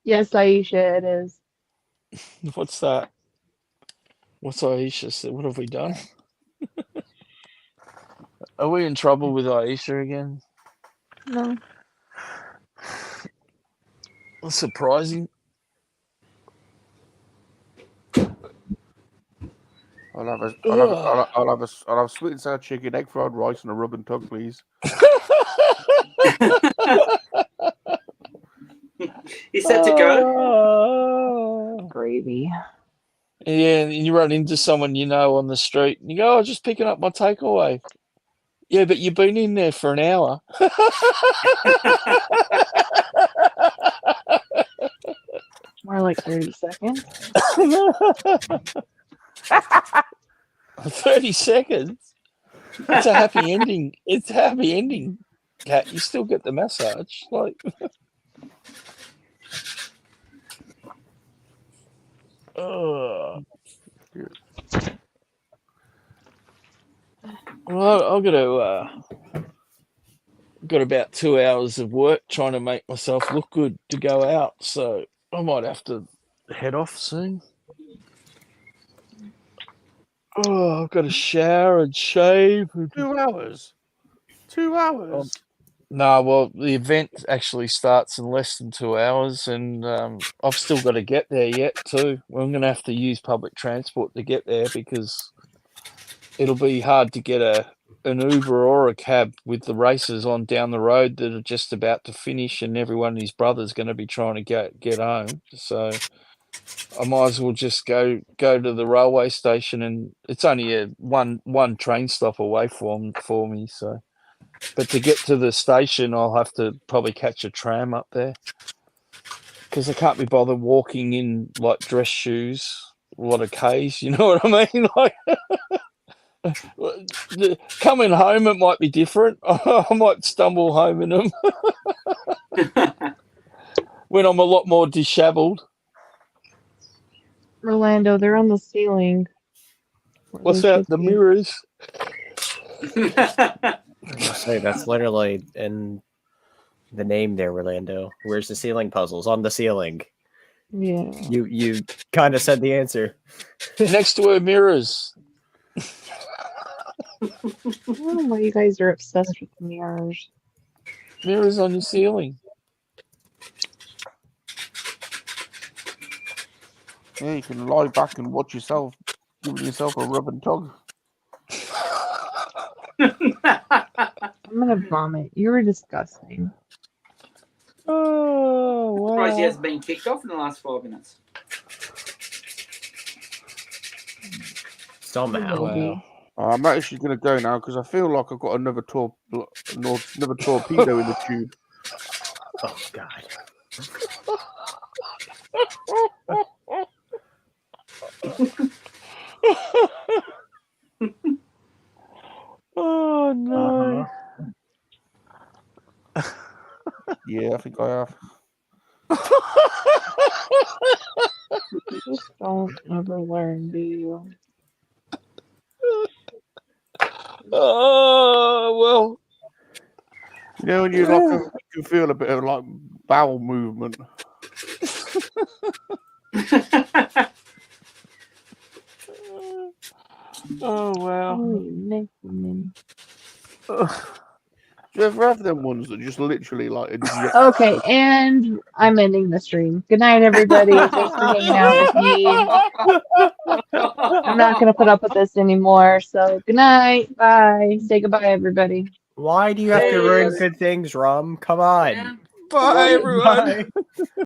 Yes, Aisha, it is. What's that? What's Aisha said? What have we done? Are we in trouble with Aisha again? No. That's surprising. I'll have sweet and sour chicken, egg fried rice, and a rub and tug, please. You set to go? Gravy. Yeah, and you run into someone you know on the street, and you go, "Oh, just picking up my takeaway." Yeah, but you've been in there for an hour. More like 30 seconds. 30 seconds. It's a happy ending. It's a happy ending, Kat. You still get the massage. Like, well, I've got about 2 hours of work trying to make myself look good to go out, so I might have to head off soon. Oh, I've got to shower and shave. 2 hours. 2 hours. No, well, the event actually starts in less than 2 hours, and I've still got to get there yet too. I'm going to have to use public transport to get there because it'll be hard to get an Uber or a cab with the races on down the road that are just about to finish, and everyone and his brother's going to be trying to get home. So I might as well just go to the railway station, and it's only a one train stop away for me. So, but to get to the station, I'll have to probably catch a tram up there because I can't be bothered walking in like dress shoes, a lot of K's. You know what I mean? Like. Coming home, it might be different. I might stumble home in them when I'm a lot more disheveled. Rolando, they're on the ceiling. What's that? The mirrors? Say that's literally in the name there, Rolando. Where's the ceiling puzzles? On the ceiling. Yeah. You kind of said the answer. Next to her mirrors. I don't know why you guys are obsessed with mirrors. Mirrors on your ceiling. Yeah, you can lie back and watch yourself, giving yourself a rub and tug. I'm gonna vomit. You were disgusting. Oh, wow. Surprised he hasn't been kicked off in the last 5 minutes. Somehow. Wow. I'm actually going to go now because I feel like I've got another torpedo in the tube. Oh, God. Oh, no. Yeah, I think I have. Just don't ever learn, do you? Oh, well. You know, when you like you feel a bit of like bowel movement. Oh, wow. Do you ever have them ones that just literally like inject? Okay, and I'm ending the stream. Good night, everybody. Thanks for hanging out with me. I'm not gonna put up with this anymore. So good night. Bye. Say goodbye, everybody. Why do you have to ruin good things, Rum? Come on. Bye, everyone. Bye.